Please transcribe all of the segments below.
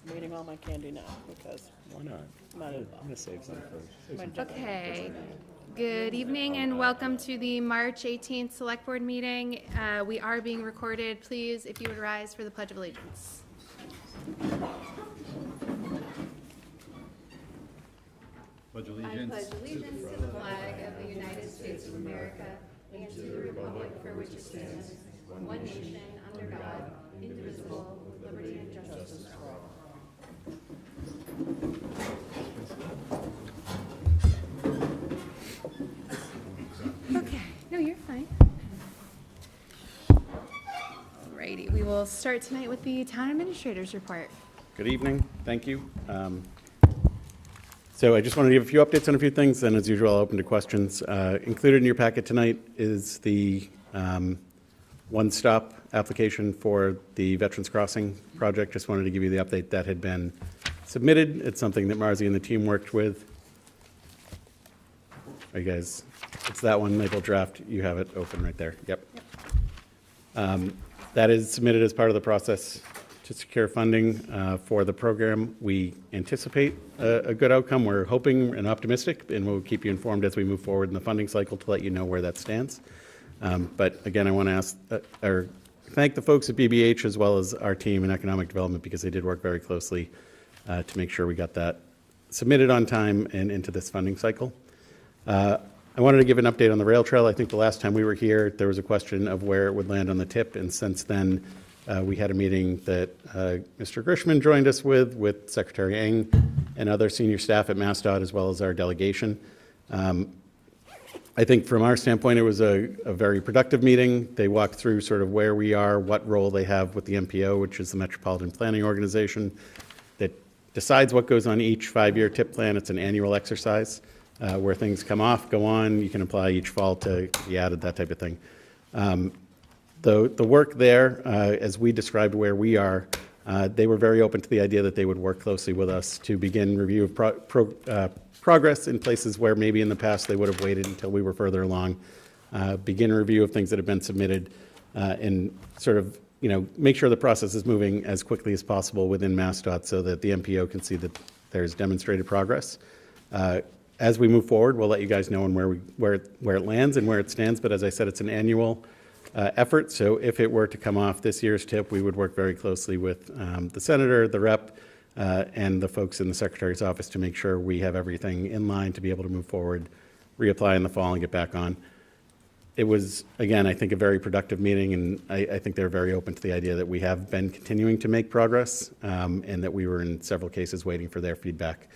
I'm eating all my candy now because Why not? might as I'm going to save some for well. Okay. Good evening and welcome to the March 18th Select Board meeting. We are being recorded. Please, if you would rise for the Pledge of Allegiance. Pledge I allegiance. pledge allegiance to the flag of the United States of America and to the republic for which it stands, one nation, under God, indivisible, with liberty and justice for all. Okay, no, you're fine. Alrighty, we will start tonight with the Town Administrator's Report. Good evening. Thank you. So I just wanted to give a few updates on a few things, and as usual, I'll open to questions. Included in your packet tonight is the one-stop application for the Veterans Crossing project. Just wanted to give you the update that had been submitted. It's something that Marzi and the team worked with. Are you guys, it's that one, Maple Draft. You have it open right there. Yep. That is submitted as part of the process to secure funding for the program. We anticipate a good outcome. We're hoping and optimistic, and we'll keep you informed as we move forward in the funding cycle to let you know where that stands. But again, I want to ask or thank the folks at BBH as well as our team in economic development, because they did work very closely to make sure we got that submitted on time and into this funding cycle. I wanted to give an update on the rail trail. I think the last time we were here, there was a question of where it would land on the tip, and since then, we had a meeting that Mr. Grishman joined us with Secretary Eng and other senior staff at MassDOT, as well as our delegation. I think from our standpoint, it was a very productive meeting. They walked through sort of where we are, what role they have with the MPO, which is the Metropolitan Planning Organization, that decides what goes on each 5-year TIP plan. It's an annual exercise where things come off, go on. You can apply each fall to be added, that type of thing. The work there, as we described where we are, they were very open to the idea that they would work closely with us to begin review of progress in places where maybe in the past they would have waited until we were further along, begin a review of things that have been submitted, and sort of make sure the process is moving as quickly as possible within MassDOT so that the MPO can see that there's demonstrated progress. As we move forward, we'll let you guys know where it lands and where it stands. But as I said, it's an annual effort. So if it were to come off this year's TIP, we would work very closely with the senator, the rep, and the folks in the secretary's office to make sure we have everything in line to be able to move forward, reapply in the fall, and get back on. It was, again, I think a very productive meeting, and I think they're very open to the idea that we have been continuing to make progress, and that we were in several cases waiting for their feedback.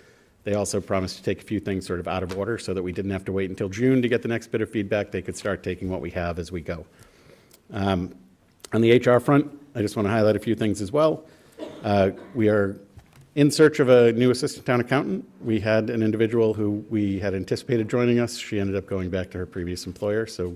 They also promised to take a few things sort of out of order so that we didn't have to wait until June to get the next bit of feedback. They could start taking what we have as we go. On the HR front, I just want to highlight a few things as well. We are in search of a new assistant town accountant. We had an individual who we had anticipated joining us. She ended up going back to her previous employer, so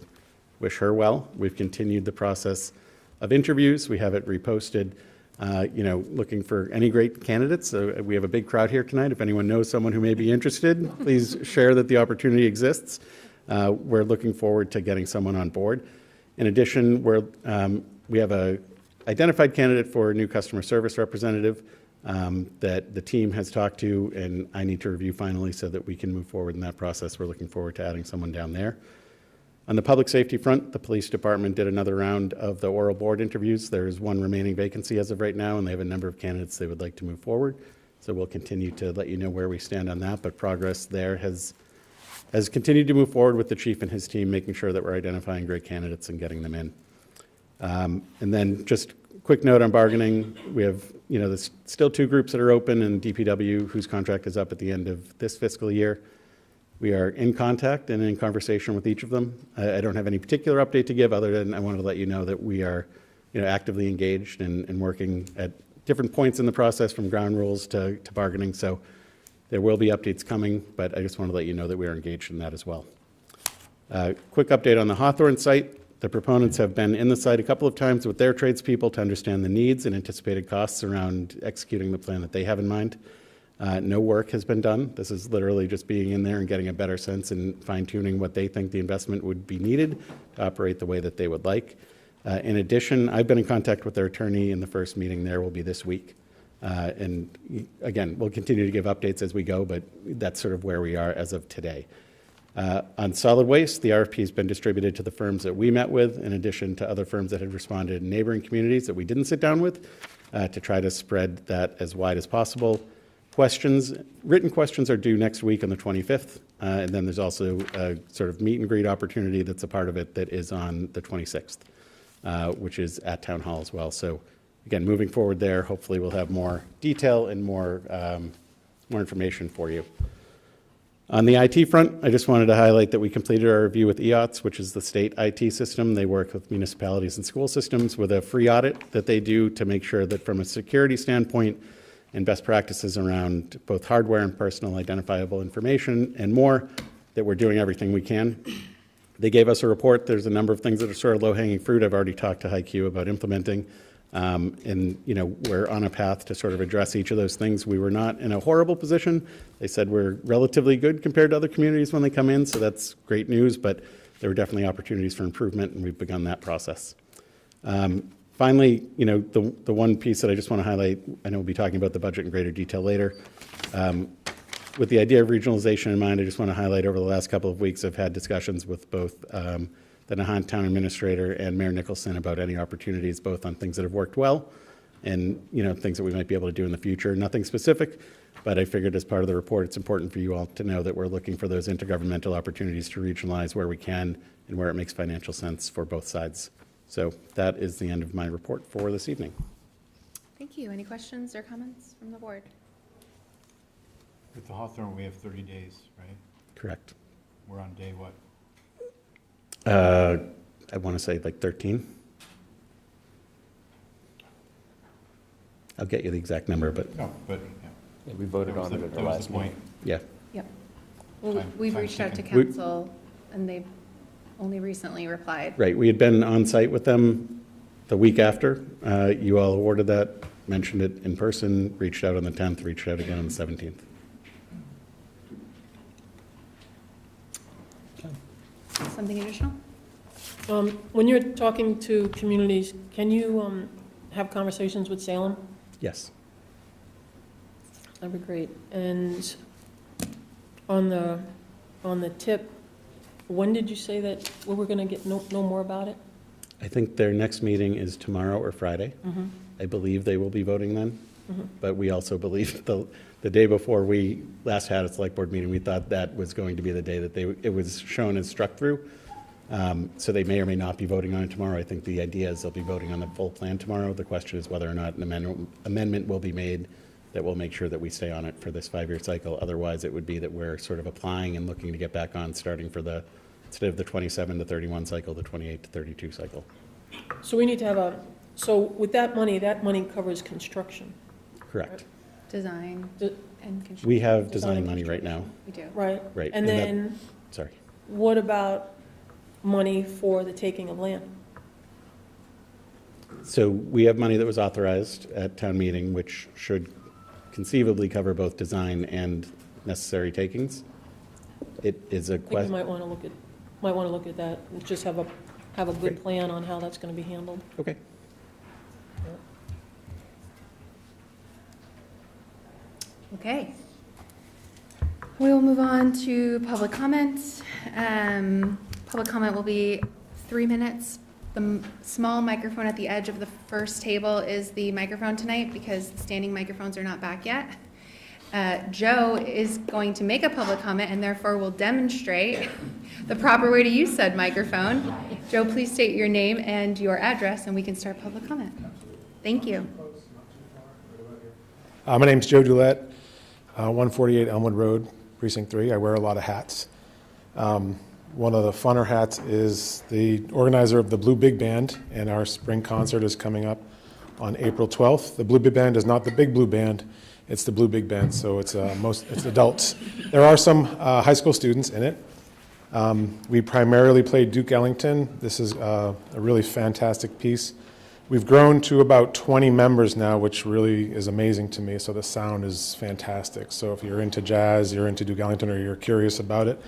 wish her well. We've continued the process of interviews. We have it reposted, looking for any great candidates. So we have a big crowd here tonight. If anyone knows someone who may be interested, please share that the opportunity exists. We're looking forward to getting someone on board. In addition, we have a identified candidate for a new customer service representative that the team has talked to, and I need to review finally so that we can move forward in that process. We're looking forward to adding someone down there. On the public safety front, the police department did another round of the oral board interviews. There is one remaining vacancy as of right now, and they have a number of candidates they would like to move forward. So we'll continue to let you know where we stand on that, but progress there has continued to move forward with the chief and his team, making sure that we're identifying great candidates and getting them in. And then just a quick note on bargaining. We have, there's still 2 groups that are open, and DPW, whose contract is up at the end of this fiscal year. We are in contact and in conversation with each of them. I don't have any particular update to give other than I wanted to let you know that we are actively engaged and working at different points in the process, from ground rules to bargaining. So there will be updates coming, but I just want to let you know that we are engaged in that as well. Quick update on the Hawthorne site. The proponents have been in the site a couple of times with their tradespeople to understand the needs and anticipated costs around executing the plan that they have in mind. No work has been done. This is literally just being in there and getting a better sense and fine-tuning what they think the investment would be needed to operate the way that they would like. In addition, I've been in contact with their attorney, and the first meeting there will be this week. And again, we'll continue to give updates as we go, but that's sort of where we are as of today. On solid waste, the RFP has been distributed to the firms that we met with, in addition to other firms that had responded in neighboring communities that we didn't sit down with, to try to spread that as wide as possible. Written questions are due next week on the 25th, and then there's also a sort of meet and greet opportunity that's a part of it that is on the 26th, which is at Town Hall as well. So again, moving forward there, hopefully we'll have more detail and more information for you. On the IT front, I just wanted to highlight that we completed our review with EOTS, which is the state IT system. They work with municipalities and school systems with a free audit that they do to make sure that from a security standpoint and best practices around both hardware and personal identifiable information and more, that we're doing everything we can. They gave us a report. There's a number of things that are sort of low-hanging fruit. I've already talked to HiQ about implementing. And, you know, we're on a path to sort of address each of those things. We were not in a horrible position. They said we're relatively good compared to other communities when they come in, so that's great news, but there were definitely opportunities for improvement, and we've begun that process. Finally, you know, the one piece that I just want to highlight, I know we'll be talking about the budget in greater detail later. With the idea of regionalization in mind, I just want to highlight over the last couple of weeks, I've had discussions with both the Nahant Town Administrator and Mayor Nicholson about any opportunities, both on things that have worked well and, you know, things that we might be able to do in the future. Nothing specific, but I figured as part of the report, it's important for you all to know that we're looking for those intergovernmental opportunities to regionalize where we can and where it makes financial sense for both sides. So that is the end of my report for this evening. Thank you. Any questions or comments from the board? With the Hawthorne, we have 30 days, right? Correct. We're on day what? I want to say like 13. I'll get you the exact number, but No, but, yeah. Yeah, we voted on it at the That was last the point. meeting. yeah. Yep. Well, Time- we've time reached out to ticking. council, and they've only recently replied. Right, we had been on site with them the week after. You all awarded that, mentioned it in person, reached out on the 10th, reached out again on the 17th. Something additional? When you're talking to communities, can you have conversations with Salem? Yes. That'd be great. And on the tip, when did you say that we were going to get know more about it? I think their next meeting is tomorrow or Friday. Mm-hmm. I believe they will be voting then. Mm-hmm. But we also believe the day before we last had a select board meeting, we thought that was going to be the day that it was shown as struck through. So they may or may not be voting on it tomorrow. I think the idea is they'll be voting on the full plan tomorrow. The question is whether or not an amendment will be made that will make sure that we stay on it for this 5-year cycle. Otherwise, it would be that we're sort of applying and looking to get back on starting for instead of the 27 to 31 cycle, the 28 to 32 cycle. So we need to have so with that money covers construction, Correct. Design D- and construction. We have design money right now. We do. right? Right. And that- then Sorry. what about money for the taking of land? So we have money that was authorized at town meeting, which should conceivably cover both design and necessary takings. It is a I think we question. might want to look at that and just have a good Great. plan on how that's going to be handled. Okay. Okay. We will move on to public comments. Public comment will be 3 minutes. The small microphone at the edge of the first table is the microphone tonight because the standing microphones are not back yet. Joe is going to make a public comment and therefore will demonstrate the proper way to use said microphone. Joe, please state your name and your address and we can start public comment. Thank you. My name's Joe Dulett, 148 Elmwood Road, Precinct 3. I wear a lot of hats. One of the funner hats is the organizer of the Blue Big Band, and our spring concert is coming up on April 12th. The Blue Big Band is not the Big Blue Band, it's the Blue Big Band, so it's adults. There are some high school students in it. We primarily play Duke Ellington. This is a really fantastic piece. We've grown to about 20 members now, which really is amazing to me, so the sound is fantastic. So if you're into jazz, you're into Duke Ellington, or you're curious about it,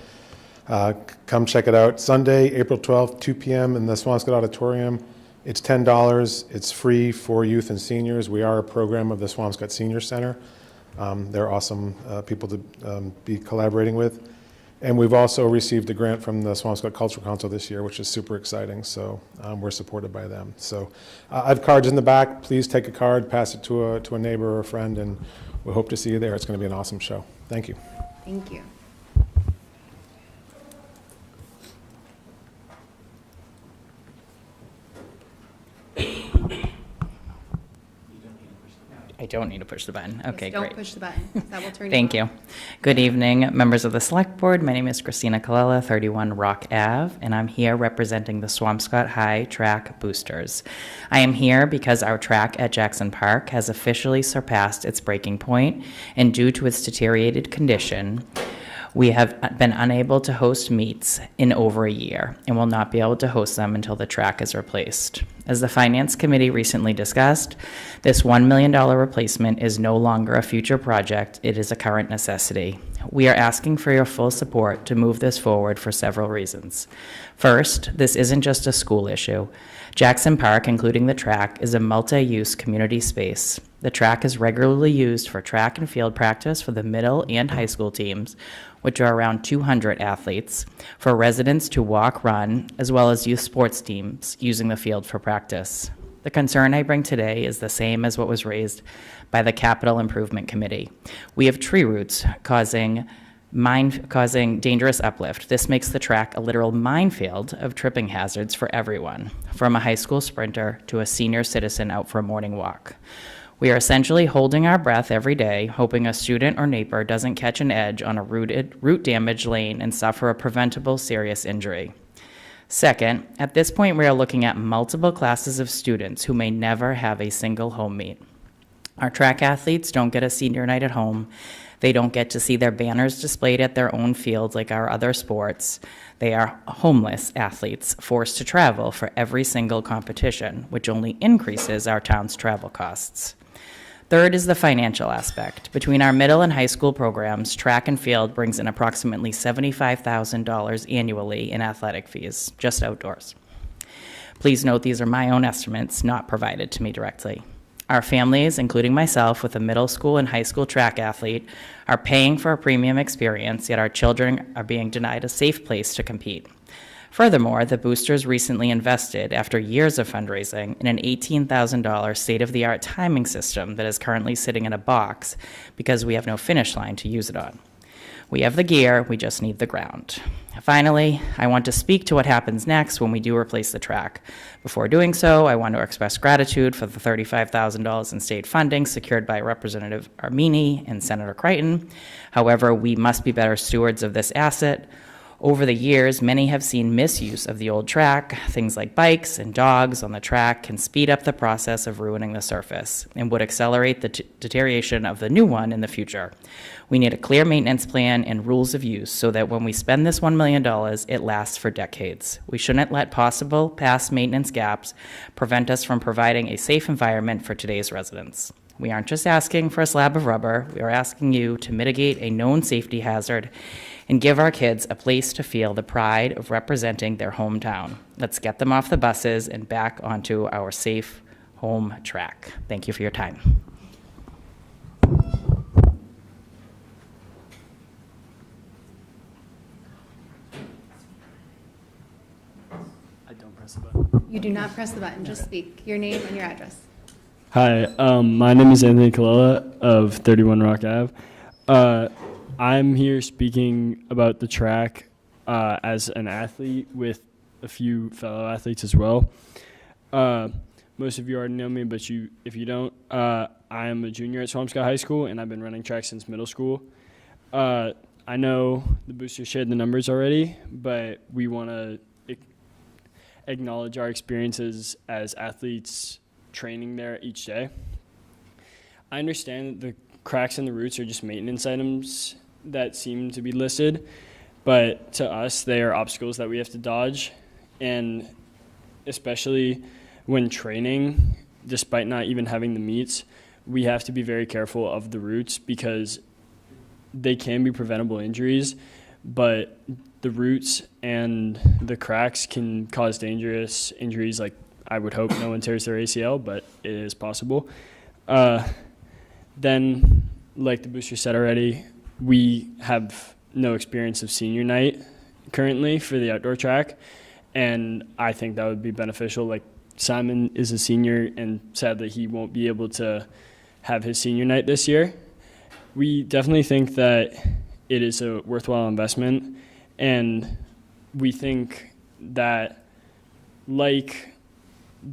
come check it out. Sunday, April 12th, 2 p.m. in the Swampscott Auditorium. It's $10. It's free for youth and seniors. We are a program of the Swampscott Senior Center. They're awesome people to be collaborating with. And we've also received a grant from the Swampscott Cultural Council this year, which is super exciting. So we're supported by them. So I have cards in the back. Please take a card, pass it to a neighbor or a friend, and we hope to see you there. It's going to be an awesome show. Thank you. Thank you. I don't need to push the button. Okay, Yes, don't great. push the button. That will turn you Thank off. you. Good evening, members of the Select Board. My name is Christina Colella, 31 Rock Ave, and I'm here representing the Swampscott High Track Boosters. I am here because our track at Jackson Park has officially surpassed its breaking point, and due to its deteriorated condition, we have been unable to host meets in over a year and will not be able to host them until the track is replaced. As the Finance Committee recently discussed, this $1 million replacement is no longer a future project, it is a current necessity. We are asking for your full support to move this forward for several reasons. First, this isn't just a school issue. Jackson Park, including the track, is a multi-use community space. The track is regularly used for track and field practice for the middle and high school teams, which are around 200 athletes, for residents to walk, run, as well as youth sports teams using the field for practice. The concern I bring today is the same as what was raised by the Capital Improvement Committee. We have tree roots causing dangerous uplift. This makes the track a literal minefield of tripping hazards for everyone, from a high school sprinter to a senior citizen out for a morning walk. We are essentially holding our breath every day, hoping a student or neighbor doesn't catch an edge on a root damaged lane and suffer a preventable serious injury. Second, at this point, we are looking at multiple classes of students who may never have a single home meet. Our track athletes don't get a senior night at home. They don't get to see their banners displayed at their own fields like our other sports. They are homeless athletes forced to travel for every single competition, which only increases our town's travel costs. Third is the financial aspect. Between our middle and high school programs, track and field brings in approximately $75,000 annually in athletic fees, just outdoors. Please note these are my own estimates, not provided to me directly. Our families, including myself with a middle school and high school track athlete, are paying for a premium experience, yet our children are being denied a safe place to compete. Furthermore, the boosters recently invested, after years of fundraising, in an $18,000 state-of-the-art timing system that is currently sitting in a box because we have no finish line to use it on. We have the gear, we just need the ground. Finally, I want to speak to what happens next when we do replace the track. Before doing so, I want to express gratitude for the $35,000 in state funding secured by Representative Armini and Senator Crichton. However, we must be better stewards of this asset. Over the years, many have seen misuse of the old track. Things like bikes and dogs on the track can speed up the process of ruining the surface and would accelerate the deterioration of the new one in the future. We need a clear maintenance plan and rules of use so that when we spend this $1 million, it lasts for decades. We shouldn't let possible past maintenance gaps prevent us from providing a safe environment for today's residents. We aren't just asking for a slab of rubber, we are asking you to mitigate a known safety hazard and give our kids a place to feel the pride of representing their hometown. Let's get them off the buses and back onto our safe home track. Thank you for your time. I don't press the button. You do not press the button, just speak your name and your address. Hi, my name is Anthony Colella of 31 Rock Ave. I'm here speaking about the track as an athlete with a few fellow athletes as well. Most of you already know me, but if you don't, I am a junior at Swampscott High School, and I've been running track since middle school. I know the boosters shared the numbers already, but we want to acknowledge our experiences as athletes training there each day. I understand that the cracks in the roots are just maintenance items that seem to be listed, but to us, they are obstacles that we have to dodge, and especially when training, despite not even having the meets, we have to be very careful of the roots because they can be preventable injuries, but the roots and the cracks can cause dangerous injuries like I would hope no one tears their ACL, but it is possible. Then, like the booster said already, we have no experience of senior night currently for the outdoor track, and I think that would be beneficial. Like, Simon is a senior, and sadly he won't be able to have his senior night this year. We definitely think that it is a worthwhile investment, and we think that, like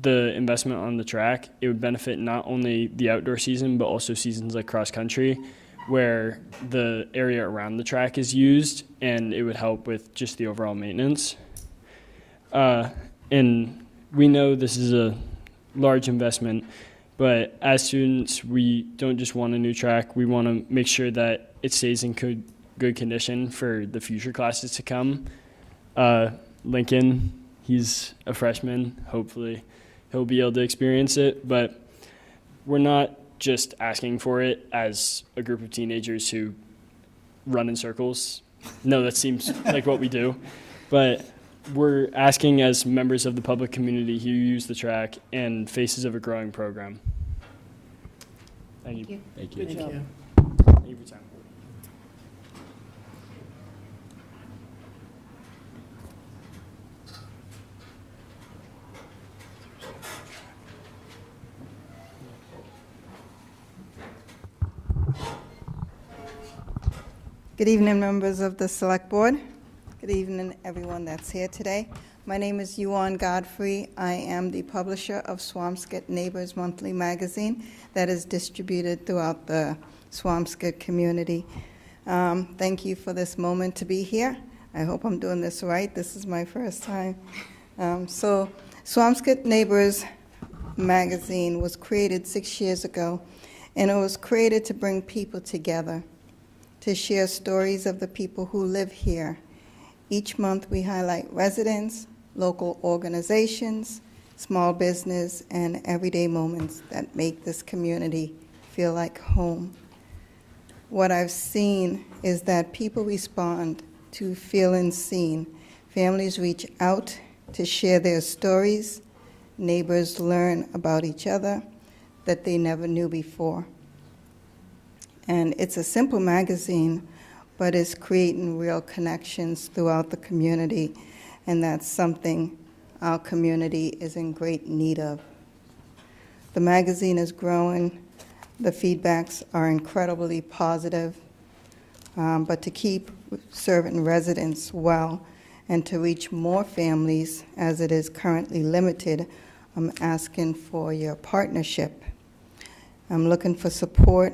the investment on the track, it would benefit not only the outdoor season, but also seasons like cross country, where the area around the track is used, and it would help with just the overall maintenance. And we know this is a large investment, but as students, we don't just want a new track. We want to make sure that it stays in good condition for the future classes to come. Lincoln, he's a freshman. Hopefully he'll be able to experience it, but we're not just asking for it as a group of teenagers who run in circles. No, that seems like what we do, but we're asking as members of the public community who use the track and faces of a growing program. Thank you. Thank you. Good job. Thank you for your time. Good evening, members of the Select Board. Good evening, everyone that's here today. My name is Yuan Godfrey. I am the publisher of Swampscott Neighbors Monthly magazine that is distributed throughout the Swampscott community. Thank you for this moment to be here. I hope I'm doing this right. This is my first time. So Swampscott Neighbors magazine was created 6 years ago, and it was created to bring people together, to share stories of the people who live here. Each month we highlight residents, local organizations, small business, and everyday moments that make this community feel like home. What I've seen is that people respond to feeling seen. Families reach out to share their stories. Neighbors learn about each other that they never knew before. And it's a simple magazine, but it's creating real connections throughout the community, and that's something our community is in great need of. The magazine is growing. The feedbacks are incredibly positive, but to keep serving residents well and to reach more families, as it is currently limited, I'm asking for your partnership. I'm looking for support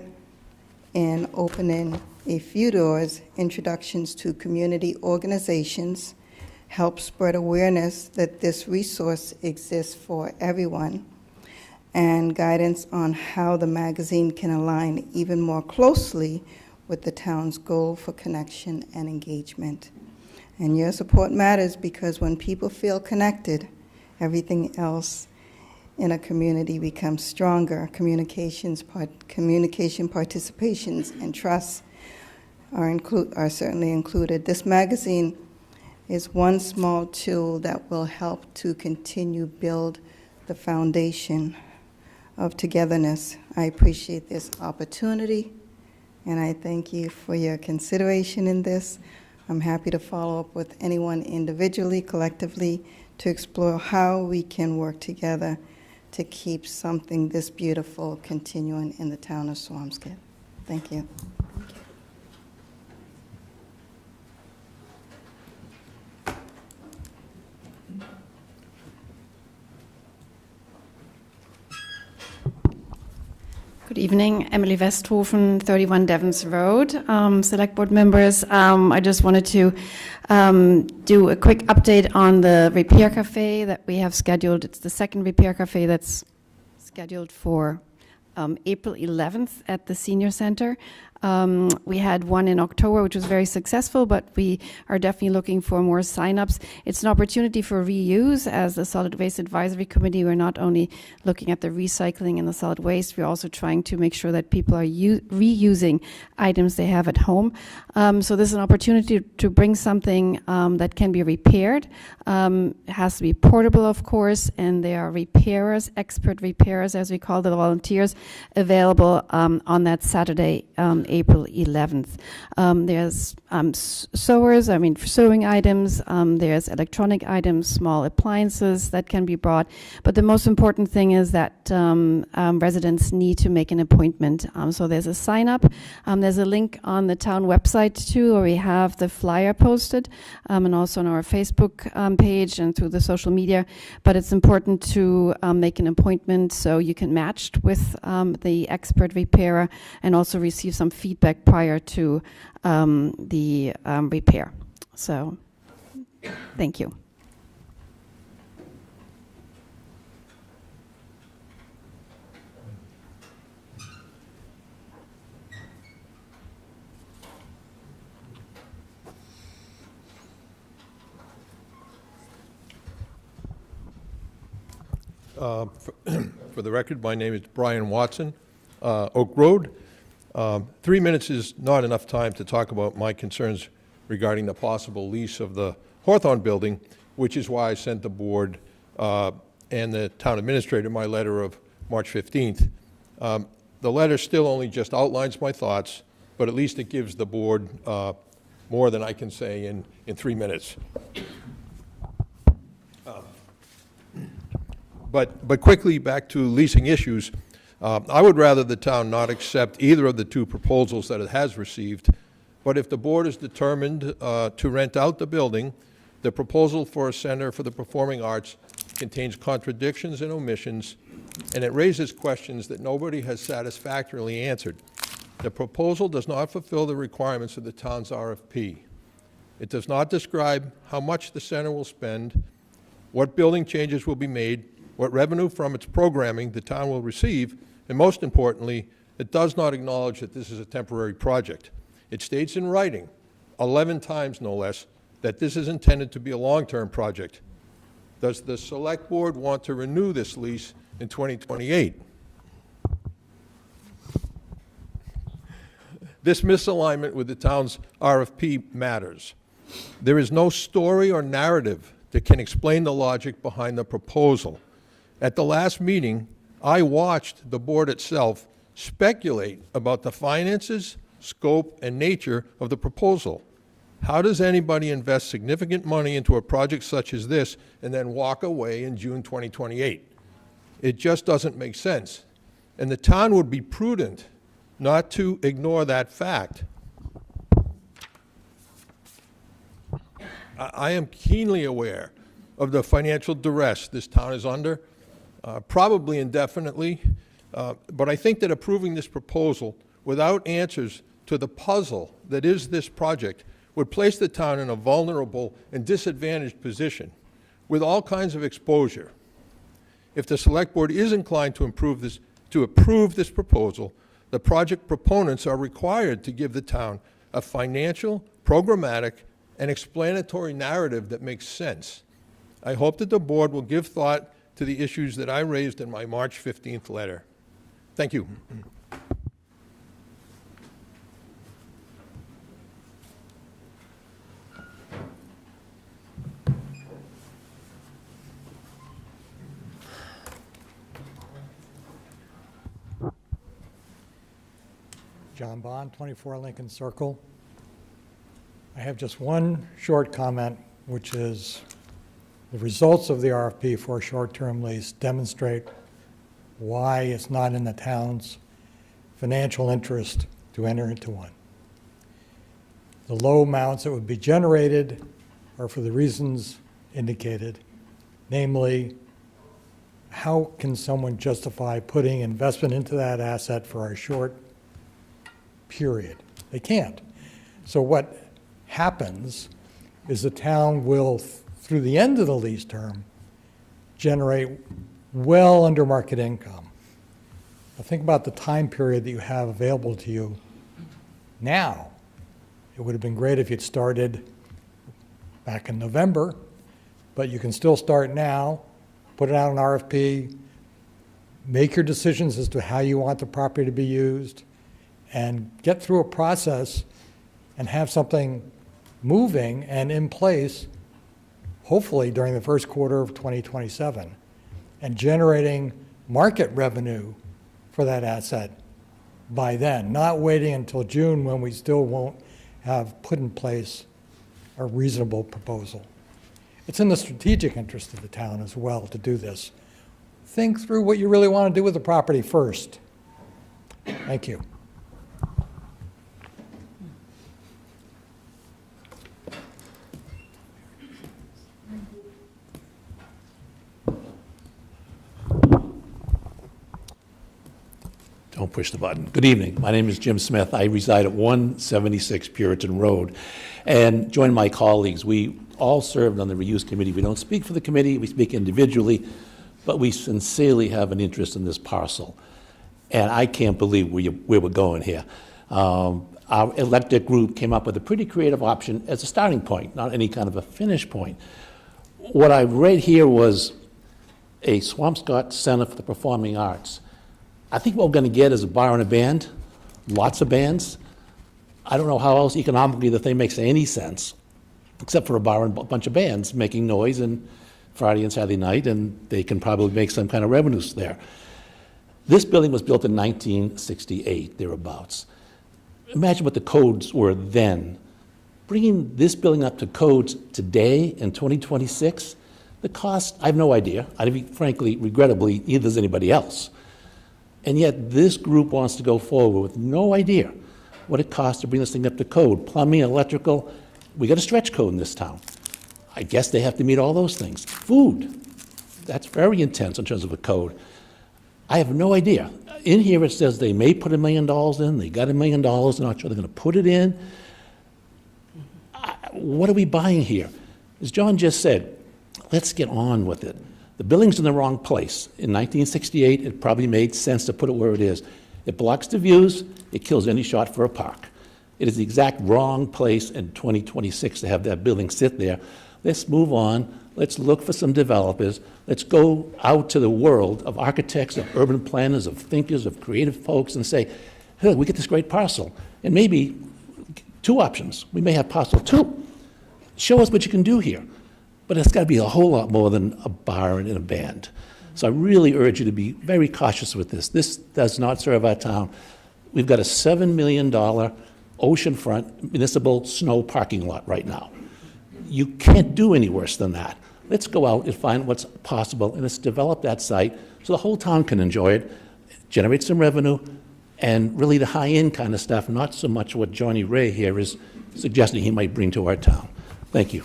in opening a few doors, introductions to community organizations, help spread awareness that this resource exists for everyone, and guidance on how the magazine can align even more closely with the town's goal for connection and engagement. And your support matters, because when people feel connected, everything else in a community becomes stronger. Communication, participations, and trust are certainly included. This magazine is one small tool that will help to continue build the foundation of togetherness. I appreciate this opportunity, and I thank you for your consideration in this. I'm happy to follow up with anyone individually, collectively, to explore how we can work together to keep something this beautiful continuing in the town of Swampscott. Thank you. Good evening, Emily Westhofen, 31 Devons Road. Select Board members, I just wanted to do a quick update on the repair cafe that we have scheduled. It's the second repair cafe that's scheduled for April 11th at the Senior Center. We had one in October, which was very successful, but we are definitely looking for more signups. It's an opportunity for reuse. As the Solid Waste Advisory Committee, we're not only looking at the recycling and the solid waste, we're also trying to make sure that people are reusing items they have at home. So this is an opportunity to bring something that can be repaired. It has to be portable, of course, and there are repairers, expert repairers, as we call the volunteers, available on that Saturday, April 11th. There's sewers, sewing items, there's electronic items, small appliances that can be brought. But the most important thing is that residents need to make an appointment. So there's a sign up. There's a link on the town website too, where we have the flyer posted, and also on our Facebook page and through the social media. But it's important to make an appointment so you can match with the expert repairer and also receive some feedback prior to the repair. So, thank you. For the record, my name is Brian Watson, Oak Road. 3 minutes is not enough time to talk about my concerns regarding the possible lease of the Hawthorne building, which is why I sent the board and the town administrator my letter of March 15th. The letter still only just outlines my thoughts, but at least it gives the board more than I can say in 3 minutes. But quickly back to leasing issues. I would rather the town not accept either of the two proposals that it has received, but if the board is determined to rent out the building, the proposal for a center for the performing arts contains contradictions and omissions, and it raises questions that nobody has satisfactorily answered. The proposal does not fulfill the requirements of the town's RFP. It does not describe how much the center will spend, what building changes will be made, what revenue from its programming the town will receive, and most importantly, it does not acknowledge that this is a temporary project. It states in writing, 11 times no less, that this is intended to be a long-term project. Does the select board want to renew this lease in 2028? This misalignment with the town's RFP matters. There is no story or narrative that can explain the logic behind the proposal. At the last meeting, I watched the board itself speculate about the finances, scope, and nature of the proposal. How does anybody invest significant money into a project such as this and then walk away in June 2028? It just doesn't make sense. And the town would be prudent not to ignore that fact. I am keenly aware of the financial duress this town is under. Probably indefinitely, but I think that approving this proposal without answers to the puzzle that is this project would place the town in a vulnerable and disadvantaged position with all kinds of exposure. If the select board is inclined to approve this proposal, the project proponents are required to give the town a financial, programmatic, and explanatory narrative that makes sense. I hope that the board will give thought to the issues that I raised in my March 15th letter. Thank you. John Bond, 24 Lincoln Circle. I have just one short comment, which is the results of the RFP for a short-term lease demonstrate why it's not in the town's financial interest to enter into one. The low amounts that would be generated are for the reasons indicated, namely, how can someone justify putting investment into that asset for a short period? They can't. So what happens is the town will, through the end of the lease term, generate well under market income. Now think about the time period that you have available to you now. It would have been great if you'd started back in November, but you can still start now, put it out on RFP, make your decisions as to how you want the property to be used, and get through a process and have something moving and in place, hopefully during the first quarter of 2027, and generating market revenue for that asset by then, not waiting until June when we still won't have put in place a reasonable proposal. It's in the strategic interest of the town as well to do this. Think through what you really want to do with the property first. Thank you. Don't push the button. Good evening. My name is Jim Smith. I reside at 176 Puritan Road. And join my colleagues. We all served on the reuse committee. We don't speak for the committee. We speak individually. But we sincerely have an interest in this parcel. And I can't believe where we're going here. Our elected group came up with a pretty creative option as a starting point, not any kind of a finish point. What I read here was a Swampscott Center for the Performing Arts. I think what we're going to get is a bar and a band, lots of bands. I don't know how else economically the thing makes any sense, except for a bar and a bunch of bands making noise and Friday and Saturday night, and they can probably make some kind of revenues there. This building was built in 1968, thereabouts. Imagine what the codes were then. Bringing this building up to codes today in 2026, the cost, I have no idea. Frankly, regrettably, neither does anybody else. And yet this group wants to go forward with no idea what it costs to bring this thing up to code. Plumbing, electrical, we got a stretch code in this town. I guess they have to meet all those things. Food, that's very intense in terms of a code. I have no idea. In here it says they may put $1 million in, they got $1 million, they're not sure they're going to put it in. What are we buying here? As John just said, let's get on with it. The building's in the wrong place. In 1968, it probably made sense to put it where it is. It blocks the views, it kills any shot for a park. It is the exact wrong place in 2026 to have that building sit there. Let's move on, let's look for some developers, let's go out to the world of architects, of urban planners, of thinkers, of creative folks and say, hey, we get this great parcel. And maybe two options. We may have parcel 2. Show us what you can do here. But it's got to be a whole lot more than a bar and a band. So I really urge you to be very cautious with this. This does not serve our town. We've got a $7 million oceanfront municipal snow parking lot right now. You can't do any worse than that. Let's go out and find what's possible, and let's develop that site so the whole town can enjoy it, generate some revenue, and really the high-end kind of stuff, not so much what Johnny Ray here is suggesting he might bring to our town. Thank you.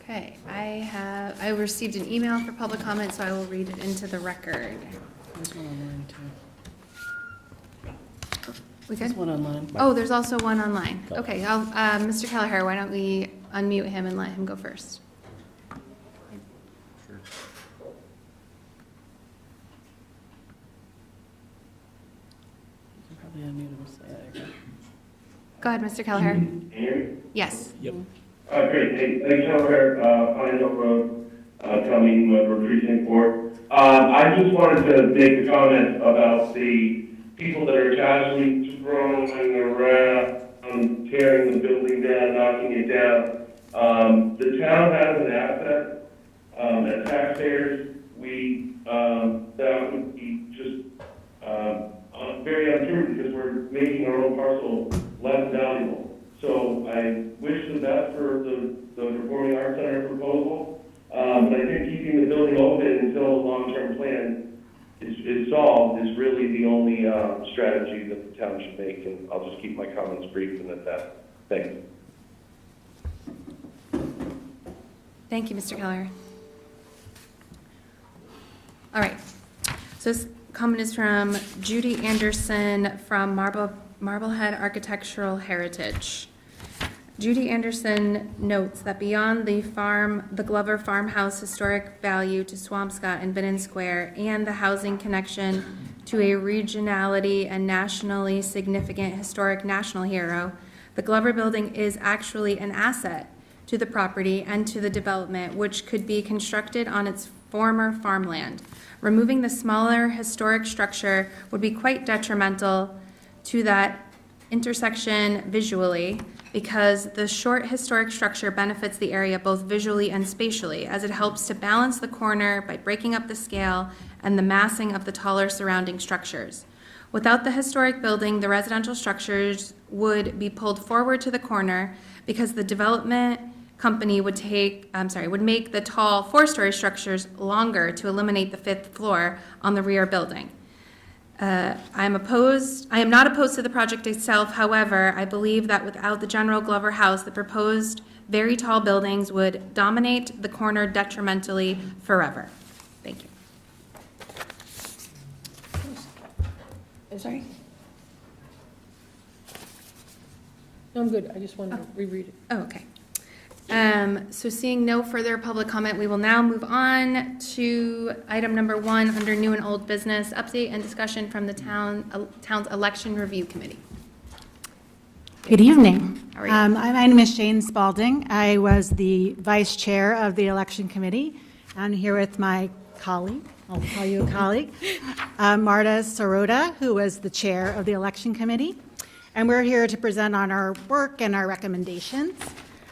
Okay, I received an email for public comment, so I will read it into the record. There's one online, too. We There's good? one online. Oh, there's also one online. Okay, Mr. Kelleher, why don't we unmute him and let him go first? Probably unmute him. There you go. Go ahead, Mr. Kelleher. Can you hear me? Yes. Yep. Great. Hey, thanks, Kelleher, Pine Hill Road, town meeting member, precinct 4. I just wanted to make a comment about the people that are casually throwing around, tearing the building down, knocking it down. The town has an asset, as taxpayers, that would be just, very untrue because we're making our own parcel less valuable. So I wish the best for the Performing Arts Center proposal, but I think keeping the building open until a long-term plan is solved is really the only strategy that the town should make, and I'll just keep my comments brief and at that. Thanks. Thank you, Mr. Kelleher. All right. So this comment is from Judy Anderson from Marblehead Architectural Heritage. Judy Anderson notes that beyond the Glover Farmhouse historic value to Swampscott and Binnen Square and the housing connection to a regionality and nationally significant historic national hero, the Glover Building is actually an asset to the property and to the development, which could be constructed on its former farmland. Removing the smaller historic structure would be quite detrimental to that intersection visually, because the short historic structure benefits the area both visually and spatially, as it helps to balance the corner by breaking up the scale and the massing of the taller surrounding structures. Without the historic building, the residential structures would be pulled forward to the corner because the development company would make the tall four-story structures longer to eliminate the fifth floor on the rear building. I am not opposed to the project itself. However, I believe that without the General Glover House, the proposed very tall buildings would dominate the corner detrimentally forever. Thank you. Sorry? No, I'm good. I just wanted to reread it. Oh, okay. So seeing no further public comment, we will now move on to item number 1 under new and old business, update and discussion from the town's election review committee. Good evening. How are you? My name is Shane Spalding. I was the vice chair of the election committee. I'm here with my colleague, I'll call you a colleague, Marta Sorota, who was the chair of the election committee. And we're here to present on our work and our recommendations.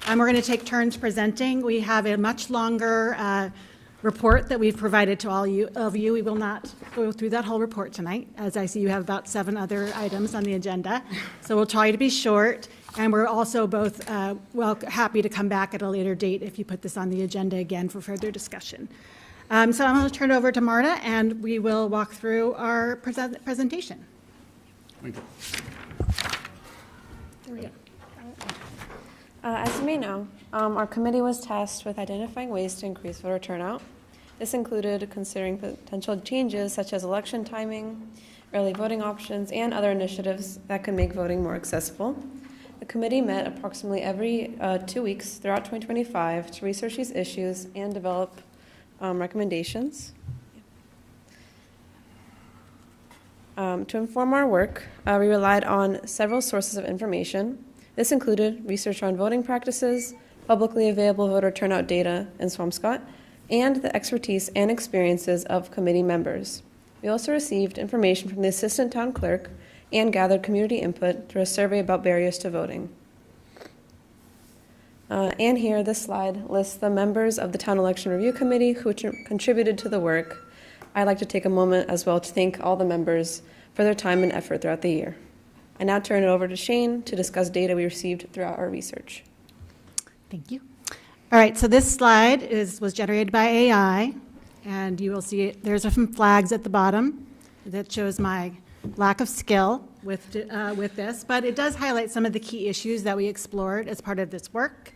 We're going to take turns presenting. We have a much longer report that we've provided to all of you. We will not go through that whole report tonight, as I see you have about 7 other items on the agenda. So we'll try to be short, and we're also both happy to come back at a later date if you put this on the agenda again for further discussion. So I'm going to turn it over to Marta, and we will walk through our presentation. Thank you. There we go. As you may know, our committee was tasked with identifying ways to increase voter turnout. This included considering potential changes such as election timing, early voting options, and other initiatives that could make voting more accessible. The committee met approximately every 2 weeks throughout 2025 to research these issues and develop recommendations. To inform our work, we relied on several sources of information. This included research on voting practices, publicly available voter turnout data in Swampscott, and the expertise and experiences of committee members. We also received information from the assistant town clerk and gathered community input through a survey about barriers to voting. And here, this slide lists the members of the Town Election Review Committee who contributed to the work. I'd like to take a moment as well to thank all the members for their time and effort throughout the year. I now turn it over to Shane to discuss data we received throughout our research. Thank you. All right, so this slide was generated by AI, and you will see there's some flags at the bottom that shows my lack of skill with this, but it does highlight some of the key issues that we explored as part of this work.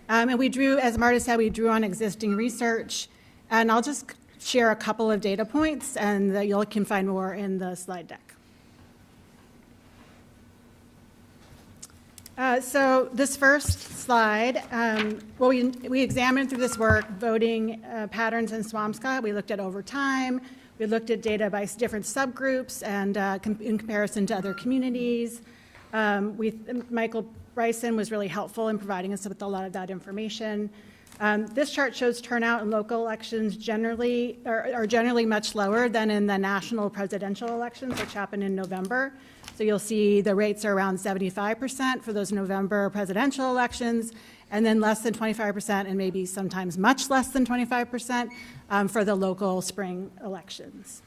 And we drew, as Marta said, we drew on existing research, and I'll just share a couple of data points, and you can find more in the slide deck. So this first slide, we examined through this work voting patterns in Swampscott. We looked at over time. We looked at data by different subgroups and in comparison to other communities. Michael Bryson was really helpful in providing us with a lot of that information. This chart shows turnout in local elections are generally much lower than in the national presidential elections, which happen in November. So you'll see the rates are around 75% for those November presidential elections, and then less than 25%, and maybe sometimes much less than 25% for the local spring elections.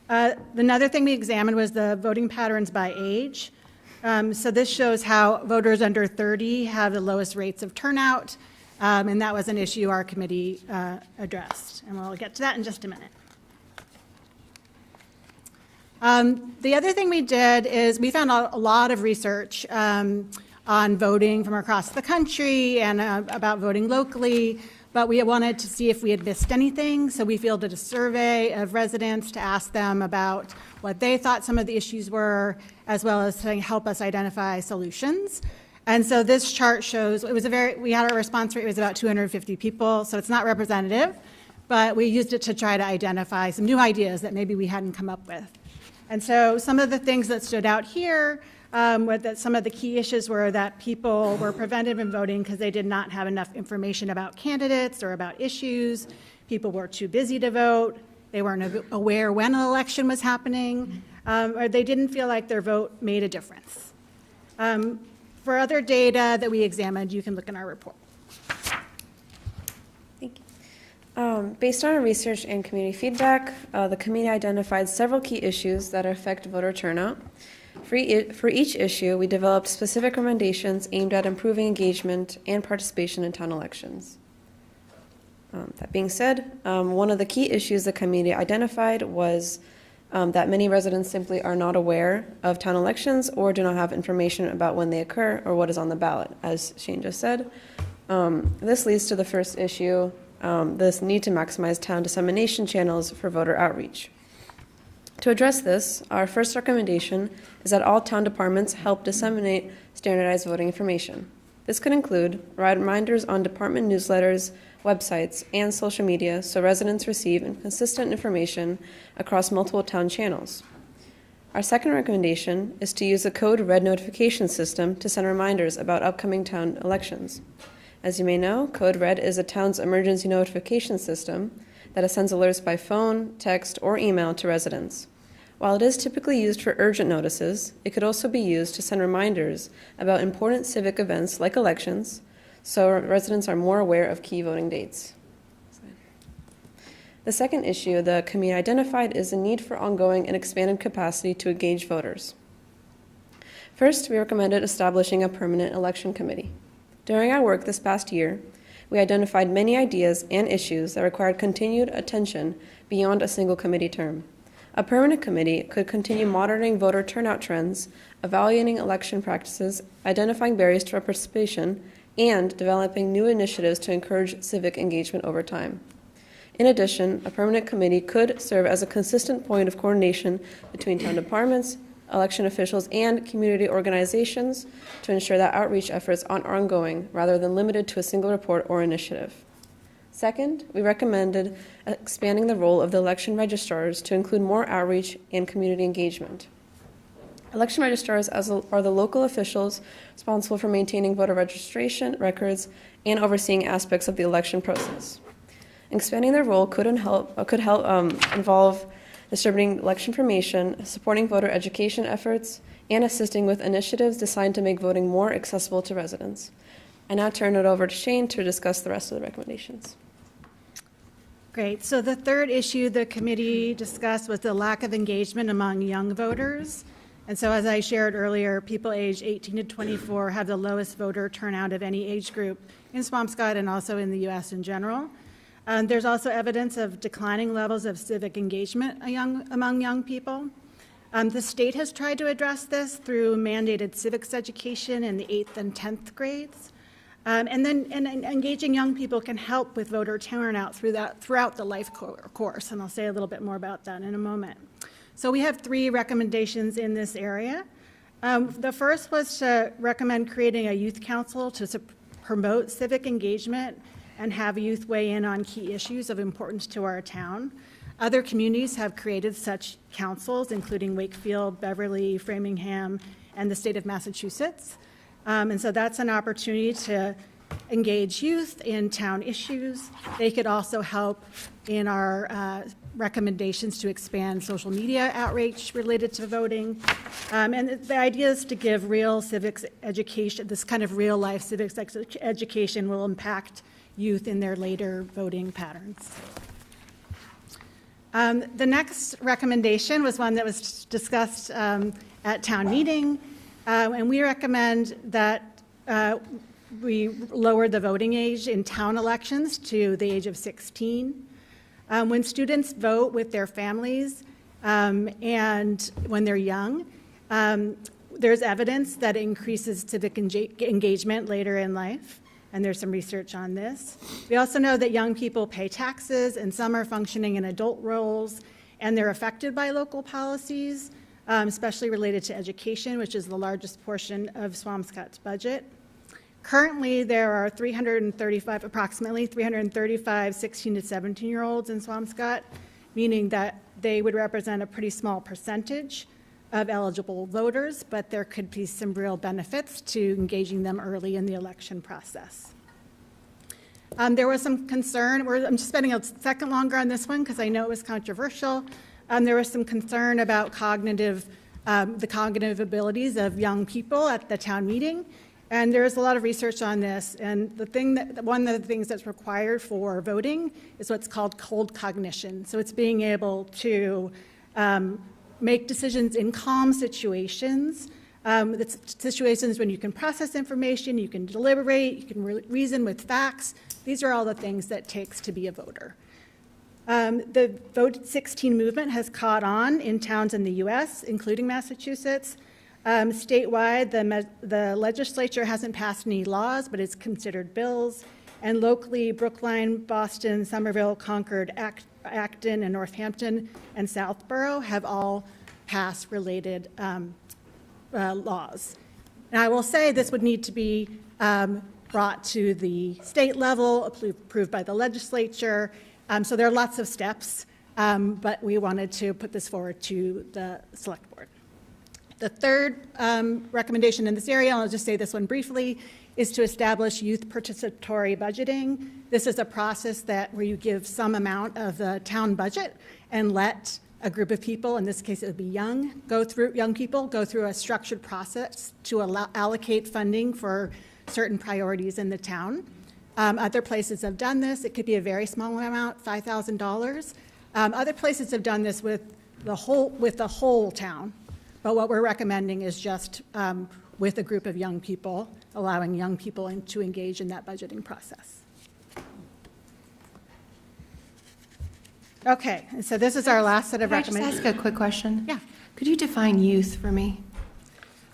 Another thing we examined was the voting patterns by age. So this shows how voters under 30 have the lowest rates of turnout, and that was an issue our committee addressed. And we'll get to that in just a minute. The other thing we did is we found a lot of research on voting from across the country and about voting locally, but we wanted to see if we had missed anything, so we fielded a survey of residents to ask them about what they thought some of the issues were, as well as to help us identify solutions. And so this chart shows, we had our response rate was about 250 people, so it's not representative, but we used it to try to identify some new ideas that maybe we hadn't come up with. And so some of the things that stood out here were that some of the key issues were that people were prevented from voting because they did not have enough information about candidates or about issues. People were too busy to vote. They weren't aware when an election was happening, or they didn't feel like their vote made a difference. For other data that we examined, you can look in our report. Thank you. Based on our research and community feedback, the committee identified several key issues that affect voter turnout. For each issue, we developed specific recommendations aimed at improving engagement and participation in town elections. That being said, one of the key issues the committee identified was that many residents simply are not aware of town elections or do not have information about when they occur or what is on the ballot, as Shane just said. This leads to the first issue, this need to maximize town dissemination channels for voter outreach. To address this, our first recommendation is that all town departments help disseminate standardized voting information. This could include reminders on department newsletters, websites, and social media so residents receive consistent information across multiple town channels. Our second recommendation is to use the Code Red notification system to send reminders about upcoming town elections. As you may know, Code Red is a town's emergency notification system that sends alerts by phone, text, or email to residents. While it is typically used for urgent notices, it could also be used to send reminders about important civic events like elections, so residents are more aware of key voting dates. The second issue the committee identified is the need for ongoing and expanded capacity to engage voters. First, we recommended establishing a permanent election committee. During our work this past year, we identified many ideas and issues that required continued attention beyond a single committee term. A permanent committee could continue monitoring voter turnout trends, evaluating election practices, identifying barriers to participation, and developing new initiatives to encourage civic engagement over time. In addition, a permanent committee could serve as a consistent point of coordination between town departments, election officials, and community organizations to ensure that outreach efforts are ongoing rather than limited to a single report or initiative. Second, we recommended expanding the role of the election registrars to include more outreach and community engagement. Election registrars are the local officials responsible for maintaining voter registration records and overseeing aspects of the election process. Expanding their role could help involve distributing election information, supporting voter education efforts, and assisting with initiatives designed to make voting more accessible to residents. I now turn it over to Shane to discuss the rest of the recommendations. Great. So the third issue the committee discussed was the lack of engagement among young voters. And so as I shared earlier, people aged 18 to 24 have the lowest voter turnout of any age group in Swampscott and also in the U.S. in general. There's also evidence of declining levels of civic engagement among young people. The state has tried to address this through mandated civics education in the 8th and 10th grades. And engaging young people can help with voter turnout throughout the life course, and I'll say a little bit more about that in a moment. So we have 3 recommendations in this area. The first was to recommend creating a youth council to promote civic engagement and have youth weigh in on key issues of importance to our town. Other communities have created such councils, including Wakefield, Beverly, Framingham, and the state of Massachusetts. And so that's an opportunity to engage youth in town issues. They could also help in our recommendations to expand social media outreach related to voting. And the idea is to give real civics education, this kind of real life civics education will impact youth in their later voting patterns. The next recommendation was one that was discussed at town meeting, and we recommend that we lower the voting age in town elections to the age of 16. When students vote with their families and when they're young, there's evidence that it increases civic engagement later in life. and there's some research on this. We also know that young people pay taxes, and some are functioning in adult roles, and they're affected by local policies, especially related to education, which is the largest portion of Swampscott's budget. Currently, there are approximately 335 16 to 17-year-olds in Swampscott, meaning that they would represent a pretty small percentage of eligible voters, but there could be some real benefits to engaging them early in the election process. There was some concern, I'm just spending a second longer on this one because I know it was controversial. There was some concern about the cognitive abilities of young people at the town meeting. And there's a lot of research on this, and one of the things that's required for voting is what's called cold cognition. So it's being able to make decisions in calm situations. It's situations when you can process information, you can deliberate, you can reason with facts. These are all the things that it takes to be a voter. The Vote 16 movement has caught on in towns in the U.S., including Massachusetts. Statewide, the legislature hasn't passed any laws, but it's considered bills. And locally, Brookline, Boston, Somerville, Concord, Acton, and Northampton, and Southborough have all passed related laws. And I will say this would need to be brought to the state level, approved by the legislature. So there are lots of steps, but we wanted to put this forward to the select board. The third recommendation in this area, and I'll just say this one briefly, is to establish youth participatory budgeting. This is a process where you give some amount of the town budget and let a group of people, in this case it would be young people, go through a structured process to allocate funding for certain priorities in the town. Other places have done this. It could be a very small amount, $5,000. Other places have done this with the whole town. But what we're recommending is just with a group of young people, allowing young people to engage in that budgeting process. Okay, and so this is our last set of recommendations. Can I just ask a quick question? Yeah. Could you define youth for me?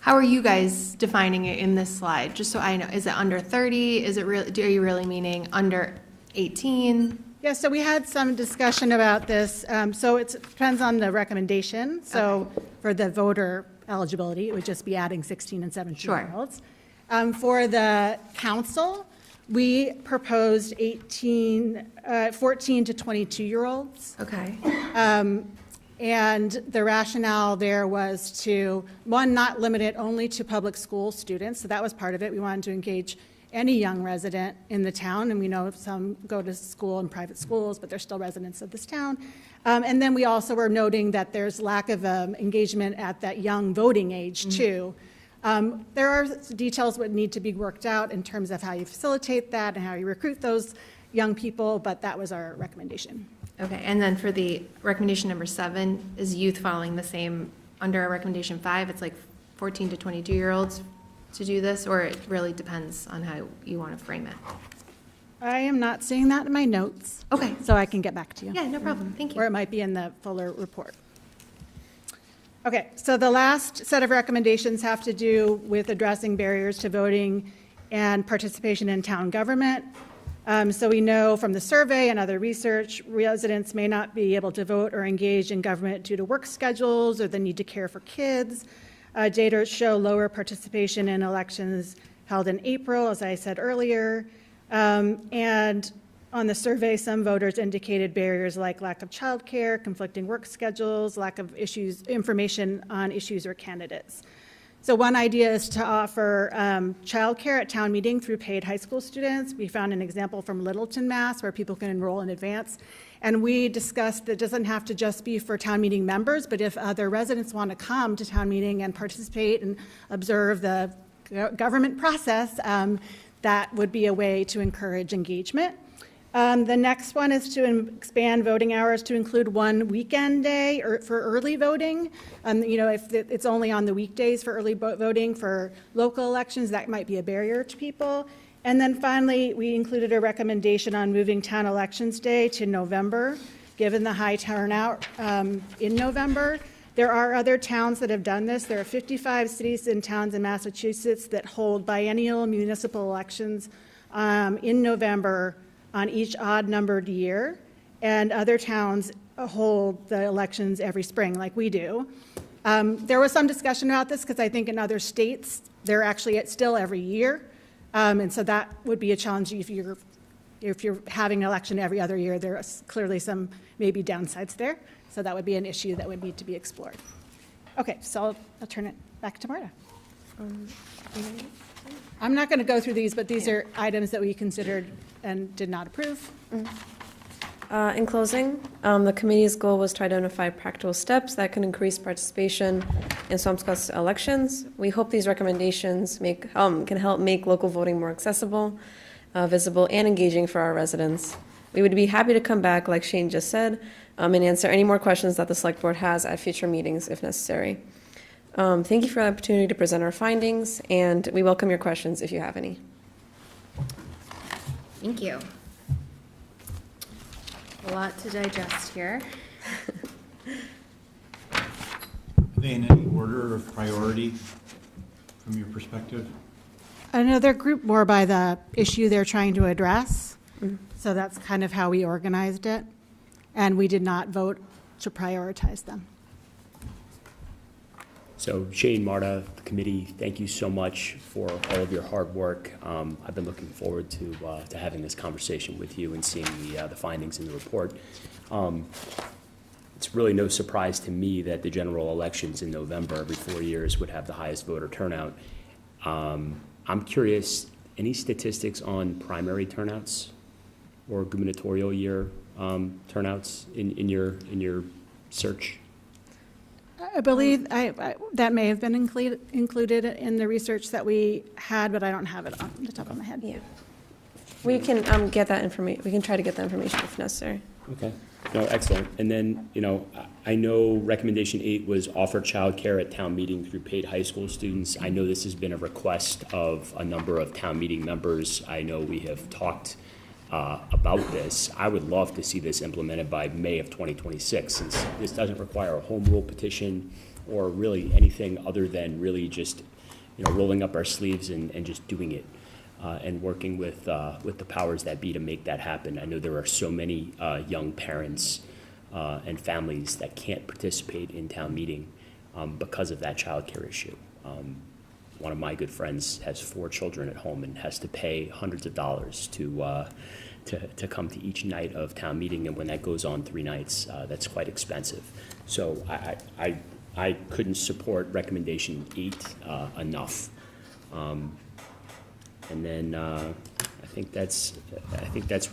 How are you guys defining it in this slide? Just so I know, is it under 30? Is it really? Are you really meaning under 18? Yeah, so we had some discussion about this. So it depends on the recommendation. So for the voter eligibility, it would just be adding 16 and 17-year-olds. Sure. For the council, we proposed 14 to 22-year-olds. Okay. And the rationale there was to, one, not limit it only to public school students. So that was part of it. We wanted to engage any young resident in the town, and we know some go to school in private schools, but they're still residents of this town. And then we also were noting that there's lack of engagement at that young voting age, too. There are details that need to be worked out in terms of how you facilitate that and how you recruit those young people, but that was our recommendation. Okay, and then for the recommendation number 7, is youth following the same under our recommendation 5? It's like 14 to 22-year-olds to do this, or it really depends on how you want to frame it? I am not seeing that in my notes. Okay. So I can get back to you. Yeah, no problem. Thank you. Or it might be in the fuller report. Okay, so the last set of recommendations have to do with addressing barriers to voting and participation in town government. So we know from the survey and other research, residents may not be able to vote or engage in government due to work schedules or the need to care for kids. Data show lower participation in elections held in April, as I said earlier. And on the survey, some voters indicated barriers like lack of childcare, conflicting work schedules, lack of information on issues or candidates. So one idea is to offer childcare at town meeting through paid high school students. We found an example from Littleton, Mass, where people can enroll in advance. And we discussed that it doesn't have to just be for town meeting members, but if other residents want to come to town meeting and participate and observe the government process, that would be a way to encourage engagement. The next one is to expand voting hours to include one weekend day for early voting. If it's only on the weekdays for early voting for local elections, that might be a barrier to people. And then finally, we included a recommendation on moving town elections day to November, given the high turnout in November. There are other towns that have done this. There are 55 cities and towns in Massachusetts that hold biennial municipal elections in November on each odd-numbered year, and other towns hold the elections every spring like we do. There was some discussion about this because I think in other states, they're actually still every year. And so that would be a challenge if you're having an election every other year. There are clearly some maybe downsides there. So that would be an issue that would need to be explored. Okay, so I'll turn it back to Marta. I'm not going to go through these, but these are items that we considered and did not approve. In closing, the committee's goal was to identify practical steps that can increase participation in Swampscott's elections. We hope these recommendations can help make local voting more accessible, visible, and engaging for our residents. We would be happy to come back, like Shane just said, and answer any more questions that the Select Board has at future meetings if necessary. Thank you for the opportunity to present our findings, and we welcome your questions if you have any. Thank you. A lot to digest here. Are they in any order of priority from your perspective? I know they're grouped more by the issue they're trying to address. So that's kind of how we organized it. And we did not vote to prioritize them. So Shane, Marta, the committee, thank you so much for all of your hard work. I've been looking forward to having this conversation with you and seeing the findings in the report. It's really no surprise to me that the general elections in November every 4 years would have the highest voter turnout. I'm curious, any statistics on primary turnouts or gubernatorial year turnouts in your search? I believe that may have been included in the research that we had, but I don't have it on the top of my head. Yeah. We can get that information. We can try to get that information if necessary. Okay. No, excellent. And then, I know recommendation 8 was offer childcare at town meeting through paid high school students. I know this has been a request of a number of town meeting members. I know we have talked about this. I would love to see this implemented by May of 2026, since this doesn't require a home rule petition or really anything other than really just, rolling up our sleeves and just doing it. And working with the powers that be to make that happen. I know there are so many young parents and families that can't participate in town meeting because of that childcare issue. One of my good friends has 4 children at home and has to pay hundreds of dollars to come to each night of town meeting, and when that goes on 3 nights, that's quite expensive. So I couldn't support recommendation 8 enough. And then I think that's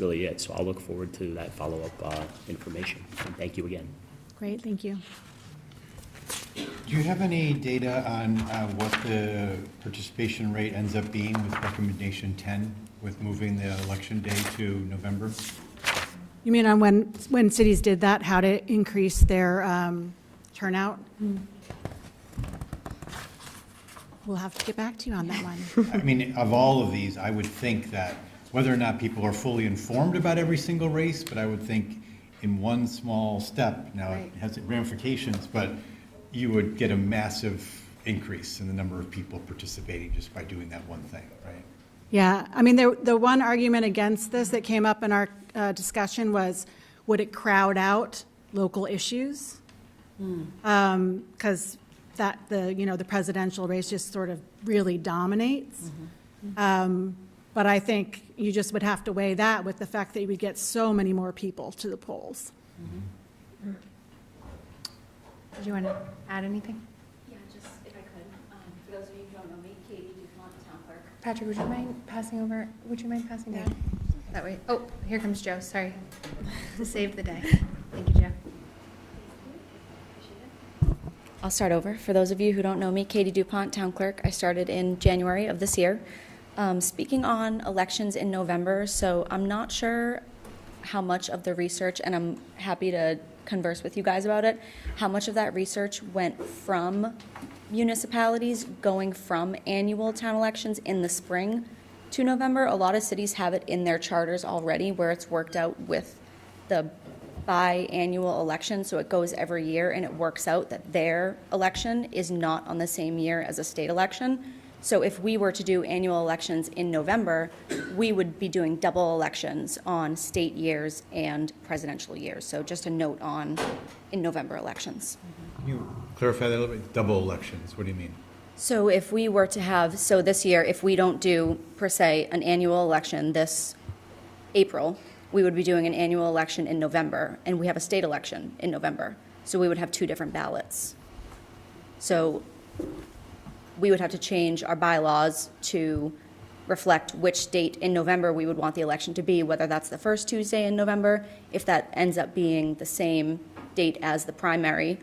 really it. So I'll look forward to that follow-up information. And thank you again. Great, thank you. Do you have any data on what the participation rate ends up being with recommendation 10, with moving the election day to November? You mean on when cities did that, how to increase their turnout? We'll have to get back to you on that one. I mean, of all of these, I would think that whether or not people are fully informed about every single race, but I would think in one small step, now it has ramifications, but you would get a massive increase in the number of people participating just by doing that one thing, right? Yeah, I mean, the one argument against this that came up in our discussion was, would it crowd out local issues? Because the presidential race just sort of really dominates. But I think you just would have to weigh that with the fact that you would get so many more people to the polls. Did you want to add anything? Yeah, just if I could. For those of you who don't know me, Katie DuPont, town clerk. Patrick, would you mind passing down? That way. Oh, here comes Joe, sorry. To save the day. Thank you, Joe. I'll start over. For those of you who don't know me, Katie DuPont, town clerk. I started in January of this year. Speaking on elections in November, so I'm not sure how much of the research, and I'm happy to converse with you guys about it, how much of that research went from municipalities going from annual town elections in the spring to November. A lot of cities have it in their charters already where it's worked out with the biannual election, so it goes every year, and it works out that their election is not on the same year as a state election. So if we were to do annual elections in November, we would be doing double elections on state years and presidential years. So just a note on in November elections. Can you clarify that a little bit? Double elections, what do you mean? So if we were to have, so this year, if we don't do, per se, an annual election this April, we would be doing an annual election in November, and we have a state election in November. So we would have 2 different ballots. So we would have to change our bylaws to reflect which date in November we would want the election to be, whether that's the first Tuesday in November, if that ends up being the same date as the primary,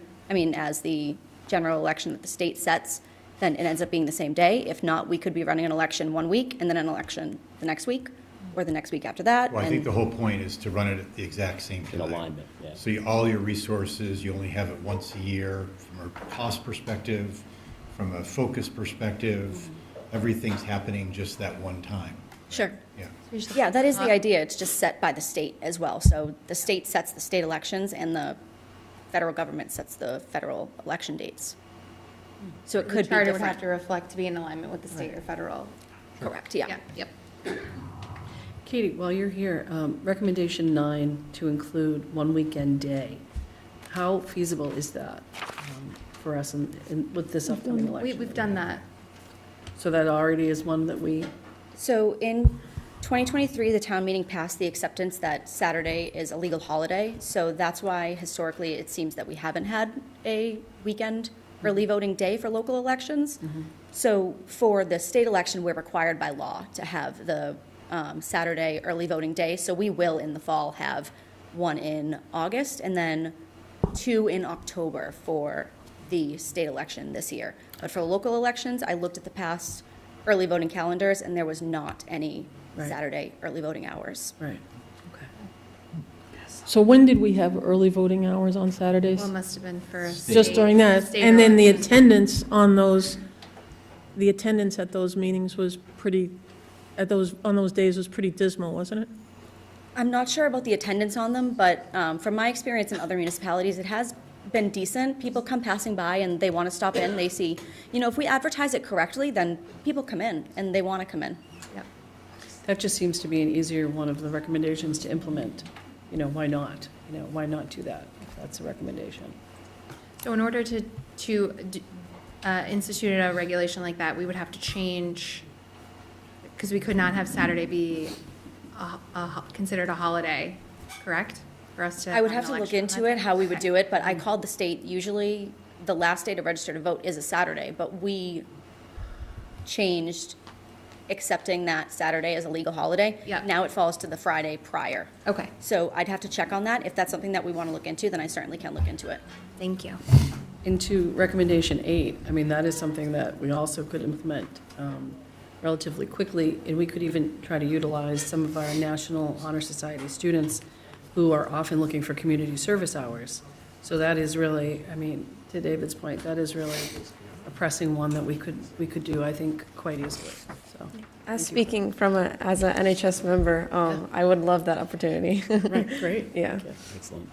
as the general election that the state sets, then it ends up being the same day. If not, we could be running an election one week and then an election the next week, or the next week after that. Well, I think the whole point is to run it at the exact same time. In alignment, yeah. So all your resources, you only have it once a year from a cost perspective, from a focus perspective, everything's happening just that one time. Sure. Yeah. Yeah, that is the idea. It's just set by the state as well. So the state sets the state elections and the federal government sets the federal election dates. So it could The be charter would different. have to reflect to be in alignment with the state or federal. Correct, yeah. Yep. Katie, while you're here, recommendation 9 to include one weekend day. How feasible is that for us with this upcoming election? We've done that. So that already is one that we, So in 2023, the town meeting passed the acceptance that Saturday is a legal holiday. So that's why historically it seems that we haven't had a weekend early voting day for local elections. So for the state election, we're required by law to have the Saturday early voting day. So we will in the fall have one in August and then 2 in October for the state election this year. But for local elections, I looked at the past early voting calendars and there was not any Right. Saturday early voting hours. right, okay. So when did we have early voting hours on Saturdays? Well, it must have been for. Just during that, state and then the elections. attendance on those, the attendance at those meetings was pretty, on those days was pretty dismal, wasn't it? I'm not sure about the attendance on them, but from my experience in other municipalities, it has been decent. People come passing by and they want to stop in. They see, if we advertise it correctly, then people come in and they want to come in. Yep. That just seems to be an easier one of the recommendations to implement. Why not? Why not do that if that's a recommendation? So in order to institute a regulation like that, we would have to change, because we could not have Saturday be considered a holiday, correct? For us to. I would have have an to look election into on it, that? how we would Okay. do it, but I called the state. Usually, the last day to register to vote is a Saturday, but we changed accepting that Saturday as a legal holiday. Yeah. Now it falls to the Friday prior. Okay, So I'd have to check on that. If that's something that we want to look into, then I certainly can look into it. thank you. Into recommendation 8, that is something that we also could implement relatively quickly, and we could even try to utilize some of our National Honor Society students who are often looking for community service hours. So that is really, to David's point, that is really a pressing one that we could do, I think, quite easily, so. As speaking as an NHS member, I would love that opportunity. Right, great. Yeah. Excellent.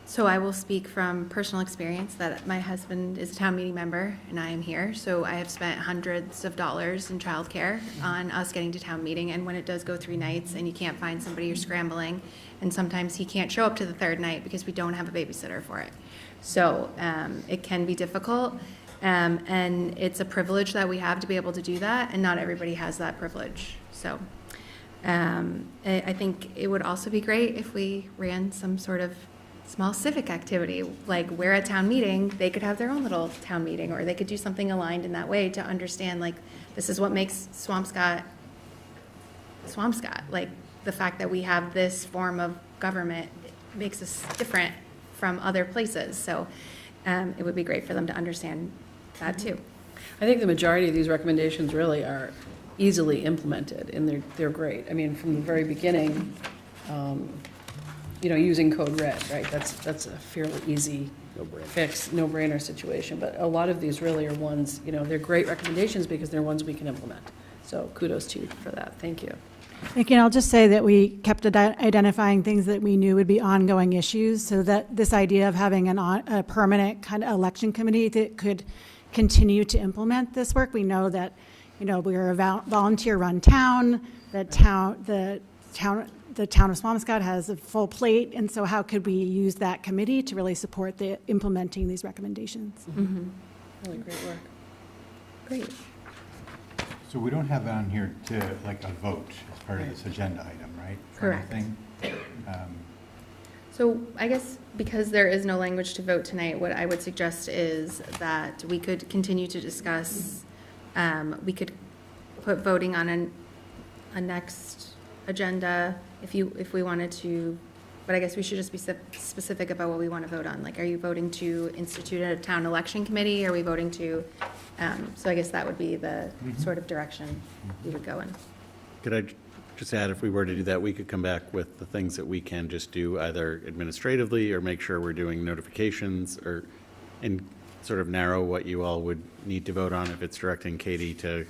So I will speak from personal experience that my husband is a town meeting member and I am here. So I have spent hundreds of dollars in childcare on us getting to town meeting. And when it does go 3 nights and you can't find somebody, you're scrambling. And sometimes he can't show up to the 3rd night because we don't have a babysitter for it. So it can be difficult. And it's a privilege that we have to be able to do that. And not everybody has that privilege. So I think it would also be great if we ran some sort of small civic activity, like we're at town meeting, they could have their own little town meeting, or they could do something aligned in that way to understand, like, this is what makes Swampscott, like, the fact that we have this form of government makes us different from other places, so it would be great for them to understand that too. I think the majority of these recommendations really are easily implemented, and they're great. From the very beginning, using Code Red, right? That's a fairly easy fix, no-brainer situation. But a lot of these really are ones, they're great recommendations because they're ones we can implement. So kudos to you for that. Thank you. Thank you. And I'll just say that we kept identifying things that we knew would be ongoing issues, so that this idea of having a permanent kind of election committee that could continue to implement this work. We know that, we're a volunteer-run town, the town of Swampscott has a full plate, and so how could we use that committee to really support the implementing these recommendations? Mm-hmm. Really great work. Great. So we don't have it on here to, like, a vote as part of this agenda item, right? For Correct. anything? So I guess because there is no language to vote tonight, what I would suggest is that we could continue to discuss, we could put voting on a next agenda if we wanted to, but I guess we should just be specific about what we want to vote on. Like, are you voting to institute a town election committee? Are we voting to, so I guess that would be the sort of direction we would go in. Could I just add, if we were to do that, we could come back with the things that we can just do either administratively or make sure we're doing notifications and sort of narrow what you all would need to vote on if it's directing Katie to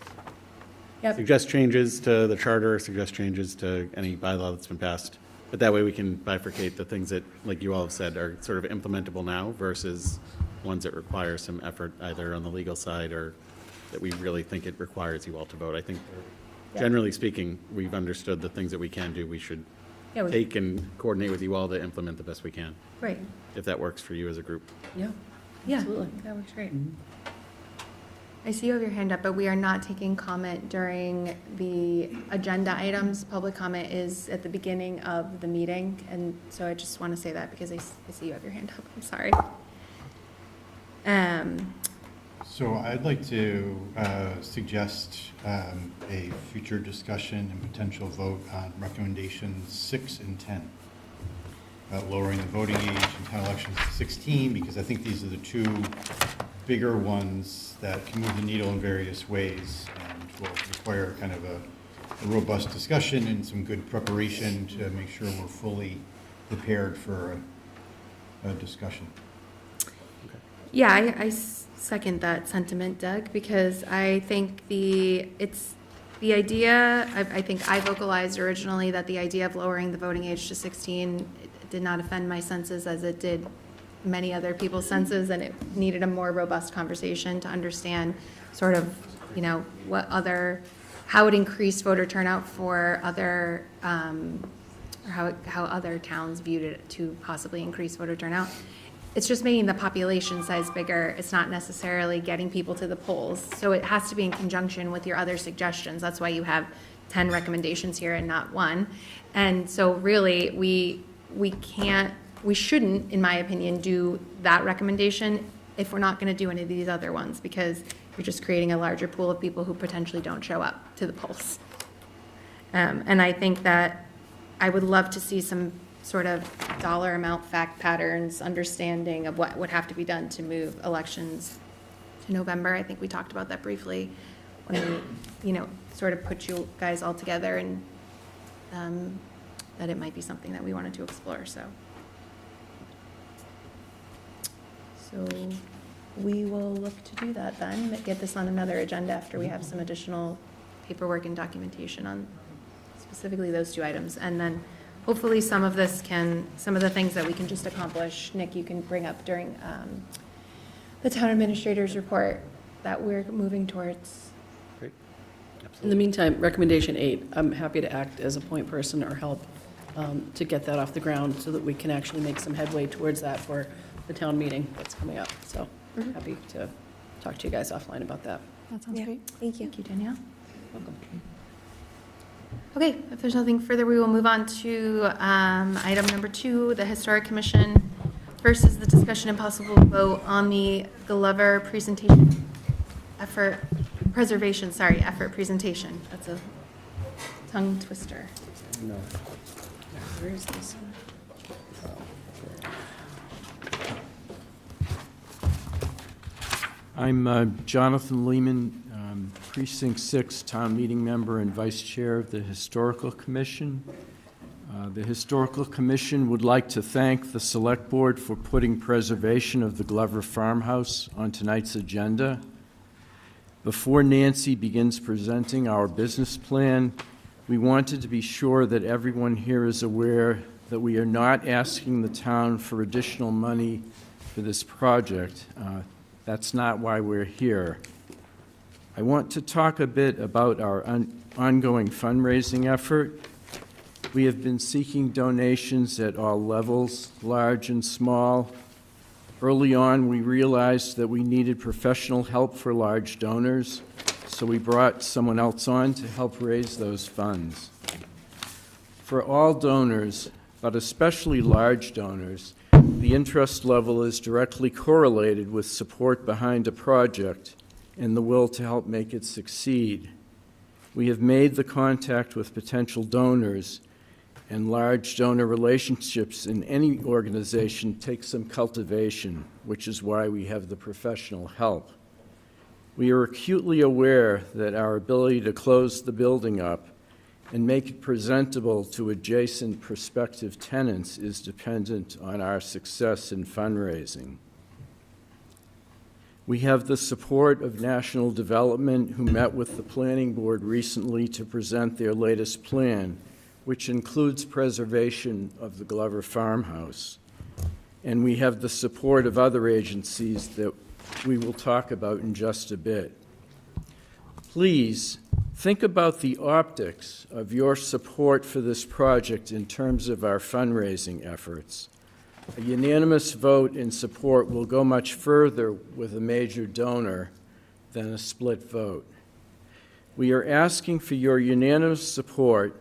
suggest changes to the charter, suggest changes to any bylaw that's been passed. But that way we can bifurcate the things that, like you all have said, are sort of implementable now versus ones that require some effort either on the legal side or that we really think it requires you all to vote. I think generally speaking, we've understood the things that we can do. We should take and coordinate with you all to implement the best we can. Right. If that works for you as a group. Yeah. Absolutely. That works great. I see you have your hand up, but we are not taking comment during the agenda items. Public comment is at the beginning of the meeting, and so I just want to say that because I see you have your hand up. I'm sorry. So I'd like to suggest a future discussion and potential vote on recommendations 6 and 10 about lowering the voting age in town elections to 16, because I think these are the two bigger ones that can move the needle in various ways and will require kind of a robust discussion and some good preparation to make sure we're fully prepared for a discussion. Yeah, I second that sentiment, Doug, because I think the idea, I think I vocalized originally that the idea of lowering the voting age to 16 did not offend my senses as it did many other people's senses, and it needed a more robust conversation to understand sort of, how it increased voter turnout for other, or how other towns viewed it to possibly increase voter turnout. It's just making the population size bigger. It's not necessarily getting people to the polls. So it has to be in conjunction with your other suggestions. That's why you have 10 recommendations here and not one. And so really, we shouldn't, in my opinion, do that recommendation if we're not going to do any of these other ones, because you're just creating a larger pool of people who potentially don't show up to the polls. And I think that I would love to see some sort of dollar amount fact patterns, understanding of what would have to be done to move elections to November. I think we talked about that briefly when we, sort of put you guys all together, and that it might be something that we wanted to explore, so we will look to do that then, get this on another agenda after we have some additional paperwork and documentation on specifically those two items. And then hopefully some of the things that we can just accomplish, Nick, you can bring up during the town administrator's report that we're moving towards. Great. In the meantime, recommendation 8, I'm happy to act as a point person or help to get that off the ground so that we can actually make some headway towards that for the town meeting that's coming up. So happy to talk to you guys offline about that. That sounds great. Thank you. Thank you, Danielle. Welcome. Okay, if there's nothing further, we will move on to item number 2, the Historic Commission. First is the discussion and possible vote on the Glover presentation effort presentation. That's a tongue twister. No. Where is this? I'm Jonathan Lehman, Precinct 6 Town Meeting Member and Vice Chair of the Historical Commission. The Historical Commission would like to thank the Select Board for putting preservation of the Glover Farmhouse on tonight's agenda. Before Nancy begins presenting our business plan, we wanted to be sure that everyone here is aware that we are not asking the town for additional money for this project. That's not why we're here. I want to talk a bit about our ongoing fundraising effort. We have been seeking donations at all levels, large and small. Early on, we realized that we needed professional help for large donors, so we brought someone else on to help raise those funds. For all donors, but especially large donors, the interest level is directly correlated with support behind a project and the will to help make it succeed. We have made the contact with potential donors, and large donor relationships in any organization take some cultivation, which is why we have the professional help. We are acutely aware that our ability to close the building up and make it presentable to adjacent prospective tenants is dependent on our success in fundraising. We have the support of National Development, who met with the Planning Board recently to present their latest plan, which includes preservation of the Glover Farmhouse. And we have the support of other agencies that we will talk about in just a bit. Please think about the optics of your support for this project in terms of our fundraising efforts. A unanimous vote in support will go much further with a major donor than a split vote. We are asking for your unanimous support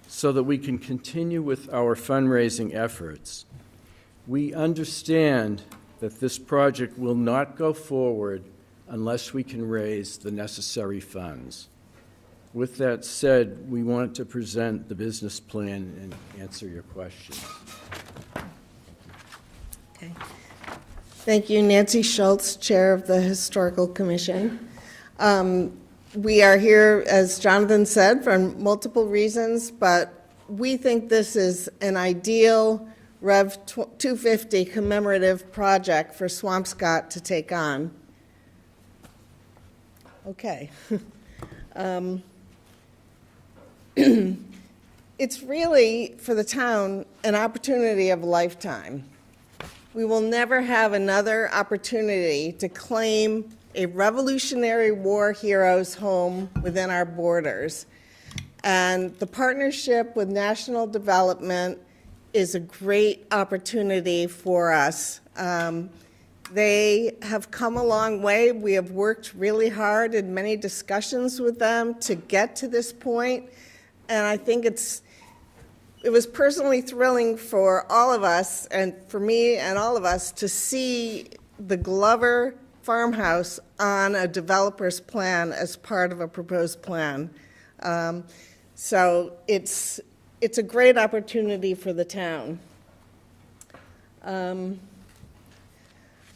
so that we can continue with our fundraising efforts. We understand that this project will not go forward unless we can raise the necessary funds. With that said, we want to present the business plan and answer your questions. Okay. Thank you, Nancy Schultz, Chair of the Historical Commission. We are here, as Jonathan said, for multiple reasons, but we think this is an ideal Rev 250 commemorative project for Swampscott to take on. Okay. It's really, for the town, an opportunity of a lifetime. We will never have another opportunity to claim a Revolutionary War hero's home within our borders. And the partnership with National Development is a great opportunity for us. They have come a long way. We have worked really hard in many discussions with them to get to this point. And I think it was personally thrilling for all of us, and for me and all of us, to see the Glover farmhouse on a developer's plan as part of a proposed plan. So it's a great opportunity for the town.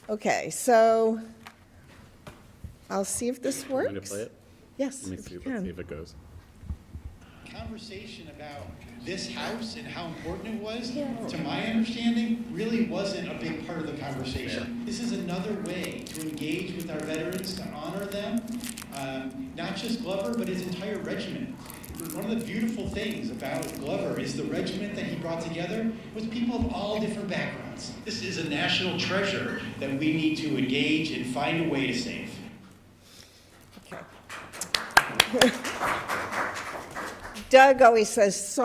Okay, so I'll see if this works. You want me to play it? Yes, Let me if see you if can. it goes. Conversation about this house and how important it was, to my understanding, really wasn't a big part of the conversation. This is another way to engage with our veterans, to honor them, not just Glover, but his entire regiment. One of the beautiful things about Glover is the regiment that he brought together was people of all different backgrounds. This is a national treasure that we need to engage and find a way to save. Okay. Doug always says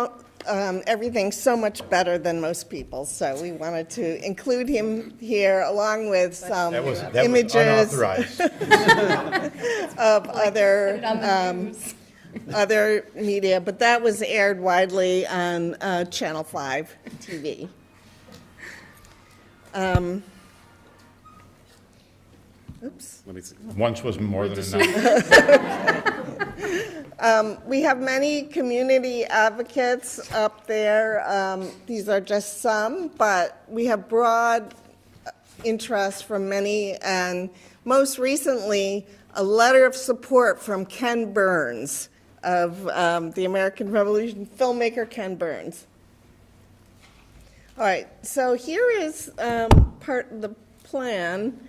everything's so much better than most people, so we wanted to include him here along with some images of other media, but that was aired widely on Channel 5 TV. Oops. Let me see. Once was more than enough. We have many community advocates up there. These are just some, but we have broad interest from many, and most recently, a letter of support from Ken Burns of the American Revolution, filmmaker Ken Burns. All right, so here is part of the plan.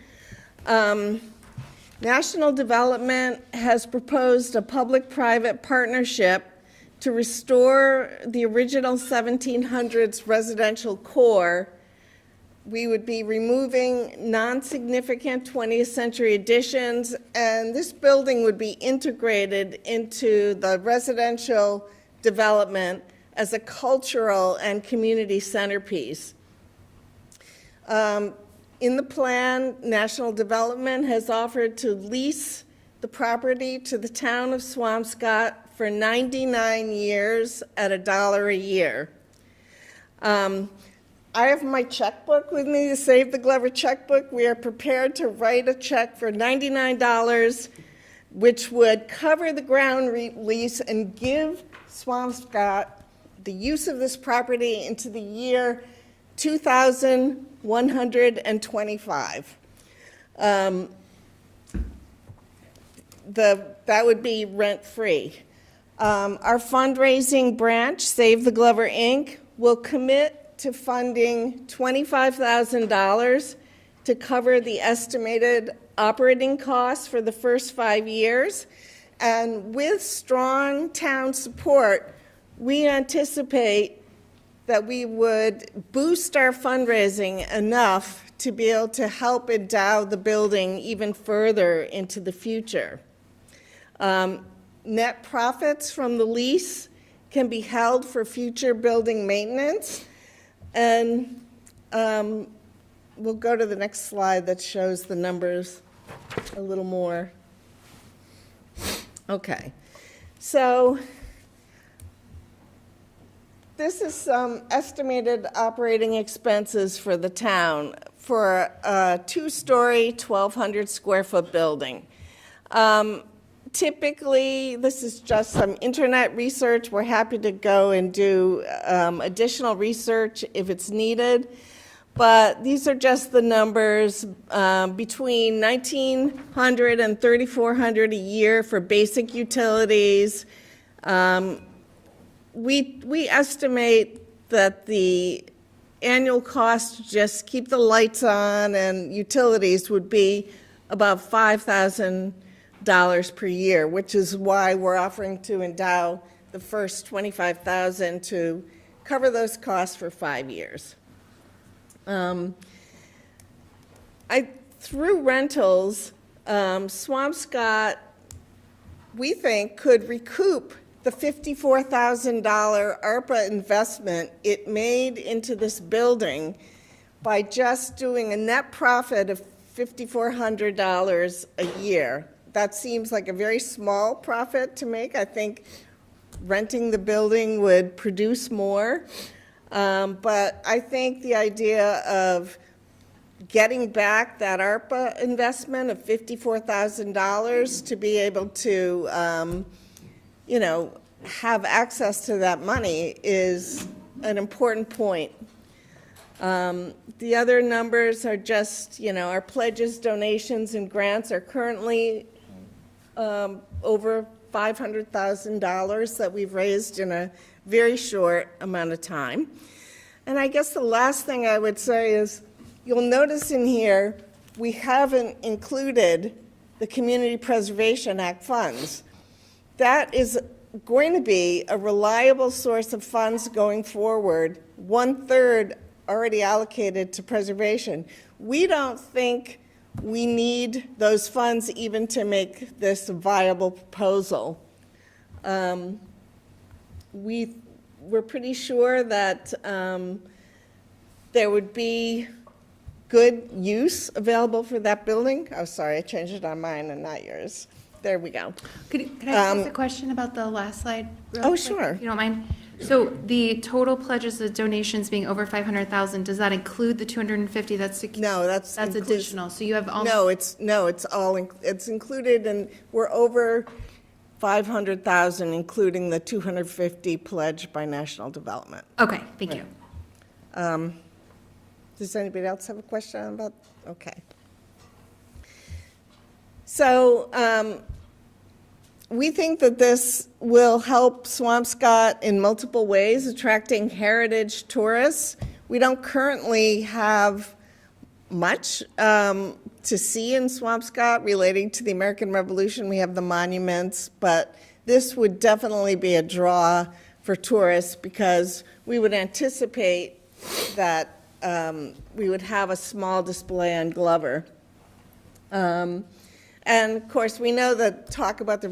National Development has proposed a public-private partnership to restore the original 1700s residential core We would be removing non-significant 20th century additions, and this building would be integrated into the residential development as a cultural and community centerpiece. In the plan, National Development has offered to lease the property to the town of Swampscott for 99 years at $1 a year. I have my checkbook with me, the Save the Glover checkbook. We are prepared to write a check for $99, which would cover the ground lease and give Swampscott the use of this property into the year 2125. That would be rent-free. Our fundraising branch, Save the Glover, Inc., will commit to funding $25,000 to cover the estimated operating costs for the first 5 years. And with strong town support, we anticipate that we would boost our fundraising enough to be able to help endow the building even further into the future. Net profits from the lease can be held for future building maintenance. And we'll go to the next slide that shows the numbers a little more. Okay, so this is some estimated operating expenses for the town for a 2-story, 1,200 square foot building. Typically, this is just some internet research. We're happy to go and do additional research if it's needed. But these are just the numbers between $1,900 and $3,400 a year for basic utilities. We estimate that the annual cost to just keep the lights on and utilities would be about $5,000 per year, which is why we're offering to endow the first $25,000 to cover those costs for 5 years. Through rentals, Swampscott, we think, could recoup the $54,000 ARPA investment it made into this building by just doing a net profit of $5,400 a year. That seems like a very small profit to make. I think renting the building would produce more. But I think the idea of getting back that ARPA investment of $54,000 to be able to, have access to that money is an important point. The other numbers are just, our pledges, donations, and grants are currently over $500,000 that we've raised in a very short amount of time. And I guess the last thing I would say is, you'll notice in here, we haven't included the Community Preservation Act funds. That is going to be a reliable source of funds going forward, 1/3 already allocated to preservation. We don't think we need those funds even to make this a viable proposal. We're pretty sure that there would be good use available for that building. Oh, sorry, I changed it on mine and not yours. There we go. Could I ask a question about the last slide? Real quick, sure. If you don't mind. So the total pledges, the donations being over 500,000, does that include the 250? No, that's additional. So you have almost. It's included, and we're over 500,000, including the 250 pledged by National Development. Okay, thank you. Does anybody else have a question about? Okay. So we think that this will help Swampscott in multiple ways, attracting heritage tourists. We don't currently have much to see in Swampscott relating to the American Revolution. We have the monuments, but this would definitely be a draw for tourists because we would anticipate that we would have a small display on Glover. And of course, we know that talk about the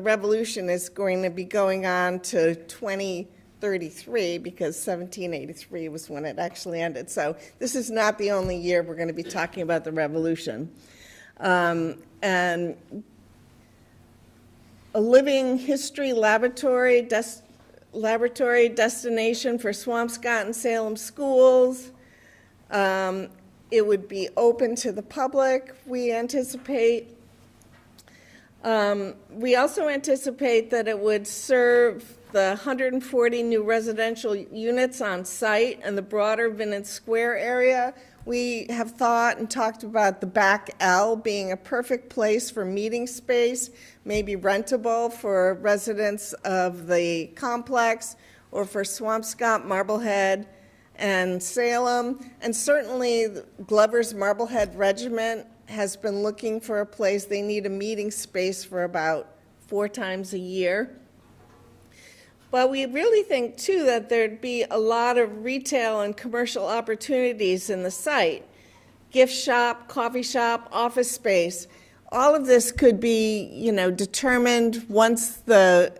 revolution is going to be going on to 2033 because 1783 was when it actually ended. So this is not the only year we're going to be talking about the revolution. And a living history laboratory destination for Swampscott and Salem schools. It would be open to the public, we anticipate. We also anticipate that it would serve the 140 new residential units on site and the broader Vintage Square area. We have thought and talked about the back L being a perfect place for meeting space, maybe rentable for residents of the complex or for Swampscott, Marblehead, and Salem. And certainly Glover's Marblehead Regiment has been looking for a place. They need a meeting space for about 4 times a year. But we really think, too, that there'd be a lot of retail and commercial opportunities in the site. Gift shop, coffee shop, office space. All of this could be, determined once the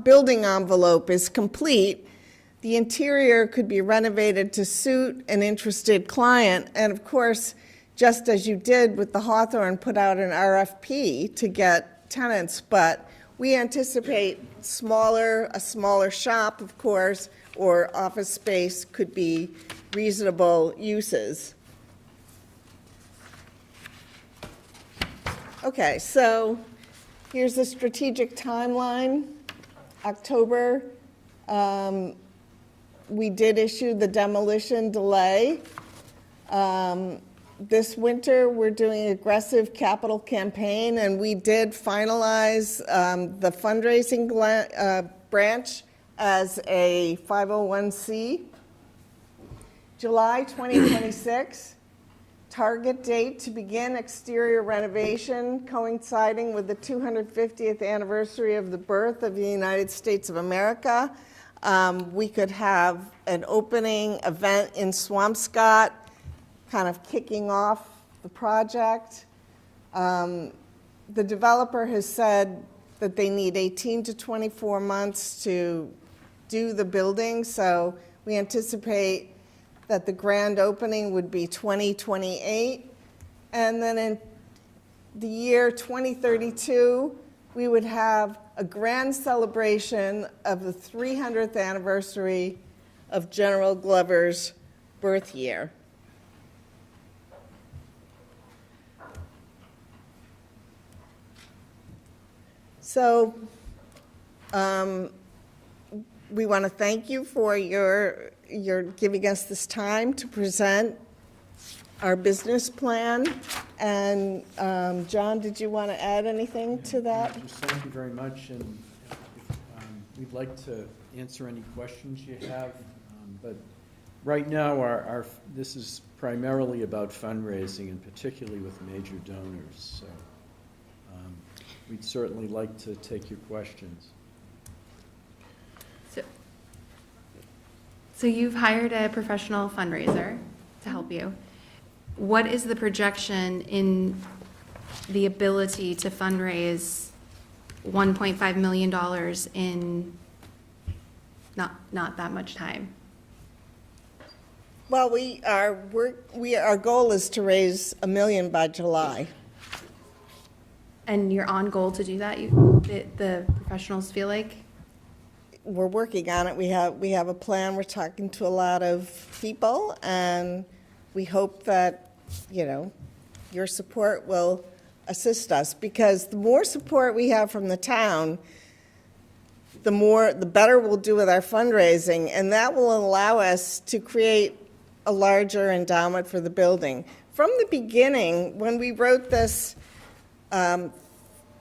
building envelope is complete. The interior could be renovated to suit an interested client. And, of course, just as you did with the Hawthorne, put out an RFP to get tenants. But we anticipate a smaller shop, of course, or office space could be reasonable uses. Okay, so here's the strategic timeline. October, we did issue the demolition delay. This winter, we're doing an aggressive capital campaign, and we did finalize the fundraising branch as a 501c. July 2026, target date to begin exterior renovation coinciding with the 250th anniversary of the birth of the United States of America. We could have an opening event in Swampscott, kind of kicking off the project. The developer has said that they need 18 to 24 months to do the building, so we anticipate that the grand opening would be 2028. And then in the year 2032, we would have a grand celebration of the 300th anniversary of General Glover's birth year. So we want to thank you for your giving us this time to present our business plan. And John, did you want to add anything to that? Just thank you very much, and we'd like to answer any questions you have. But right now, this is primarily about fundraising, and particularly with major donors. So we'd certainly like to take your questions. So you've hired a professional fundraiser to help you. What is the projection in the ability to fundraise $1.5 million in not that much time? Well, our goal is to raise $1 million by July. And you're on goal to do that? The professionals feel like? We're working on it. We have a plan. We're talking to a lot of people, and we hope that, your support will assist us, because the more support we have from the town, the better we'll do with our fundraising, and that will allow us to create a larger endowment for the building. From the beginning, when we wrote this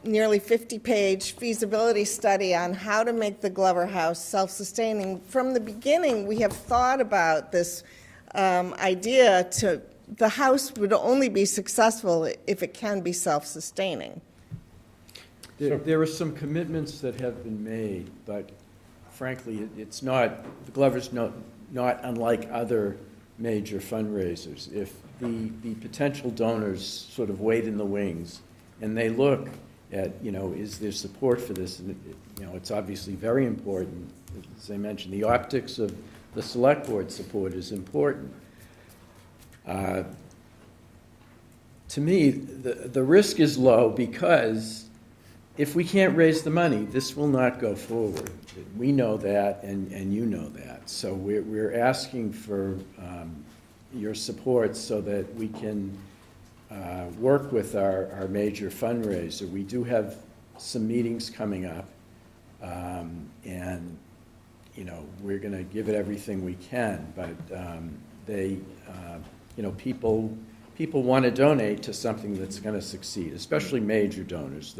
nearly 50-page feasibility study on how to make the Glover House self-sustaining, from the beginning we have thought about this idea to the house would only be successful if it can be self-sustaining. There are some commitments that have been made, but frankly, it's not, the Glover's not unlike other major fundraisers. If the potential donors sort of wait in the wings and they look at, is there support for this? And, it's obviously very important. As I mentioned, the optics of the select board support is important. To me, the risk is low because if we can't raise the money, this will not go forward. We know that, and you know that. So we're asking for your support so that we can work with our major fundraiser. We do have some meetings coming up, and we're going to give it everything we can. But people want to donate to something that's going to succeed, especially major donors.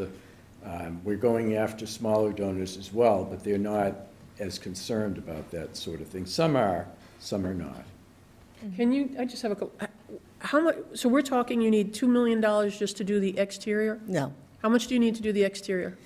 We're going after smaller donors as well, but they're not as concerned about that sort of thing. Some are, some are not. I just have a couple, how much, so we're talking you need $2 million just to do the exterior? No. How much do you need to do the exterior?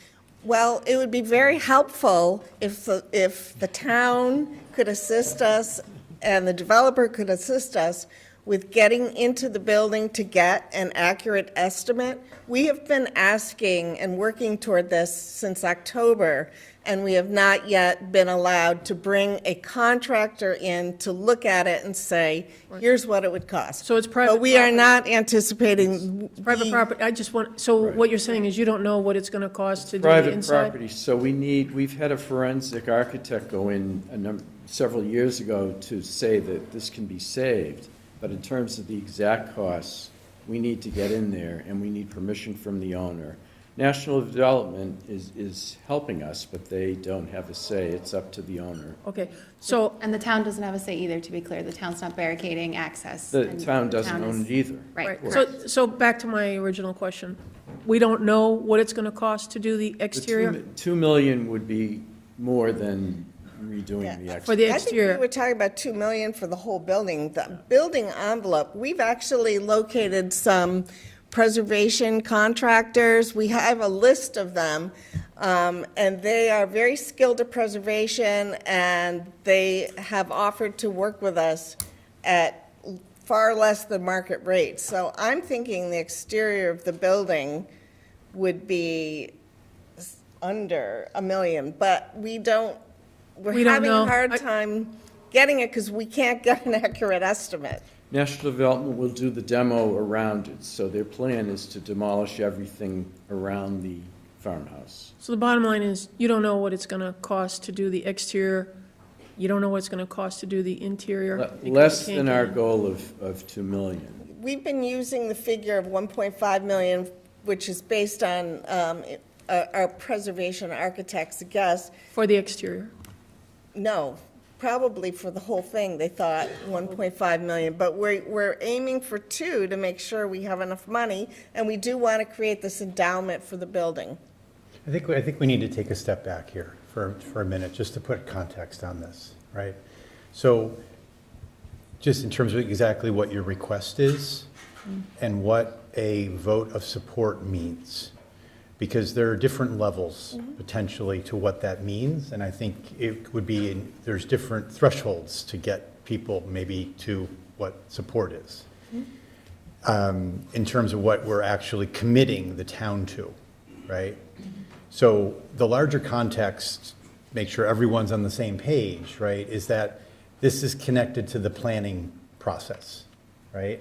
Well, it would be very helpful if the town could assist us and the developer could assist us with getting into the building to get an accurate estimate. We have been asking and working toward this since October, and we have not yet been allowed to bring a contractor in to look at it and say, here's what it would cost. So it's private But we are not anticipating. It's private property, what you're saying is you don't know what it's gonna cost to do the Private inside? property, so we've had a forensic architect go in several years ago to say that this can be saved. But in terms of the exact costs, we need to get in there, and we need permission from the owner. National Development is helping us, but they don't have a say. It's up to the owner. Okay, And the town doesn't have a say either, to be clear. The town's not barricading access. The town doesn't own it either. Right. So back to my original question. We don't know what it's gonna cost to do the exterior? $2 million would be more than redoing the exterior. For the I exterior. think we were talking about $2 million for the whole building. The building envelope, we've actually located some preservation contractors. We have a list of them, and they are very skilled at preservation, and they have offered to work with us at far less than market rates. So I'm thinking the exterior of the building would be under $1 million, but we don't having know. a hard time getting it because we can't get an accurate estimate. National Development will do the demo around it, so their plan is to demolish everything around the farmhouse. So the bottom line is, you don't know what it's gonna cost to do the exterior, you don't know what it's gonna cost to do the interior? because Less you than can't our get- goal of $2 million. We've been using the figure of 1.5 million, which is based on our preservation architect's guess. For the exterior? No, probably for the whole thing, they thought 1.5 million, but we're aiming for 2 to make sure we have enough money, and we do want to create this endowment for the building. I think we need to take a step back here for a minute, just to put context on this, right? So, just in terms of exactly what your request is and what a vote of support means. Because there are different levels potentially to what that means, and I think it would be, there's different thresholds to get people maybe to what support is. In terms of what we're actually committing the town to, right? So the larger context, make sure everyone's on the same page, right, is that this is connected to the planning process, right?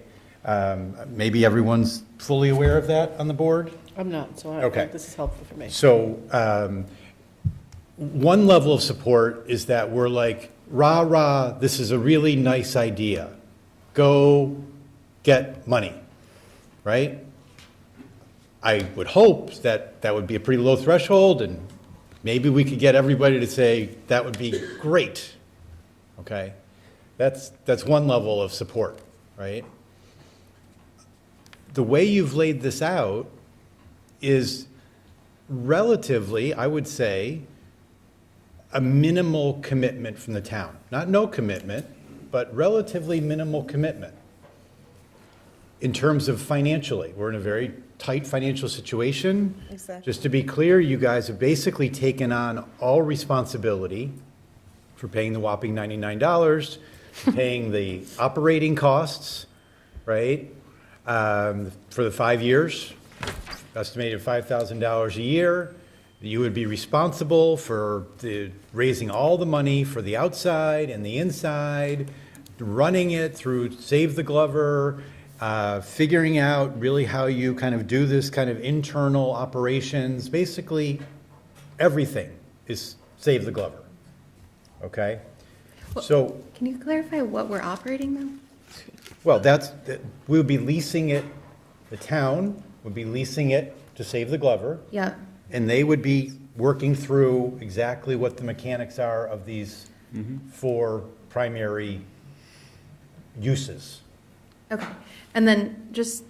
Maybe everyone's fully aware of that on the board? I'm not, so I Okay. think this is helpful for me. So one level of support is that we're like, rah, rah, this is a really nice idea. Go get money, right? I would hope that that would be a pretty low threshold, and maybe we could get everybody to say, that would be great, okay? That's one level of support, right? The way you've laid this out is relatively, I would say, a minimal commitment from the town. Not no commitment, but relatively minimal commitment. In terms of financially, we're in a very tight financial situation. Exactly. Just to be clear, you guys have basically taken on all responsibility for paying the whopping $99, paying the operating costs, right? For the 5 years, estimated $5,000 a year. You would be responsible for raising all the money for the outside and the inside, running it through Save the Glover, figuring out really how you kind of do this kind of internal operations. Basically, everything is Save the Glover, okay? So, Can you clarify what we're operating though? well, we would be leasing it, the town would be leasing it to Save the Glover. Yeah. And they would be working through exactly what the mechanics are of these 4 primary uses. Okay. And then just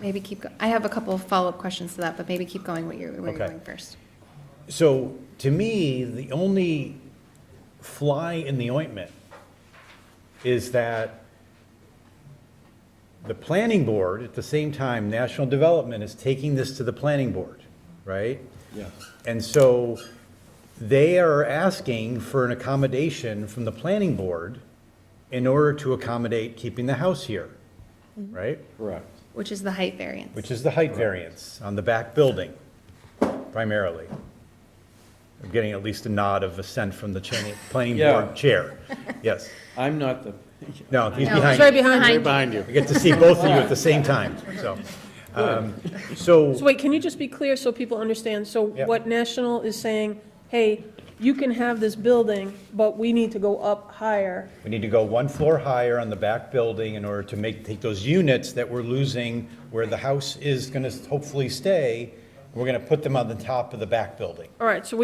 maybe keep, I have a couple of follow-up questions to that, but maybe keep going where you're going first. So to me, the only fly in the ointment is that the planning board, at the same time, national development is taking this to the planning board, right? Yes. And so they are asking for an accommodation from the planning board in order to accommodate keeping the house here, right? Correct. Which is the height variance. Which is the height variance on the back building, primarily. I'm getting at least a nod of assent from the planning board chair. Yes. I'm not the. No, he's No, behind he's you. right behind you. Behind you. We get to see both of you at the same time, so. So wait, can you just be clear so people understand? So Yeah. what National is saying, hey, you can have this building, but we need to go up higher. We need to go 1 floor higher on the back building in order to take those units that we're losing where the house is gonna hopefully stay, we're gonna put them on the top of the back building. All right, so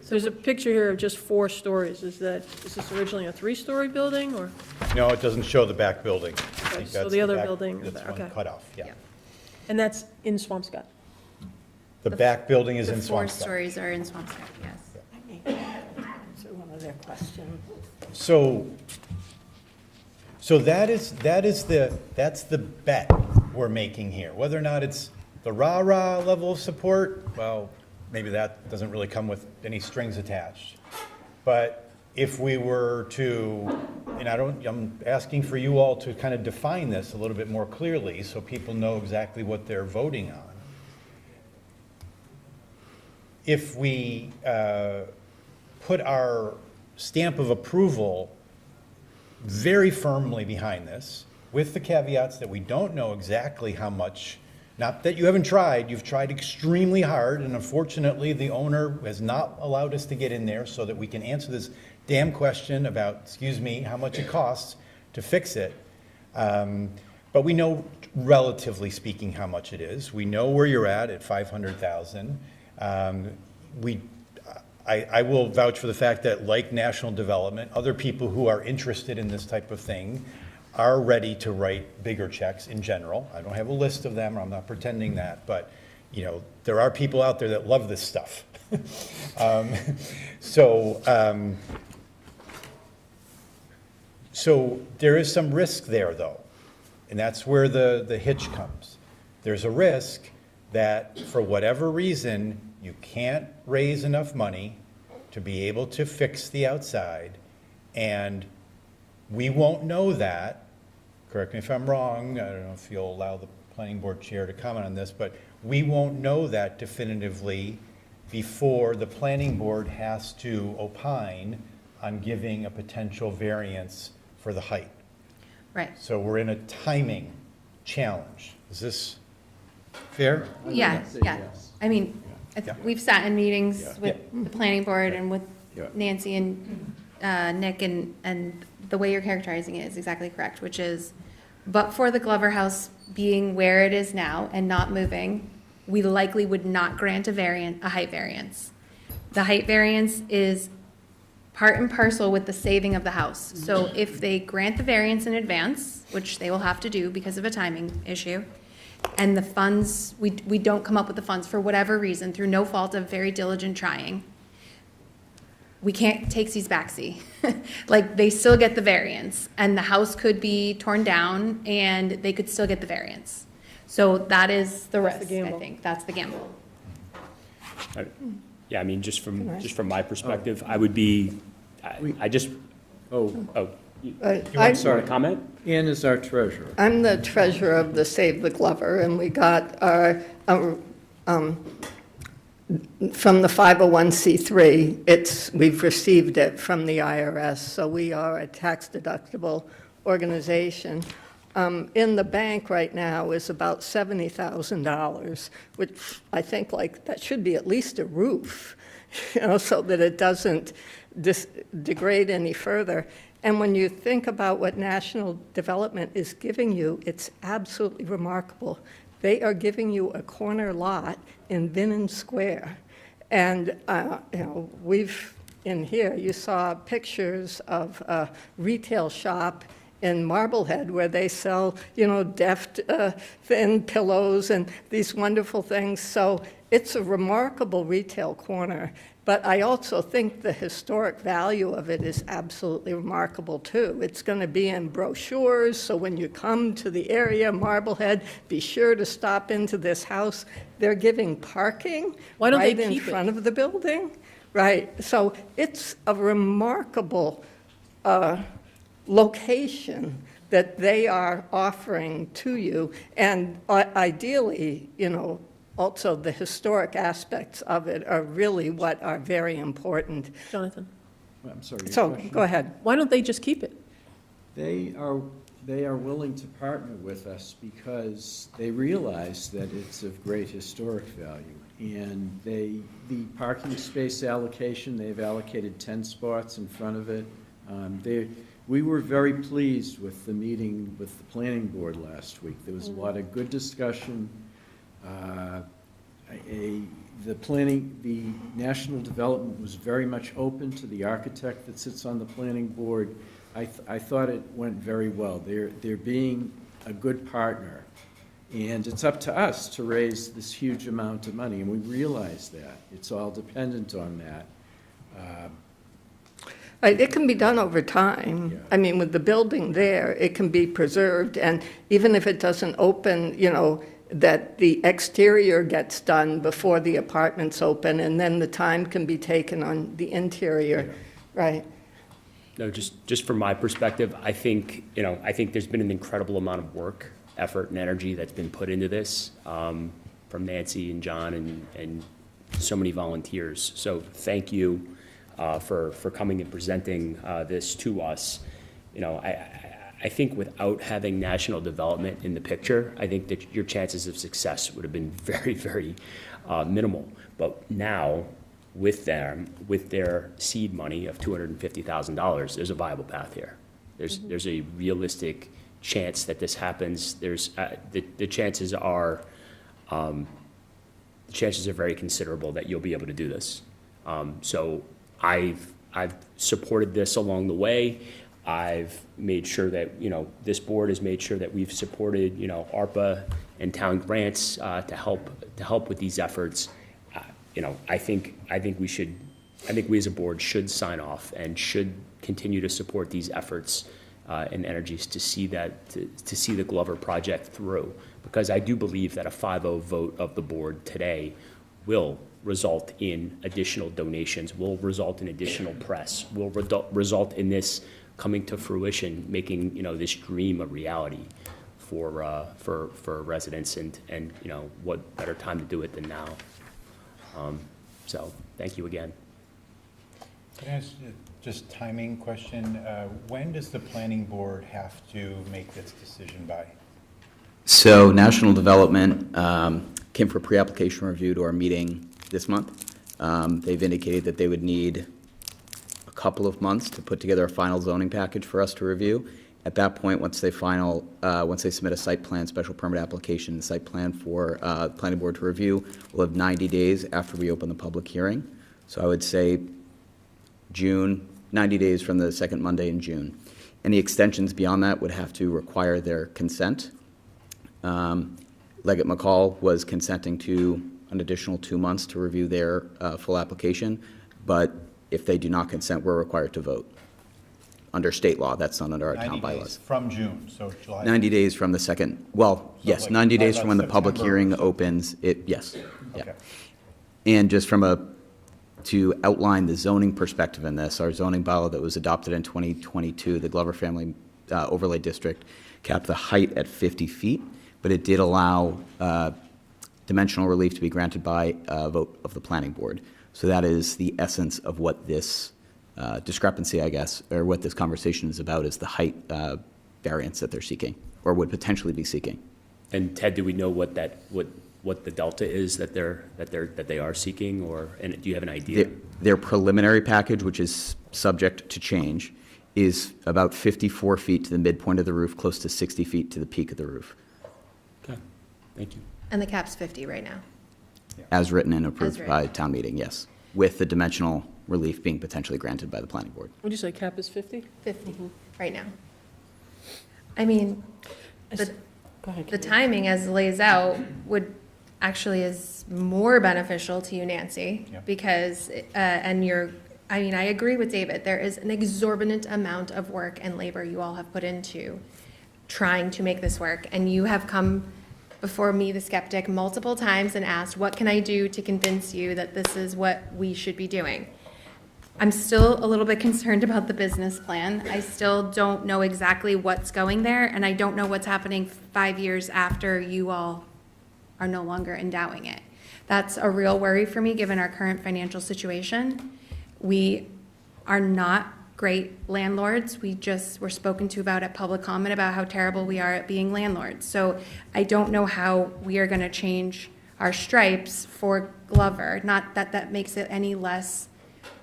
there's a picture here of just 4 stories. Is this originally a 3-story building, or? No, it doesn't show the back building. I think So that's the other back- building, That's okay. one cut off, yeah. And that's in Swampscott? The back building is in The 4 Swampscott. stories are in Swampscott, yes. Answer one of their questions. So that's the bet we're making here. Whether or not it's the rah-rah level of support, well, maybe that doesn't really come with any strings attached. But if we were to, and I'm asking for you all to kind of define this a little bit more clearly so people know exactly what they're voting on. If we put our stamp of approval very firmly behind this, with the caveats that we don't know exactly how much, not that you haven't tried, you've tried extremely hard, and unfortunately, the owner has not allowed us to get in there so that we can answer this damn question about, excuse me, how much it costs to fix it. But we know, relatively speaking, how much it is. We know where you're at $500,000. I will vouch for the fact that, like National Development, other people who are interested in this type of thing are ready to write bigger checks in general. I don't have a list of them, I'm not pretending that, but there are people out there that love this stuff. So there is some risk there, though, and that's where the hitch comes. There's a risk that, for whatever reason, you can't raise enough money to be able to fix the outside, and we won't know that. Correct me if I'm wrong, I don't know if you'll allow the planning board chair to comment on this, but we won't know that definitively before the planning board has to opine on giving a potential variance for the height. Right. So we're in a timing challenge. Is this fair? Yeah, yeah. I mean, we've sat in meetings with the planning board and with Nancy and Nick, and the way you're characterizing it is exactly correct, which is, but for the Glover House being where it is now and not moving, we likely would not grant a height variance. The height variance is part and parcel with the saving of the house. So if they grant the variance in advance, which they will have to do because of a timing issue, and the funds, we don't come up with the funds for whatever reason, through no fault of very diligent trying, we can't takesies backseat. Like, they still get the variance, and the house could be torn down, and they could still get the variance. So that is the risk, I think. That's the gamble. Yeah, I mean, just from my perspective, I would be, I just, you I'm sorry, comment? Ann is our treasurer. I'm the treasurer of the Save the Glover, and we got our from the 501c3, we've received it from the IRS, so we are a tax-deductible organization. In the bank right now is about $70,000, which I think that should be at least a roof, so that it doesn't degrade any further. And when you think about what national development is giving you, it's absolutely remarkable. They are giving you a corner lot in Vinnon Square. And, we've, in here, you saw pictures of a retail shop in Marblehead where they sell, deft, thin pillows and these wonderful things. So it's a remarkable retail corner. But I also think the historic value of it is absolutely remarkable, too. It's going to be in brochures, so when you come to the area, Marblehead, be sure to stop into this house. They're giving parking right in front of the building. Right. So it's a remarkable location that they are offering to you. And ideally, also the historic aspects of it are really what are very important. Jonathan. I'm sorry. So go ahead. Why don't they just keep it? They are willing to partner with us because they realize that it's of great historic value. And the parking space allocation, they've allocated 10 spots in front of it. We were very pleased with the meeting with the planning board last week. There was a lot of good discussion. The national development was very much open to the architect that sits on the planning board. I thought it went very well. They're being a good partner, and it's up to us to raise this huge amount of money, and we realize that. It's all dependent on that. It can be done over time. Yeah. I mean, with the building there, it can be preserved, and even if it doesn't open, that the exterior gets done before the apartments open, and then the time can be taken on the interior, right? No, just from my perspective, I think there's been an incredible amount of work, effort, and energy that's been put into this from Nancy and John and so many volunteers. So thank you for coming and presenting this to us. I think without having national development in the picture, I think that your chances of success would have been very, very minimal. But now, with their seed money of $250,000, there's a viable path here. There's a realistic chance that this happens. There's the chances are very considerable that you'll be able to do this. So I've supported this along the way. I've made sure that, this board has made sure that we've supported, ARPA and town grants to help with these efforts. I think we as a board should sign off and should continue to support these efforts and energies to see the Glover project through, because I do believe that a 5-0 vote of the board today will result in additional donations, will result in additional press, will result in this coming to fruition, making this dream a reality for residents, and what better time to do it than now. So thank you again. Can I ask just timing question? When does the planning board have to make this decision by? So national development came for pre-application review to our meeting this month. They've indicated that they would need a couple of months to put together a final zoning package for us to review. At that point, once they submit a site plan, special permit application, and site plan for planning board to review, we'll have 90 days after we open the public hearing. So I would say June, 90 days from the second Monday in June. Any extensions beyond that would have to require their consent. Leggett McCall was consenting to an additional 2 months to review their full application, but if they do not consent, we're required to vote. Under state law, that's not under our town bylaws. 90 days from June, so July. 90 days from the second, well, yes, like 90 days from when the public September hearing opens, yes. Okay. Yeah. And just from a to outline the zoning perspective in this. Our zoning bylaw that was adopted in 2022, the Glover Family Overlay District, capped the height at 50 feet, but it did allow dimensional relief to be granted by a vote of the planning board. So that is the essence of what this discrepancy, I guess, or what this conversation is about, is the height variance that they're seeking, or would potentially be seeking. And Ted, do we know what the delta is that they are seeking, and do you have an idea? Their preliminary package, which is subject to change, is about 54 feet to the midpoint of the roof, close to 60 feet to the peak of the roof. Okay, thank you. And the cap's 50 right now. As written and approved As by written. town meeting, yes, with the dimensional relief being potentially granted by the planning board. Would you say cap is 50? 50 right now. I mean, Go ahead, the Katie. timing as lays out would actually is more beneficial to you, Nancy, because, I agree with David. There is an exorbitant amount of work and labor you all have put into trying to make this work. And you have come before me, the skeptic, multiple times and asked, what can I do to convince you that this is what we should be doing? I'm still a little bit concerned about the business plan. I still don't know exactly what's going there, and I don't know what's happening 5 years after you all are no longer endowing it. That's a real worry for me, given our current financial situation. We are not great landlords. We just were spoken to about at public comment about how terrible we are at being landlords. So I don't know how we are going to change our stripes for Glover. Not that that makes it any less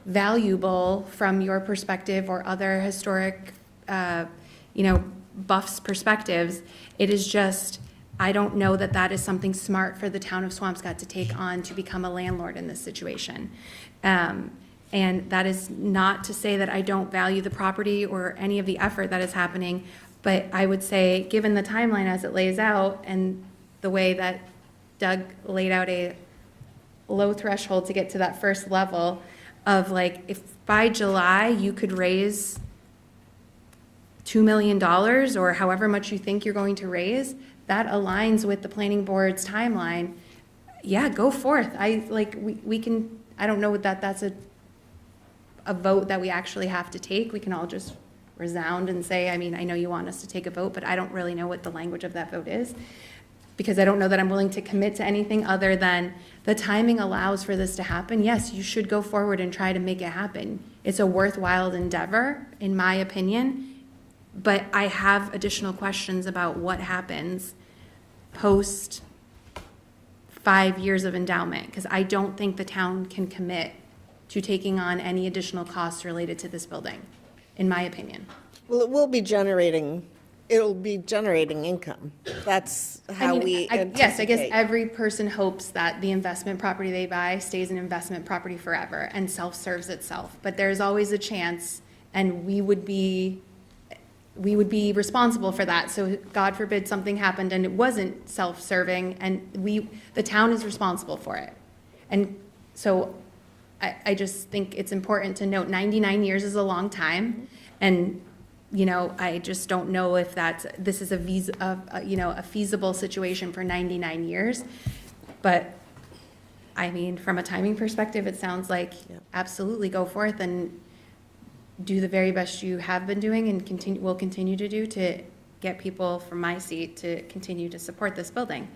valuable from your perspective or other historic, buffs' perspectives. It is just, I don't know that that is something smart for the town of Swampscott to take on to become a landlord in this situation. And that is not to say that I don't value the property or any of the effort that is happening, but I would say, given the timeline as it lays out and the way that Doug laid out a low threshold to get to that first level of, like, if by July you could raise $2 million or however much you think you're going to raise, that aligns with the planning board's timeline. Yeah, go forth. We can, I don't know that that's a vote that we actually have to take. We can all just resound and say, I know you want us to take a vote, but I don't really know what the language of that vote is, because I don't know that I'm willing to commit to anything other than the timing allows for this to happen. Yes, you should go forward and try to make it happen. It's a worthwhile endeavor, in my opinion, but I have additional questions about what happens post 5 years of endowment, because I don't think the town can commit to taking on any additional costs related to this building, in my opinion. Well, it'll be generating income. That's how we anticipate. Yes, I guess every person hopes that the investment property they buy stays an investment property forever and self-serves itself. But there's always a chance, and we would be responsible for that. So God forbid something happened and it wasn't self-serving, and the town is responsible for it. And so I just think it's important to note 99 years is a long time, and I just don't know if this is a feasible situation for 99 years. But from a timing perspective, it sounds like absolutely go forth and do the very best you have been doing and will continue to do to get people from my seat to continue to support this building.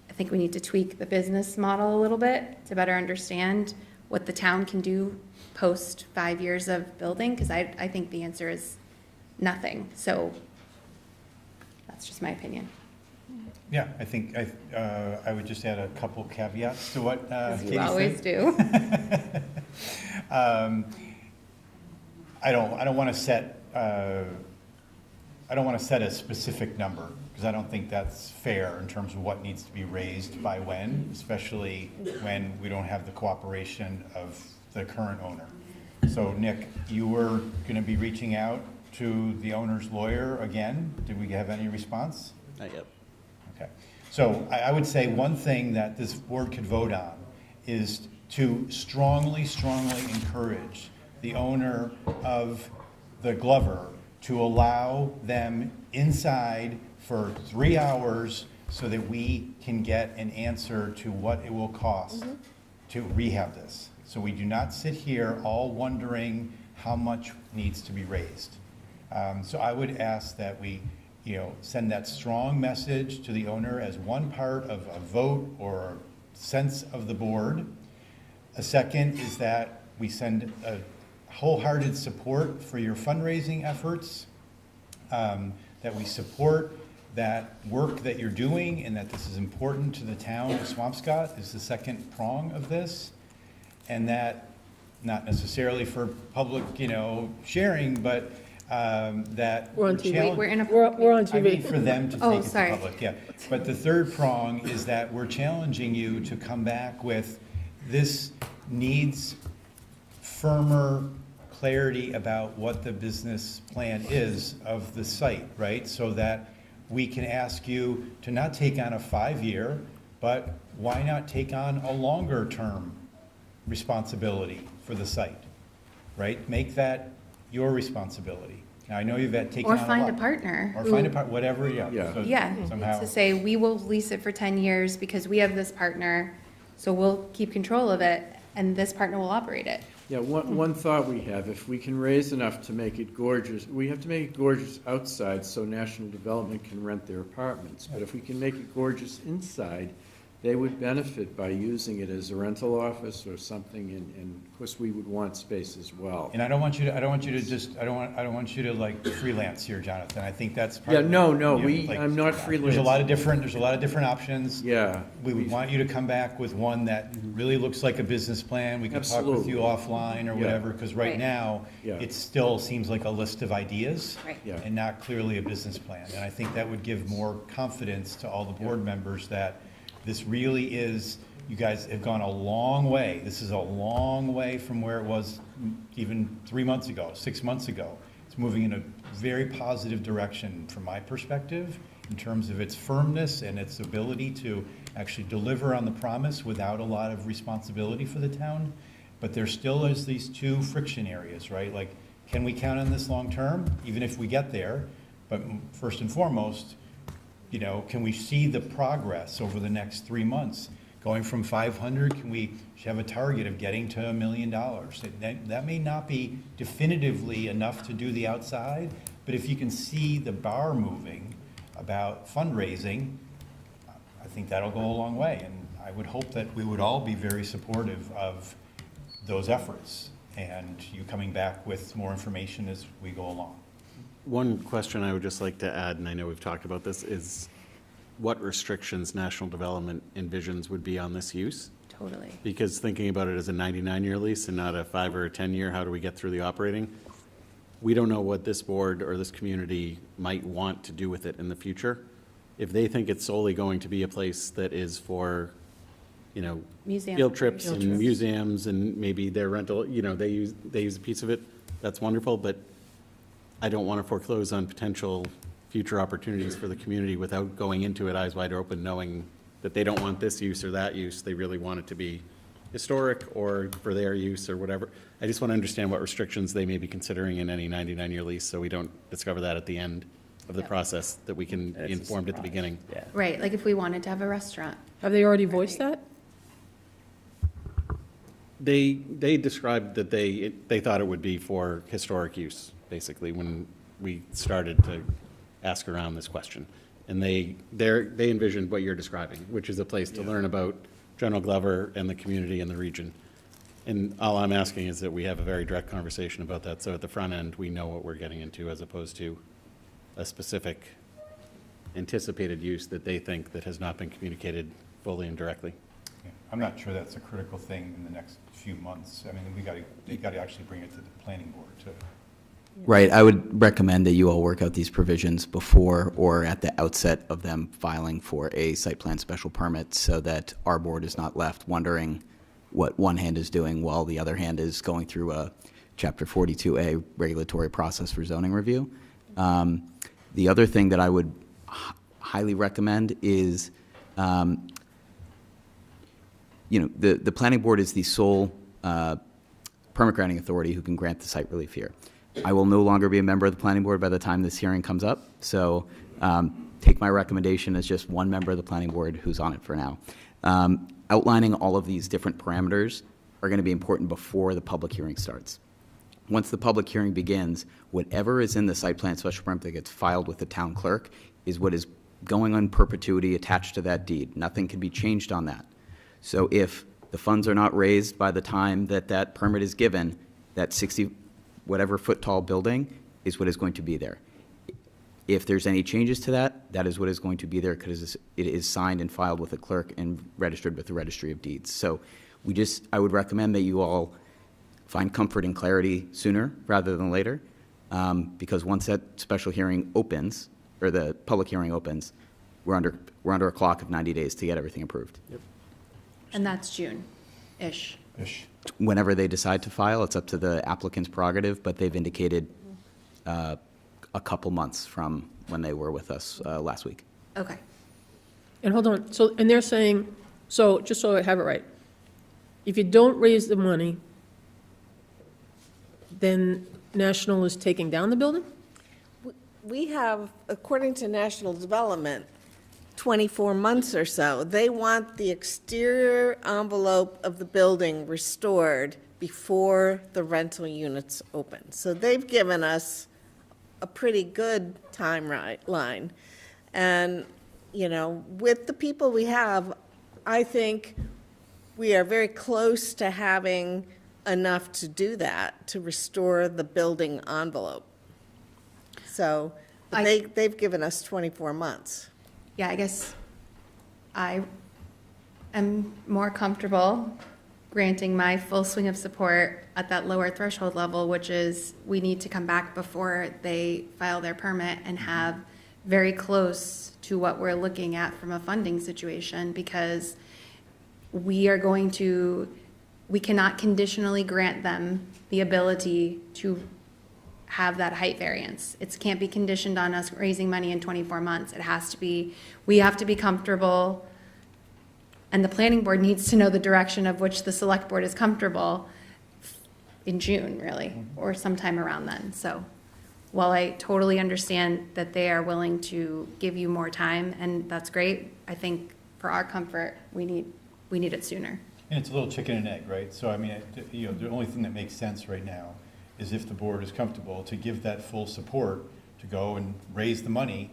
I think we need to tweak the business model a little bit to better understand what the town can do post 5 years of building, because I think the answer is nothing. So that's just my opinion. Yeah, I think I would just add a couple caveats to what Katie said. You always do. I don't want to set a specific number, because I don't think that's fair in terms of what needs to be raised by when, especially when we don't have the cooperation of the current owner. So Nick, you were going to be reaching out to the owner's lawyer again. Did we have any response? Not yet. Okay. So I would say one thing that this board could vote on is to strongly encourage the owner of the Glover to allow them inside for 3 hours so that we can get an answer to what it will cost to rehab this. So we do not sit here all wondering how much needs to be raised. So I would ask that we, send that strong message to the owner as one part of a vote or sense of the board. A second is that we send a wholehearted support for your fundraising efforts, that we support that work that you're doing and that this is important to the town of Swampscott is the second prong of this. And that, not necessarily for public, sharing, but that We're on TV. We're in a. We're on TV. I mean for them to Oh, take it to sorry. public, yeah. But the third prong is that we're challenging you to come back with, this needs firmer clarity about what the business plan is of the site, right? So that we can ask you to not take on a 5-year, but why not take on a longer term responsibility for the site, right? Make that your responsibility. Now, I know you've had taken Or on a lot. find a partner. Or who- find a partner, whatever, yeah. Yeah. So Yeah, somehow- to say, we will lease it for 10 years because we have this partner, so we'll keep control of it, and this partner will operate it. Yeah, one thought we have, if we can raise enough to make it gorgeous, we have to make it gorgeous outside so National Development can rent their apartments. But if we can make it gorgeous inside, they would benefit by using it as a rental office or something, and of course, we would want space as well. And I don't want you to like freelance here, Jonathan. I think that's part Yeah, of no, like, I'm not there's a lot of different options. Yeah. We would want you to come back with one that really looks like a business plan. We can talk with you offline or Yeah. whatever, because right Right. now, Yeah. it still seems like a list of ideas Right. Yeah. and not clearly a business plan. And I think that would give more confidence to all the board members that this really is, you guys have gone a long way. This is a long way from where it was even 3 months ago, 6 months ago. It's moving in a very positive direction from my perspective in terms of its firmness and its ability to actually deliver on the promise without a lot of responsibility for the town. But there still is these two friction areas, right? Like, can we count on this long-term, even if we get there? But first and foremost, can we see the progress over the next 3 months? Going from 500, can we have a target of getting to $1 million? That may not be definitively enough to do the outside, but if you can see the bar moving about fundraising, I think that'll go a long way. And I would hope that we would all be very supportive of those efforts and you coming back with more information as we go along. One question I would just like to add, and I know we've talked about this, is what restrictions National Development envisions would be on this use? Totally. Because thinking about it as a 99-year lease and not a 5 or a 10-year, how do we get through the operating? We don't know what this board or this community might want to do with it in the future. If they think it's solely going to be a place that is for, Museum. field trips and museums and maybe their rental, they use a piece of it, that's wonderful, but I don't want to foreclose on potential future opportunities for the community without going into it eyes wide open, knowing that they don't want this use or that use. They really want it to be historic or for their use or whatever. I just want to understand what restrictions they may be considering in any 99-year lease so we don't discover that at the end of the process, that we can be informed at the beginning. Yeah. Right, like if we wanted to have a restaurant. Have they already voiced that? They described that they thought it would be for historic use, basically, when we started to ask around this question. And they envisioned what you're describing, which is a place to learn about General Glover and the community and the region. And all I'm asking is that we have a very direct conversation about that, so at the front end, we know what we're getting into as opposed to a specific anticipated use that they think that has not been communicated fully and directly. Yeah, I'm not sure that's a critical thing in the next few months. I mean, they got to actually bring it to the planning board too. Right, I would recommend that you all work out these provisions before or at the outset of them filing for a site plan special permit so that our board is not left wondering what one hand is doing while the other hand is going through a Chapter 42A regulatory process for zoning review. The other thing that I would highly recommend is, the planning board is the sole permit granting authority who can grant the site relief here. I will no longer be a member of the planning board by the time this hearing comes up, so take my recommendation as just one member of the planning board who's on it for now. Outlining all of these different parameters are going to be important before the public hearing starts. Once the public hearing begins, whatever is in the site plan special permit that gets filed with the town clerk is what is going on perpetuity attached to that deed. Nothing can be changed on that. So if the funds are not raised by the time that that permit is given, that 60 whatever foot tall building is what is going to be there. If there's any changes to that, that is what is going to be there because it is signed and filed with the clerk and registered with the Registry of Deeds. So I would recommend that you all find comfort and clarity sooner rather than later, because once that special hearing opens, or the public hearing opens, we're under a clock of 90 days to get everything approved. Yep. And that's June-ish. Whenever they decide to file, it's up to the applicant's prerogative, but they've indicated a couple months from when they were with us last week. Okay. And hold on, so, and they're saying, so, just so I have it right, if you don't raise the money, then National is taking down the building? We have, according to National Development, 24 months or so. They want the exterior envelope of the building restored before the rental units open. So they've given us a pretty good timeline. And, you know, with the people we have, I think we are very close to having enough to do that, to restore the building envelope. So they've given us 24 months. Yeah, I guess I am more comfortable granting my full swing of support at that lower threshold level, which is we need to come back before they file their permit and have very close to what we're looking at from a funding situation, because we cannot conditionally grant them the ability to have that height variance. It can't be conditioned on us raising money in 24 months. It has to be, we have to be comfortable, and the planning board needs to know the direction of which the select board is comfortable in June, really, or sometime around then. So while I totally understand that they are willing to give you more time, and that's great, I think for our comfort, we need it sooner. And it's a little chicken and egg, right? So I mean, you know, the only thing that makes sense right now is if the board is comfortable to give that full support to go and raise the money.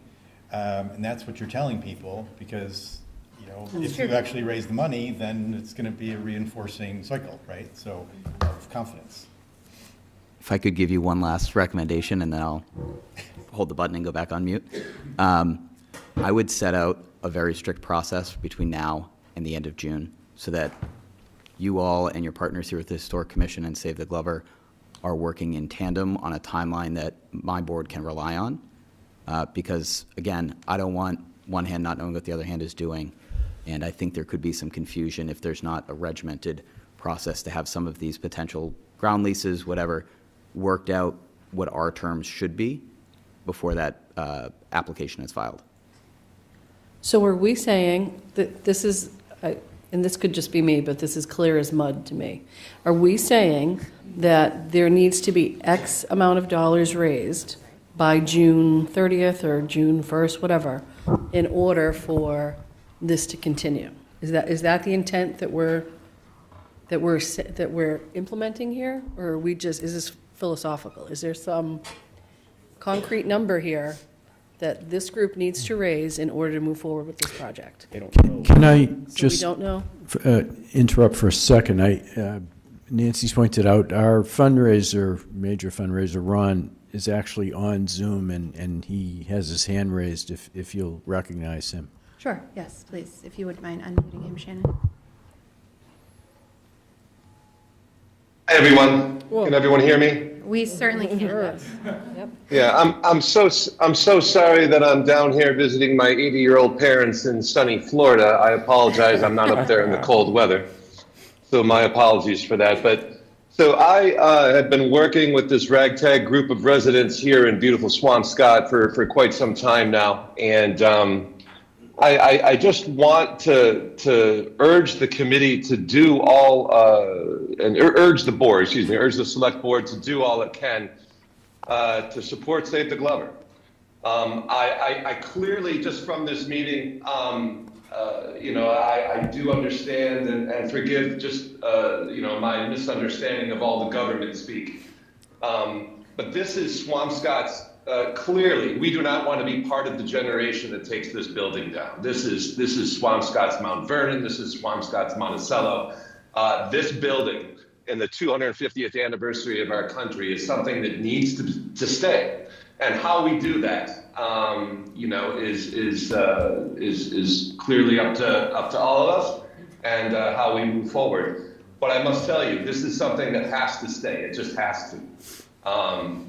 And that's what you're telling people, because, you know, if you actually raise the money, then it's going to be a reinforcing cycle, right? So of confidence. If I could give you one last recommendation, and then I'll hold the button and go back on mute. I would set out a very strict process between now and the end of June, so that you all and your partners here at the Historic Commission and Save the Glover are working in tandem on a timeline that my board can rely on. Because, again, I don't want one hand not knowing what the other hand is doing. And I think there could be some confusion if there's not a regimented process to have some of these potential ground leases, whatever, worked out what our terms should be before that application is filed. So are we saying that this is, and this could just be me, but this is clear as mud to me. Are we saying that there needs to be X amount of dollars raised by June 30th or June 1st, whatever, in order for this to continue? Is that the intent that we're implementing here, or are we just, is this philosophical? Is there some concrete number here that this group needs to raise in order to move forward with this project? They don't know. Can I just we don't know? Interrupt for a second? Nancy's pointed out our major fundraiser, Ron, is actually on Zoom, and he has his hand raised if you'll recognize him. Sure, yes, please, if you would mind unmuting him, Shannon. Hi, everyone. Can everyone hear me? We certainly can. Yep. Yeah, I'm so sorry that I'm down here visiting my 80-year-old parents in sunny Florida. I apologize. I'm not up there in the cold weather. So my apologies for that. But so I have been working with this ragtag group of residents here in beautiful Swampscott for quite some time now. And I just want to urge the committee to do all, and urge the select board to do all it can to support Save the Glover. I clearly, just from this meeting, I do understand and forgive just, my misunderstanding of all the government speak. But this is Swampscott's, clearly, we do not want to be part of the generation that takes this building down. This is Swampscott's Mount Vernon, this is Swampscott's Monticello. This building in the 250th anniversary of our country is something that needs to stay. And how we do that, is clearly up to all of us, and how we move forward. But I must tell you, this is something that has to stay. It just has to.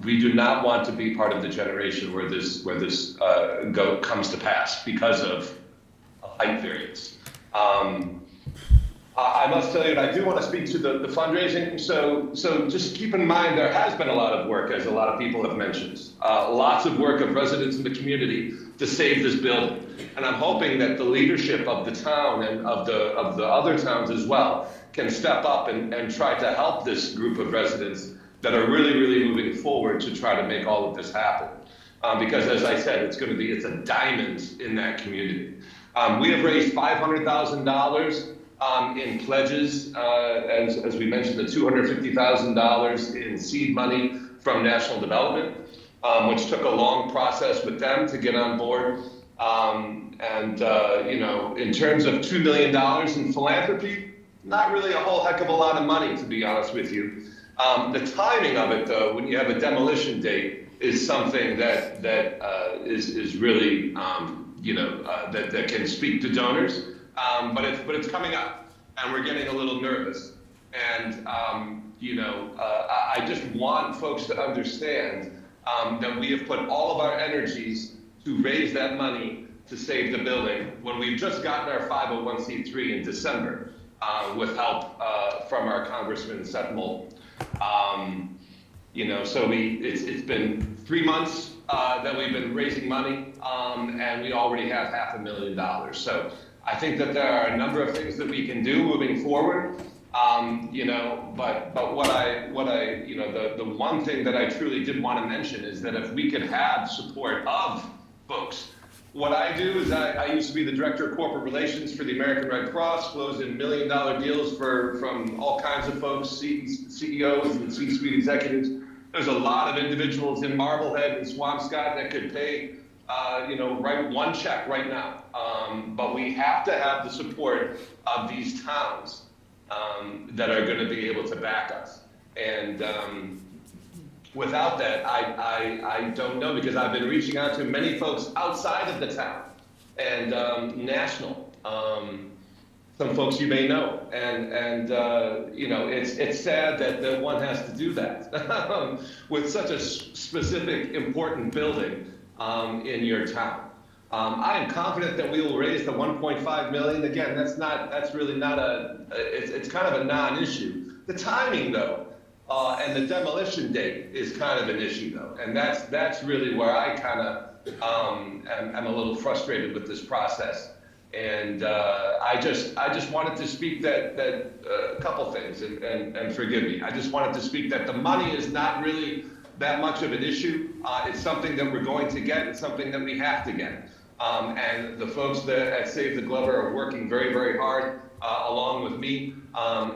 We do not want to be part of the generation where this comes to pass because of a height variance. I must tell you, and I do want to speak to the fundraising. So just keep in mind, there has been a lot of work, as a lot of people have mentioned. Lots of work of residents in the community to save this building. And I'm hoping that the leadership of the town and of the other towns as well can step up and try to help this group of residents that are really, really moving forward to try to make all of this happen. Because as I said, it's a diamond in that community. We have raised $500,000 in pledges, as we mentioned, the $250,000 in seed money from National Development, which took a long process with them to get on board. In terms of $2 million in philanthropy, not really a whole heck of a lot of money, to be honest with you. The timing of it, though, when you have a demolition date, is something that is really, that can speak to donors. But it's coming up, and we're getting a little nervous. And, I just want folks to understand that we have put all of our energies to raise that money to save the building when we've just gotten our 501c3 in December with help from our Congressman Seth Moulton. So it's been 3 months that we've been raising money, and we already have $500,000. So I think that there are a number of things that we can do moving forward, but what I the one thing that I truly did want to mention is that if we could have support of folks. What I do is I used to be the director of corporate relations for the American Red Cross, closed in $1 million deals from all kinds of folks, CEOs and C-suite executives. There's a lot of individuals in Marblehead and Swampscott that could pay, write one check right now. But we have to have the support of these towns that are going to be able to back us. And without that, I don't know, because I've been reaching out to many folks outside of the town and national, some folks you may know, and it's sad that one has to do that with such a specific, important building in your town. I am confident that we will raise the 1.5 million. Again, that's really not it's kind of a non-issue. The timing, though. And the demolition date is kind of an issue, though, and that's really where I kind of am a little frustrated with this process. And I just wanted to speak that a couple things, and forgive me. I just wanted to speak that the money is not really that much of an issue. It's something that we're going to get. It's something that we have to get. And the folks at Save the Glover are working very, very hard. Along with me,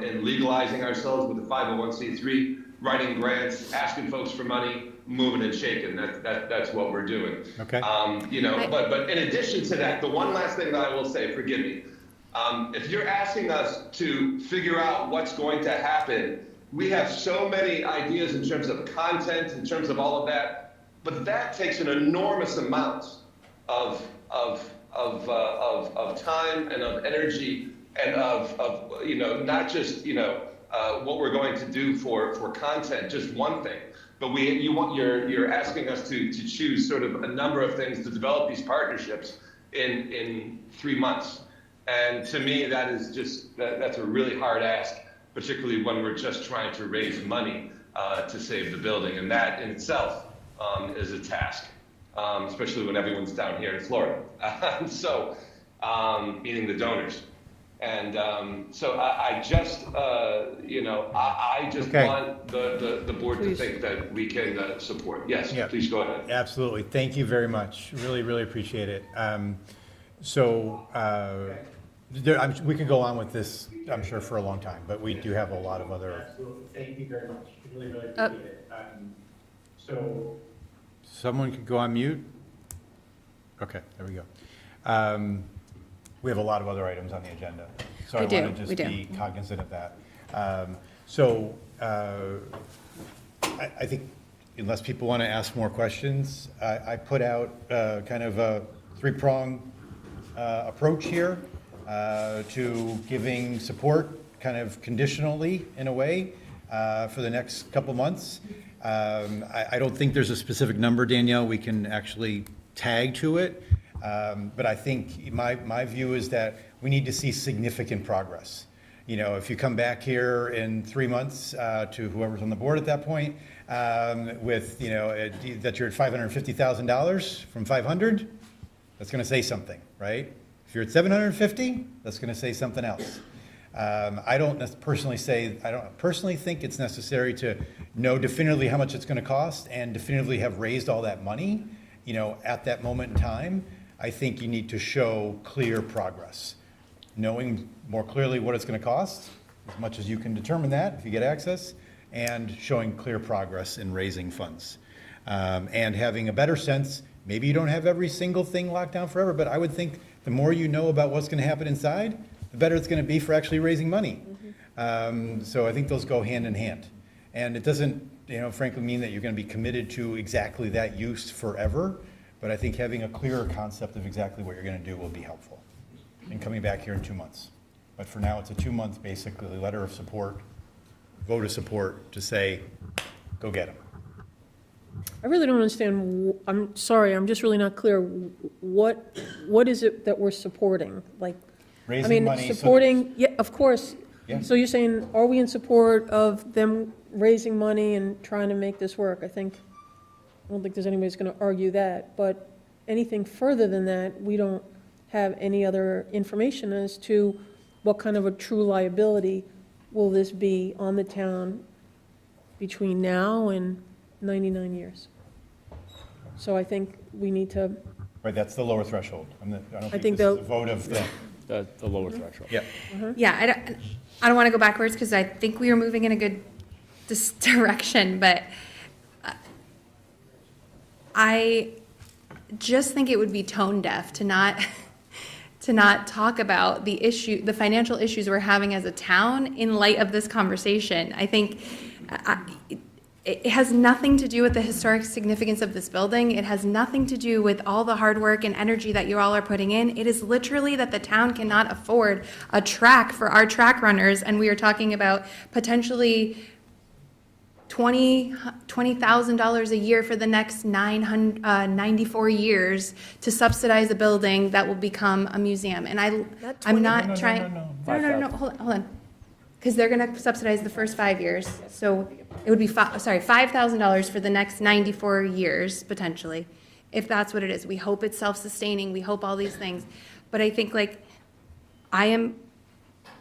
in legalizing ourselves with the 501c3, writing grants, asking folks for money, moving and shaking. That's what we're doing. Okay. But in addition to that, the one last thing that I will say, forgive me, if you're asking us to figure out what's going to happen, we have so many ideas in terms of content, in terms of all of that, but that takes an enormous amount of time and of energy. And of not just what we're going to do for content, just one thing, but you're asking us to choose sort of a number of things to develop these partnerships in 3 months, and to me that is just that's a really hard ask, particularly when we're just trying to raise money to save the building, and that in itself is a task, especially when everyone's down here in Florida, so meaning the donors. And so I just Okay. want the board to think that we can support. Yes, Yeah. please go ahead. Absolutely. Thank you very much. Really, really appreciate it. So, we could go on with this, I'm sure, for a long time, but we do have a lot of other. Thank you very much. Really, really appreciate it. So. Someone could go on mute? Okay, there we go. We have a lot of other items on the agenda, so I want to just be cognizant of that. I think unless people want to ask more questions, I put out kind of a three-pronged approach here to giving support kind of conditionally in a way for the next couple months. I don't think there's a specific number, Danielle, we can actually tag to it. But I think my view is that we need to see significant progress. You know, if you come back here in 3 months to whoever's on the board at that point with, you know, that you're at $550,000 from 500, that's going to say something, right? If you're at 750, that's going to say something else. I don't personally think it's necessary to know definitively how much it's going to cost and definitively have raised all that money, you know, at that moment in time. I think you need to show clear progress, knowing more clearly what it's going to cost, as much as you can determine that if you get access, and showing clear progress in raising funds. And having a better sense, maybe you don't have every single thing locked down forever, but I would think the more you know about what's going to happen inside, the better it's going to be for actually raising money. So I think those go hand in hand. And it doesn't, you know, frankly mean that you're going to be committed to exactly that use forever, but I think having a clearer concept of exactly what you're going to do will be helpful in coming back here in 2 months. But for now, it's a 2-month, basically, letter of support, vote of support to say, go get them. I really don't understand, I'm sorry, I'm just really not clear. What is it that we're supporting? Like, Raising money. Supporting, yeah, of course. Yeah. So you're saying, are we in support of them raising money and trying to make this work? I don't think there's anybody who's going to argue that, but anything further than that, we don't have any other information as to what kind of a true liability will this be on the town between now and 99 years. So I think we need to. Right, that's the lower threshold. I don't think this is a vote of the lower threshold. Yeah. Yeah, I don't want to go backwards because I think we are moving in a good direction, but I just think it would be tone deaf to not talk about the financial issues we're having as a town in light of this conversation. I think it has nothing to do with the historic significance of this building. It has nothing to do with all the hard work and energy that you all are putting in. It is literally that the town cannot afford a track for our track runners, and we are talking about potentially $20,000 a year for the next 94 years to subsidize a building that will become a museum. And I'm not trying. No, hold on. Because they're going to subsidize the first 5 years. So it would be, $5,000 for the next 94 years, potentially, if that's what it is. We hope it's self-sustaining. We hope all these things. But I think, I am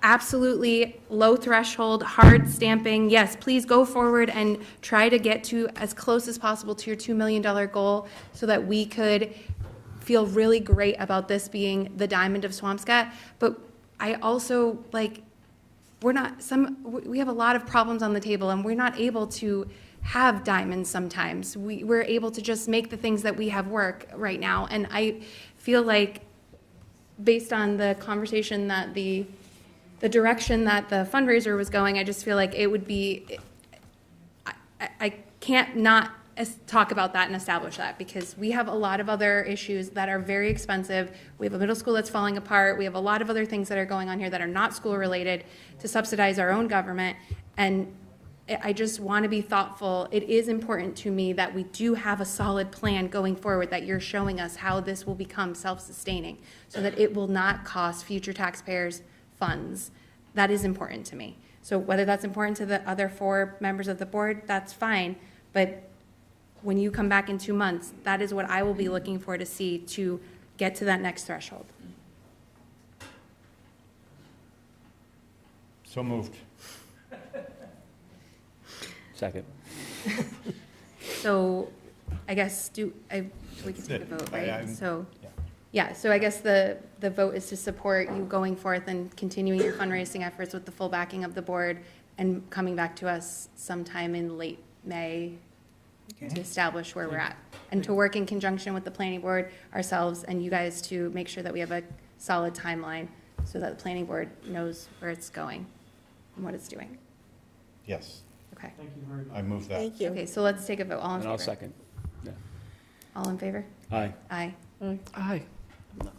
absolutely low threshold, hard stamping. Yes, please go forward and try to get to as close as possible to your $2 million goal so that we could feel really great about this being the diamond of Swampscott. But I also, we have a lot of problems on the table, and we're not able to have diamonds sometimes. We're able to just make the things that we have work right now. And I feel like, based on the conversation that the direction that the fundraiser was going, I just feel like it would be, I can't not talk about that and establish that, because we have a lot of other issues that are very expensive. We have a middle school that's falling apart. We have a lot of other things that are going on here that are not school related to subsidize our own government. And I just want to be thoughtful. It is important to me that we do have a solid plan going forward, that you're showing us how this will become self-sustaining so that it will not cost future taxpayers funds. That is important to me. So whether that's important to the other 4 members of the board, that's fine. But when you come back in 2 months, that is what I will be looking for to see to get to that next threshold. So moved. Second. So I guess we can take a vote, right? Yeah, so I guess the vote is to support you going forth and continuing your fundraising efforts with the full backing of the board and coming back to us sometime in late May to establish where we're at. And to work in conjunction with the planning board, ourselves, and you guys to make sure that we have a solid timeline so that the planning board knows where it's going and what it's doing. Yes. Okay. Thank you very much. I move that. Thank you. Okay, so let's take a vote. All in And favor? I'll second. Yeah. All in favor? Aye. Aye. Aye.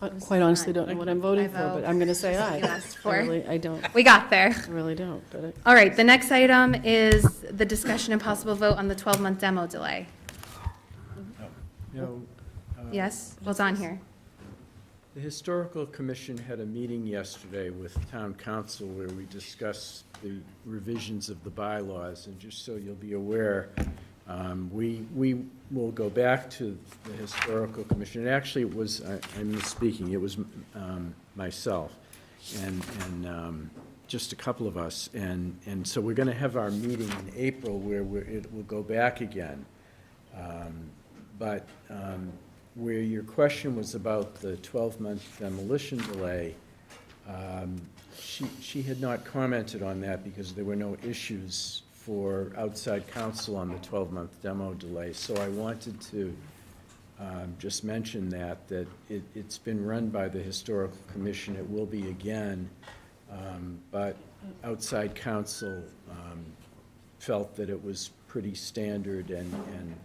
I quite honestly don't know what I'm voting for, but I'm going to say aye. You asked for. I don't. We got there. I really don't, but All right, the next item is the discussion and possible vote on the 12-month demo delay. No, Yes, what's on here? the Historical Commission had a meeting yesterday with Town Council where we discussed the revisions of the bylaws, and just so you'll be aware, we will go back to the Historical Commission. Actually, it was, I'm misspeaking, it was myself and just a couple of us, and so we're going to have our meeting in April where it will go back again. But where your question was about the 12-month demolition delay, she had not commented on that because there were no issues for outside counsel on the 12-month demo delay. So I wanted to just mention that it's been run by the Historical Commission. It will be again, but outside counsel felt that it was pretty standard, and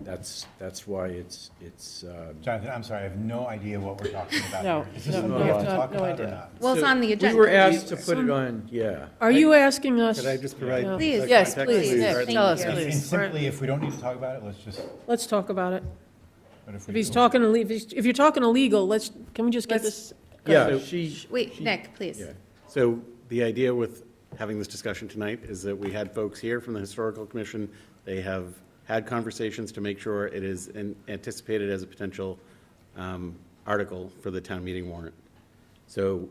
that's why it's. Jonathan, I'm sorry, I have no idea what we're talking about No, here. Is this no, something no, we have to no, talk no about or idea. not? Well, it's on the agenda. We were asked to put it on, yeah. Are you asking us? Could I just provide? No. Please. the Yes, context, please, Nick, regarding tell us, the- please. And simply, if we don't need to talk about it, let's just, Let's talk about it. but if If we he's do- talking, if you're talking illegal, can we just get this? Yeah, Wait, Nick, please. Yeah. So the idea with having this discussion tonight is that we had folks here from the Historical Commission. They have had conversations to make sure it is anticipated as a potential article for the town meeting warrant. So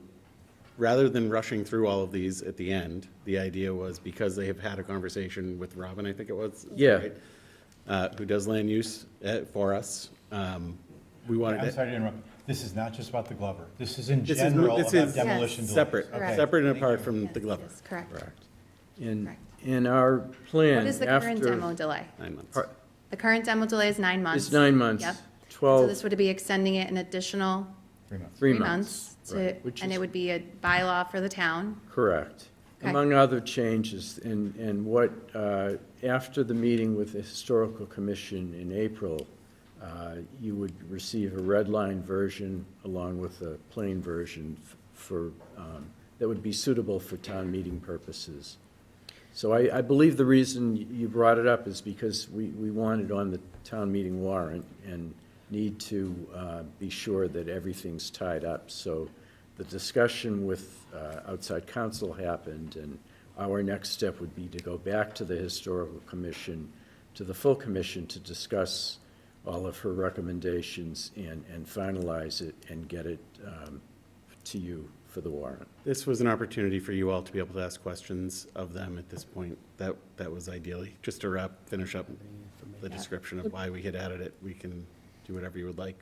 rather than rushing through all of these at the end, the idea was, because they have had a conversation with Robin, I think it was, Yeah. right, who does land use for us, we wanted I'm to. sorry to interrupt. This is not just about the Glover. This is in This is- general this about is demolition delays. separate, Okay. separate and apart from the Glover. Yes, correct. Correct. In Correct. our plan, What is the current after- demo delay? 9 months. Par- The current demo delay is 9 months. It's 9 months. Yep. So 12, this would be extending it an additional 3 months. 3 3 months. months, Right, which and is- it would be a bylaw for the town. Correct. Okay. Among other changes, and what, after the meeting with the Historical Commission in April, you would receive a red line version along with a plain version for, that would be suitable for town meeting purposes. So I believe the reason you brought it up is because we want it on the town meeting warrant and need to be sure that everything's tied up. So the discussion with outside counsel happened, and our next step would be to go back to the Historical Commission, to the full commission, to discuss all of her recommendations and finalize it and get it to you for the warrant. This was an opportunity for you all to be able to ask questions of them at this point. That was ideally, just to finish up the description of why we had added it. We can do whatever you would like.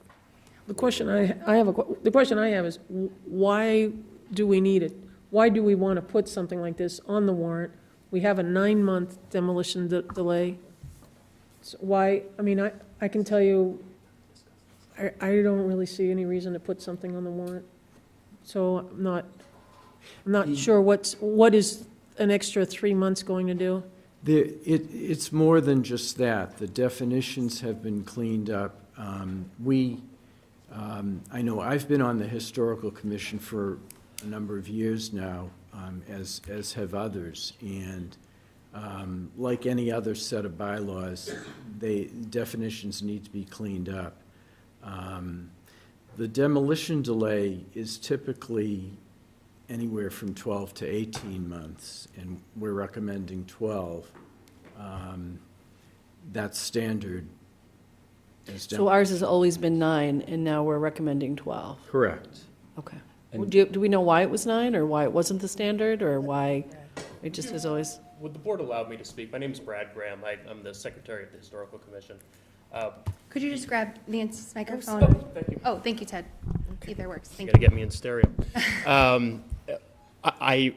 The question the question I have is, why do we need it? Why do we want to put something like this on the warrant? We have a 9-month demolition delay. So why, I mean, I can tell you, I don't really see any reason to put something on the warrant. So I'm not sure what is an extra 3 months going to do? It's more than just that. The definitions have been cleaned up. I know I've been on the Historical Commission for a number of years now, as have others, and like any other set of bylaws, definitions need to be cleaned up. The demolition delay is typically anywhere from 12 to 18 months, and we're recommending 12. That's standard. So ours has always been 9, and now we're recommending 12. Correct. Okay. Do we know why it was 9, or why it wasn't the standard, or why it just is always? Would the board allow me to speak? My name is Brad Graham. I'm the secretary of the Historical Commission. Could you just grab Nancy's microphone? Thank you. Oh, thank you, Ted. Either works. Thank You you. gotta get me in stereo. I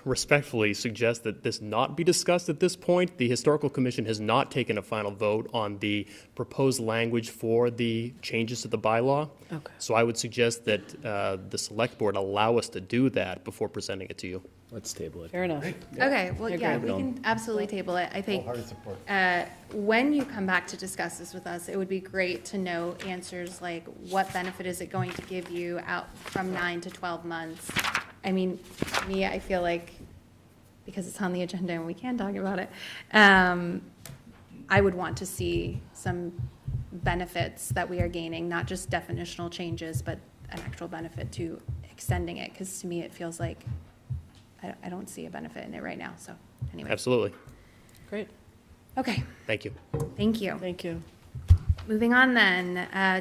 respectfully suggest that this not be discussed at this point. The Historical Commission has not taken a final vote on the proposed language for the changes to the bylaw. Okay. So I would suggest that the Select Board allow us to do that before presenting it to you. Let's table it. Fair enough. Okay, well, I yeah, agree. we can absolutely table it. I think Wholehearted support. when you come back to discuss this with us, it would be great to know answers like what benefit is it going to give you out from 9 to 12 months? I mean, me, I feel like, because it's on the agenda and we can talk about it, I would want to see some benefits that we are gaining, not just definitional changes, but an actual benefit to extending it, because to me, it feels like I don't see a benefit in it right now, so anyway. Absolutely. Great. Okay, Thank you. thank you. Thank you. Moving on then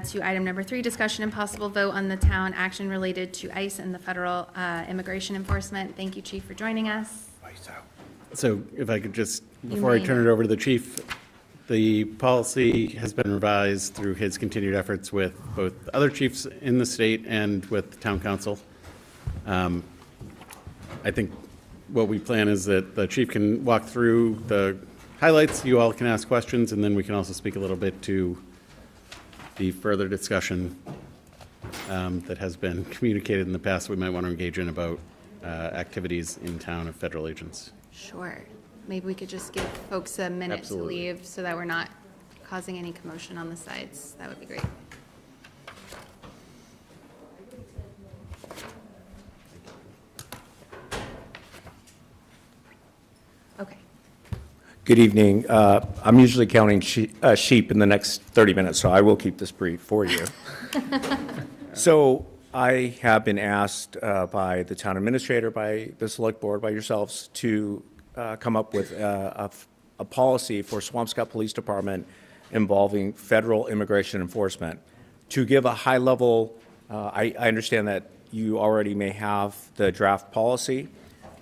to item number 3, discussion and possible vote on the town action related to ICE and the federal immigration enforcement. Thank you, Chief, for joining us. So if I could just, before I turn it over to the chief, the policy has been revised through his continued efforts with both other chiefs in the state and with the town council. I think what we plan is that the chief can walk through the highlights, you all can ask questions, and then we can also speak a little bit to the further discussion that has been communicated in the past we might want to engage in about activities in town of federal agents. Sure. Maybe we could just give folks a minute Absolutely. to leave so that we're not causing any commotion on the sides. That would be great. Okay. Good evening. I'm usually counting sheep in the next 30 minutes, so I will keep this brief for you. So I have been asked by the town administrator, by the select board, by yourselves, to come up with a policy for Swampscott Police Department involving federal immigration enforcement. To give a high level, I understand that you already may have the draft policy.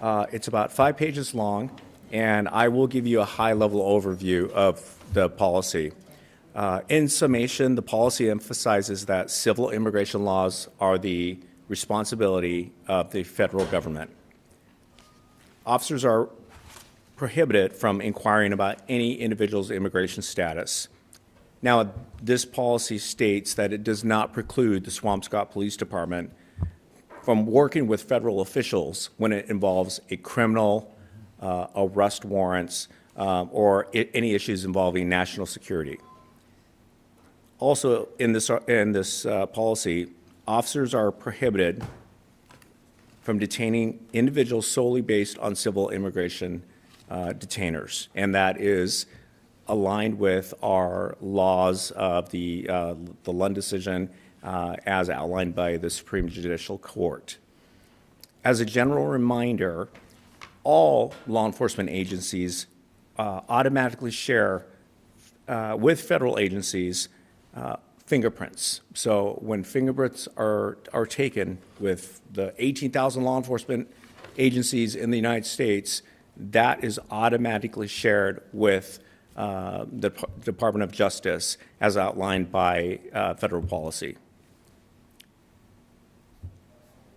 It's about 5 pages long, and I will give you a high-level overview of the policy. In summation, the policy emphasizes that civil immigration laws are the responsibility of the federal government. Officers are prohibited from inquiring about any individual's immigration status. Now, this policy states that it does not preclude the Swampscott Police Department from working with federal officials when it involves a criminal, arrest warrants, or any issues involving national security. Also, in this policy, officers are prohibited from detaining individuals solely based on civil immigration detainers, and that is aligned with our laws of the Lund decision as outlined by the Supreme Judicial Court. As a general reminder, all law enforcement agencies automatically share with federal agencies fingerprints. So when fingerprints are taken with the 18,000 law enforcement agencies in the United States, that is automatically shared with the Department of Justice as outlined by federal policy.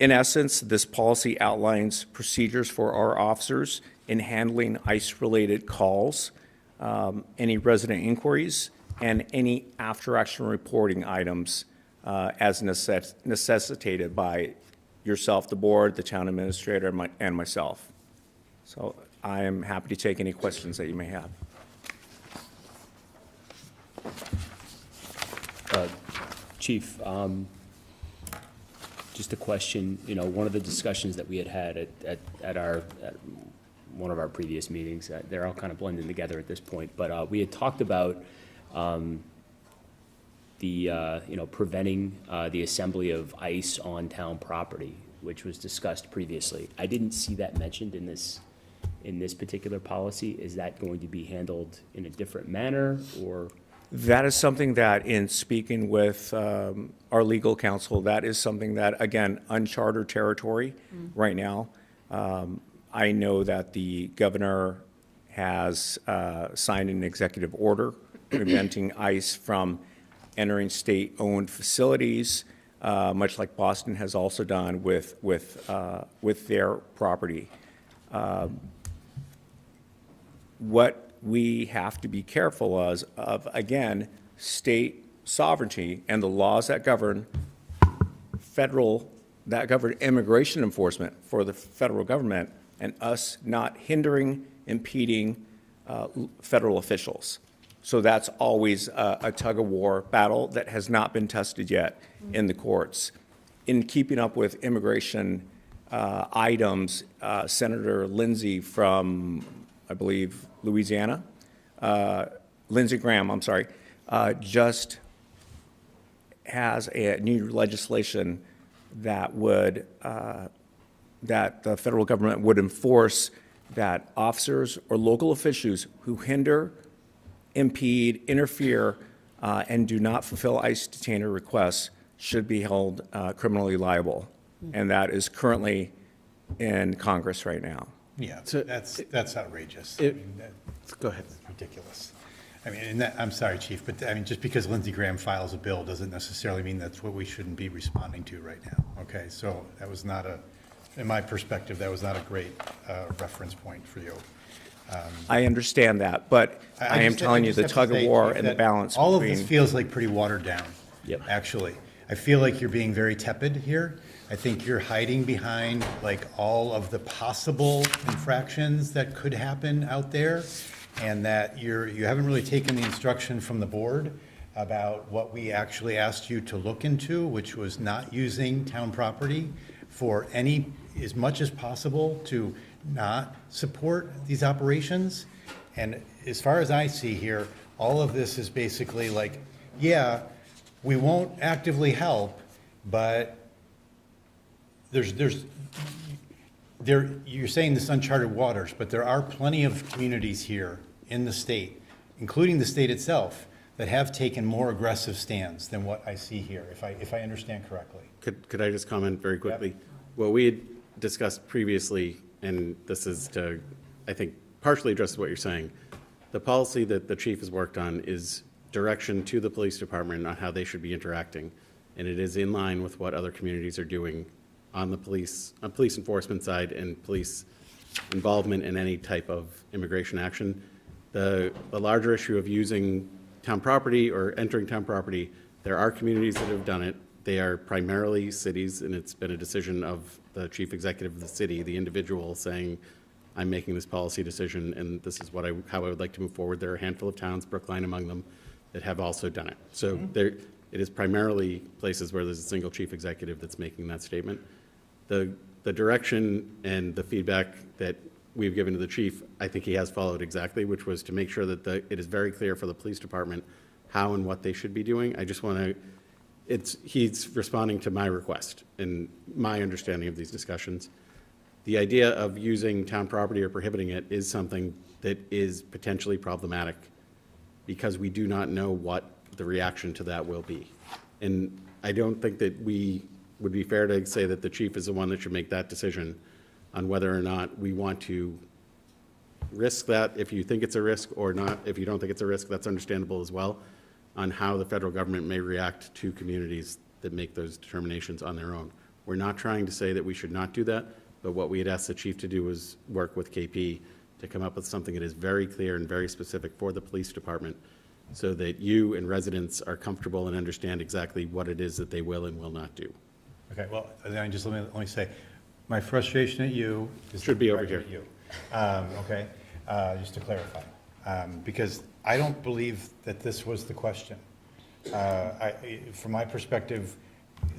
In essence, this policy outlines procedures for our officers in handling ICE-related calls, any resident inquiries, and any after-action reporting items as necessitated by yourself, the board, the town administrator, and myself. So I am happy to take any questions that you may have. Chief, just a question, one of the discussions that we had at one of our previous meetings, they're all kind of blending together at this point, but we had talked about preventing the assembly of ICE on town property, which was discussed previously. I didn't see that mentioned in this particular policy. Is that going to be handled in a different manner, or? That is something that, in speaking with our legal counsel, that is something that, again, uncharted territory right now. I know that the governor has signed an executive order preventing ICE from entering state-owned facilities, much like Boston has also done with their property. What we have to be careful of, again, state sovereignty and the laws that govern immigration enforcement for the federal government, and us not hindering, impeding federal officials. So that's always a tug-of-war battle that has not been tested yet in the courts. In keeping up with immigration items, Senator Lindsey from, I believe, Louisiana, Lindsey Graham, I'm sorry, just has a new legislation that would, that the federal government would enforce that officers or local officials who hinder, impede, interfere, and do not fulfill ICE detainer requests should be held criminally liable. And that is currently in Congress right now. Yeah, that's outrageous. Go ahead. It's ridiculous. I mean, and I'm sorry, Chief, but I mean, just because Lindsey Graham files a bill doesn't necessarily mean that's what we shouldn't be responding to right now. Okay, so that was not in my perspective, that was not a great reference point for you. I understand that, but I am telling you the tug of war and the balance all between. of this feels like pretty watered down. Yep. Actually, I feel like you're being very tepid here. I think you're hiding behind like all of the possible infractions that could happen out there, and that you haven't really taken the instruction from the board about what we actually asked you to look into, which was not using town property for as much as possible to not support these operations. And as far as I see here, all of this is basically like, yeah, we won't actively help, but you're saying this uncharted waters, but there are plenty of communities here in the state, including the state itself, that have taken more aggressive stands than what I see here, if I understand correctly. Could I just comment very quickly? Yep. What we had discussed previously, and this is to, I think, partially address what you're saying, the policy that the chief has worked on is direction to the police department on how they should be interacting, and it is in line with what other communities are doing on the police enforcement side and police involvement in any type of immigration action. The larger issue of using town property or entering town property, there are communities that have done it. They are primarily cities, and it's been a decision of the chief executive of the city, the individual saying, I'm making this policy decision, and this is how I would like to move forward. There are a handful of towns, Brookline among them, that have also done it. So it is primarily places where there's a single chief executive that's making that statement. The direction and the feedback that we've given to the chief, I think he has followed exactly, which was to make sure that it is very clear for the police department how and what they should be doing. I just want to, he's responding to my request and my understanding of these discussions. The idea of using town property or prohibiting it is something that is potentially problematic because we do not know what the reaction to that will be. And I don't think that we would be fair to say that the chief is the one that should make that decision on whether or not we want to risk that, if you think it's a risk, or not. If you don't think it's a risk, that's understandable as well, on how the federal government may react to communities that make those determinations on their own. We're not trying to say that we should not do that, but what we had asked the chief to do was work with KP to come up with something that is very clear and very specific for the police department so that you and residents are comfortable and understand exactly what it is that they will and will not do. Okay, well, then just let me say, my frustration at you is should be over here. at you. Okay, just to clarify, because I don't believe that this was the question. From my perspective,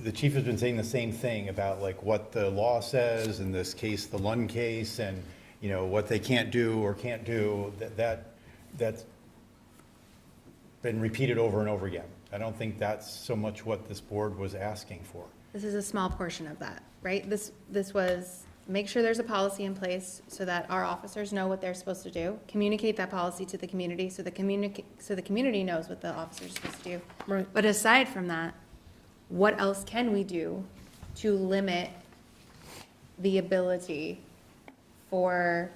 the chief has been saying the same thing about like what the law says in this case, the Lund case, and you know what they can't do or can't do. That's been repeated over and over again. I don't think that's so much what this board was asking for. This is a small portion of that, right? This was make sure there's a policy in place so that our officers know what they're supposed to do, communicate that policy to the community so the community knows what the officers are supposed to do. Right. But aside from that, what else can we do to limit the ability for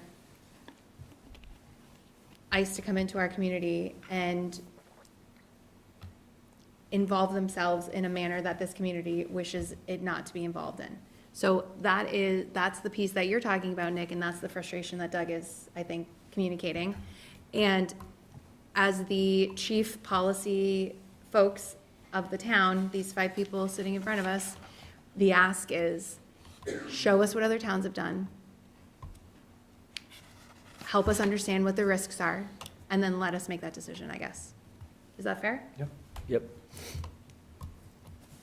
ICE to come into our community and involve themselves in a manner that this community wishes it not to be involved in. So that's the piece that you're talking about, Nick, and that's the frustration that Doug is, I think, communicating. And as the chief policy folks of the town, these 5 people sitting in front of us, the ask is, show us what other towns have done, help us understand what the risks are, and then let us make that decision, I guess. Is that fair? Yep.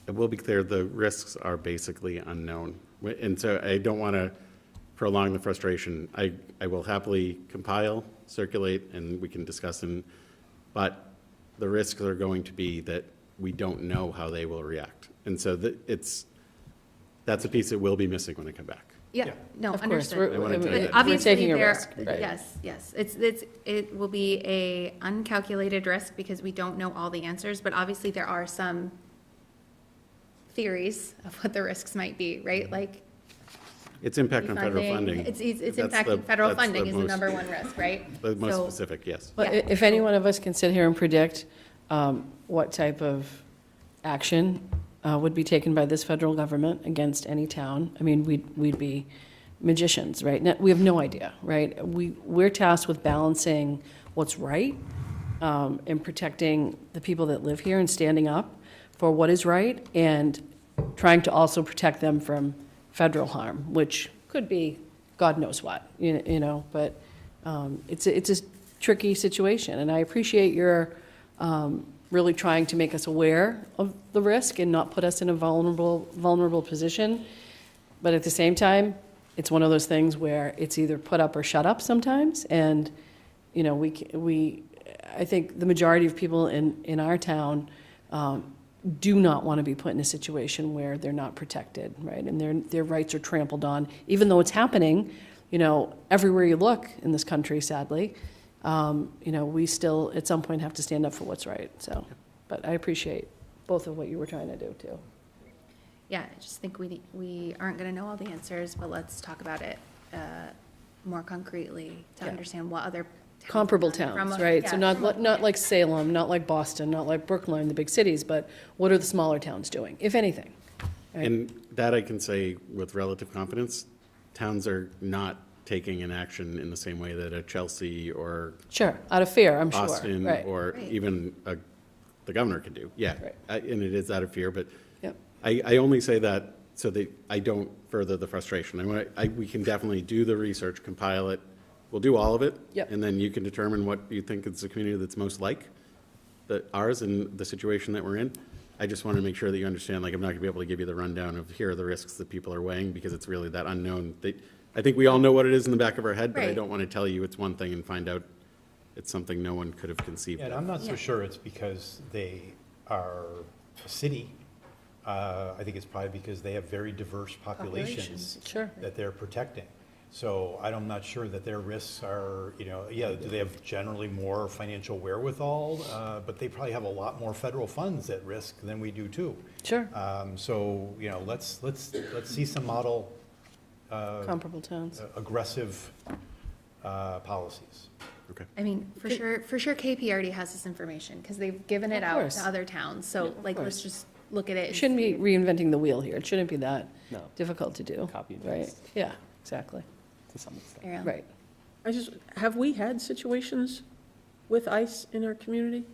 I will be clear, the risks are basically unknown. And so I don't want to prolong the frustration. I will happily compile, circulate, and we can discuss them. But the risks are going to be that we don't know how they will react. And so that's a piece that will be missing when I come back. Yeah, no, Of course, understood. we're Obviously, taking a there- risk, right. Yes, it will be a uncalculated risk because we don't know all the answers, but obviously there are some theories of what the risks might be, right? Like Its impact on federal funding. It's That's impacting federal that's funding is the most- number one risk, right? The most So- specific, yes. But Yeah. if any one of us can sit here and predict what type of action would be taken by this federal government against any town, I mean, we'd be magicians, right? We have no idea, right? We're tasked with balancing what's right and protecting the people that live here and standing up for what is right and trying to also protect them from federal harm, which could be God knows what, you know, but it's a tricky situation. And I appreciate your really trying to make us aware of the risk and not put us in a vulnerable position. But at the same time, it's one of those things where it's either put up or shut up sometimes. And, you know, I think the majority of people in our town do not want to be put in a situation where they're not protected, right? And their rights are trampled on, even though it's happening, you know, everywhere you look in this country, sadly. You know, we still, at some point, have to stand up for what's right, so. But I appreciate both of what you were trying to do, too. Yeah, I just think we aren't going to know all the answers, but let's talk about it more concretely to Yeah. understand what other Comparable have done towns, from a- right? yeah, So from a- not like Salem, not like Boston, not like Brookline, the big cities, but what are the smaller towns doing, if anything? Right? And that I can say with relative confidence, towns are not taking an action in the same way that a Chelsea or Sure, out of fear, I'm sure. Boston Right. or Right. even the governor could do. Yeah, Right. and it is out of fear, but Yep. I only say that so that I don't further the frustration. We can definitely do the research, compile it. We'll do all of it. Yep. And then you can determine what you think is the community that's most like ours and the situation that we're in. I just want to make sure that you understand, like, I'm not going to be able to give you the rundown of here are the risks that people are weighing because it's really that unknown. I think we all know what it is in the back of our head, but I Right. don't want to tell you it's one thing and find out it's something no one could have conceived Yeah, and of. I'm not so Yeah. sure it's because they are a city. I think it's probably because they have very diverse populations Sure. that they're protecting. So I'm not sure that their risks are, you know, yeah, do they have generally more financial wherewithal? But they probably have a lot more federal funds at risk than we do too. Sure, So, you know, let's see some model comparable towns. aggressive policies. Okay. I mean, for sure KP already has this information because they've given it Of out course. to other towns. So like, let's course. just look at it. It and shouldn't see. be reinventing the wheel here. It shouldn't be that No. difficult to do. Copy and Right, paste. yeah, exactly, To some extent. Ariel? right. Have we had situations with ICE in our community?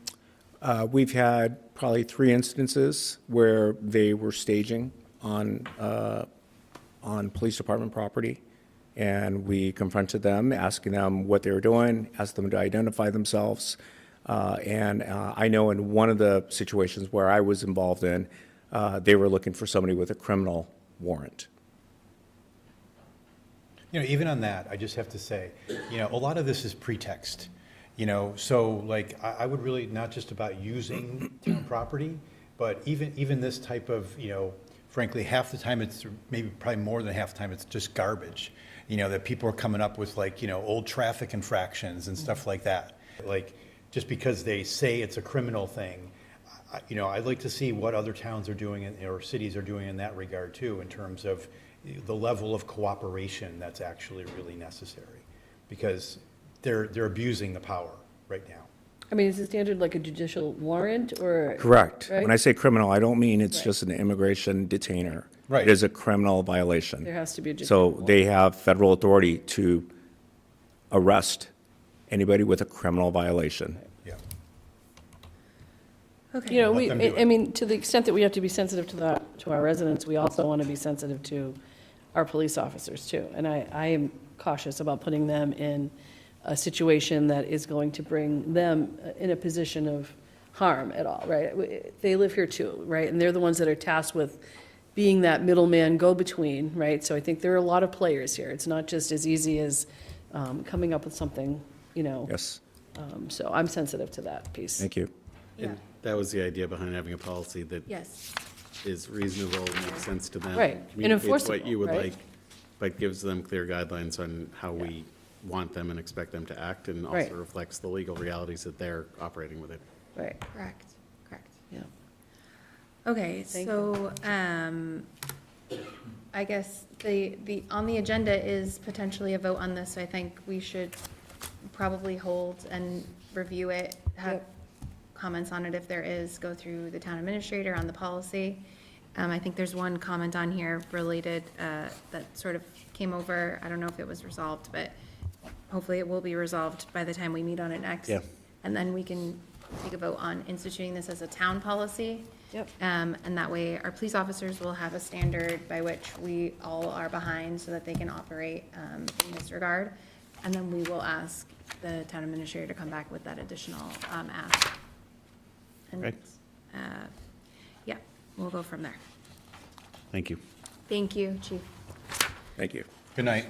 We've had probably 3 instances where they were staging on police department property, and we confronted them, asking them what they were doing, asked them to identify themselves. And I know in one of the situations where I was involved in, they were looking for somebody with a criminal warrant. You know, even on that, I just have to say, you know, a lot of this is pretext. You know, so like, I would really, not just about using town property, but even this type of, you know, frankly, half the time it's, maybe probably more than half the time, it's just garbage. You know, that people are coming up with, like, you know, old traffic infractions and stuff like that. Like, just because they say it's a criminal thing, you know, I'd like to see what other towns are doing or cities are doing in that regard too, in terms of the level of cooperation that's actually really necessary. Because they're abusing the power right now. I mean, is the standard like a judicial warrant or? Correct. Right? When I say criminal, I don't mean it's Right. just an immigration detainer. Right. It is a criminal violation. There has to be a So judicial they have federal authority to arrest anybody with a criminal violation. You know, I mean, to the extent that we have to be sensitive to that, to our residents, we also want to be sensitive to our police officers too. And I am cautious about putting them in a situation that is going to bring them in a position of harm at all, right? They live here too, right? And they're the ones that are tasked with being that middleman go-between, right? So I think there are a lot of players here. It's not just as easy as coming up with something, you know. Yes. So I'm sensitive to that piece. Thank you. And that was the idea behind having a policy that Yes. is reasonable, makes sense to them. Right. And Communicates enforceable, what you would right? like, but gives them clear guidelines on how we want them and expect them to act, and Right. also reflects the legal realities that they're operating within. Right. Correct, correct. Yeah. Okay, Thank so, I guess on the agenda is potentially a vote on this, so I think we should probably hold and review it, have comments on it if there is, go through the town administrator on the policy. I think there's one comment on here related, that sort of came over, I don't know if it was resolved, but hopefully it will be resolved by the time we meet on it next. Yeah. And then we can take a vote on instituting this as a town policy. Yep. And that way, our police officers will have a standard by which we all are behind so that they can operate in this regard. And then we will ask the town administrator to come back with that additional ask. And, Right. yeah, we'll go from there. Thank you. Thank you, Chief. Thank you. Good night.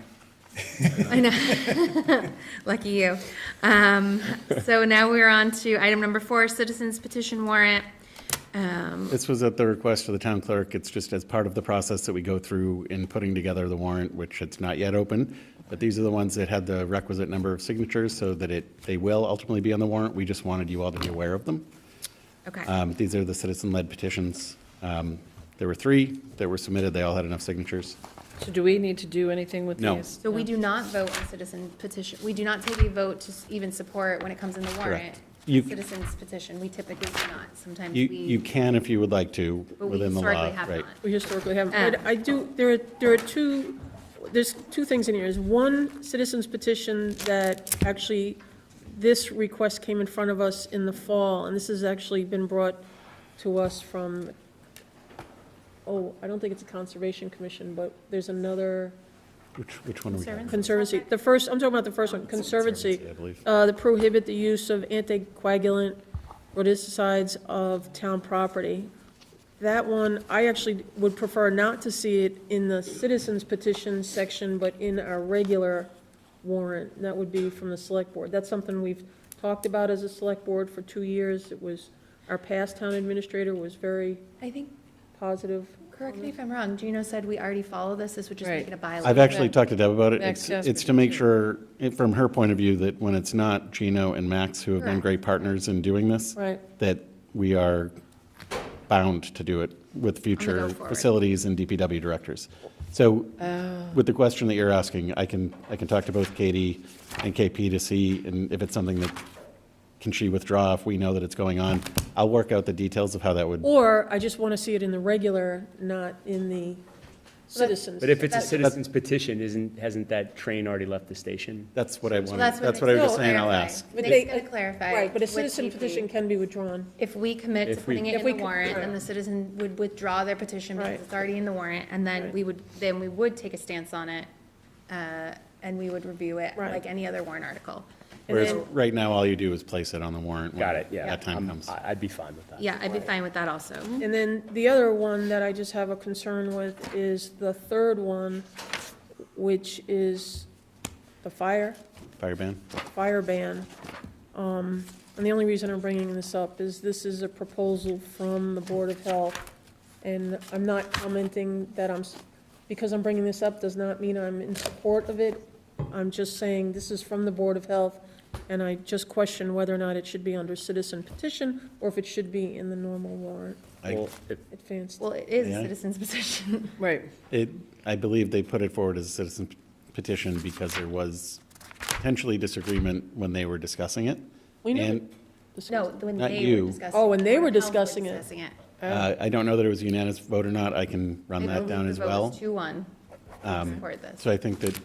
I know. Lucky you. So now we're on to item number 4, citizens petition warrant. This was at the request of the town clerk. It's just as part of the process that we go through in putting together the warrant, which it's not yet open. But these are the ones that had the requisite number of signatures so that they will ultimately be on the warrant. We just wanted you all to be aware of them. Okay. These are the citizen-led petitions. There were 3 that were submitted. They all had enough signatures. So do we need to do anything with No. these? So we do not vote on citizen petition. We do not take a vote to even support when it comes in the warrant. Correct. You- Citizens petition, we typically do not. Sometimes You can if you would like to, But we within the law. historically have Right. not. We historically have, but I do, there are two, there's 2 things in here. There's one citizens petition that actually, this request came in front of us in the fall, and this has actually been brought to us from, I don't think it's a Conservation Commission, but there's another, Which one are we talking about? Conservancy. The first, I'm talking about the first one, Conservancy. I believe. To prohibit the use of anticoagulant rodenticides of town property. That one, I actually would prefer not to see it in the citizens petition section, but in our regular warrant. That would be from the select board. That's something we've talked about as a select board for 2 years. It was, our past town administrator was very I think, positive. correct me if I'm wrong, Gino said we already follow this. This would just make it a bylaw. I've actually talked to Deb about it. Max It's Gasper to make did, sure, from her point of view, that when it's not Gino and Max who have been Correct. great partners in doing this, Right. that we are bound to do it with future forward. facilities and DPW directors. So with the question that you're asking, I can talk to both Katie and KP to see, and if it's something that, can she withdraw if we know that it's going on? I'll work out the details of how that would. Or I just want to see it in the regular, not in the citizens. But if it's a citizen's petition, hasn't that train already left the station? That's what I wanted, that's that's what what I was Nick's just saying, I'll clarifying. ask. But Nick's gonna clarify. Right, but a with citizen TP. petition can be withdrawn. If we commit to If we- putting it If in we the could- warrant, right. then the citizen would withdraw their petition because Right. it's already in the warrant, and then Right. we would take a stance on it, and we would review it Right. like any other warrant article. Whereas right now, all you do is place it on the warrant. Got when it, yeah. That time comes. I'd be fine with that. Yeah, I'd be fine with that also. And then the other one that I just have a concern with is the third one, which is the fire ban. And the only reason I'm bringing this up is this is a proposal from the Board of Health. And I'm not commenting that because I'm bringing this up does not mean I'm in support of it. I'm just saying this is from the Board of Health, and I just question whether or not it should be under citizen petition or if it should be in the normal warrant. Well, Advanced. Well, it is Yeah. a citizen's petition. Right. I believe they put it forward as a citizen petition because there was potentially disagreement when they were discussing it. We never- And discussing? No, when Not they you. were discussing. Oh, when they were Board of Health discussing it. I don't know that it was a unanimous vote or not. I can run that down as well. The vote was 2-1. Support this. So I think that,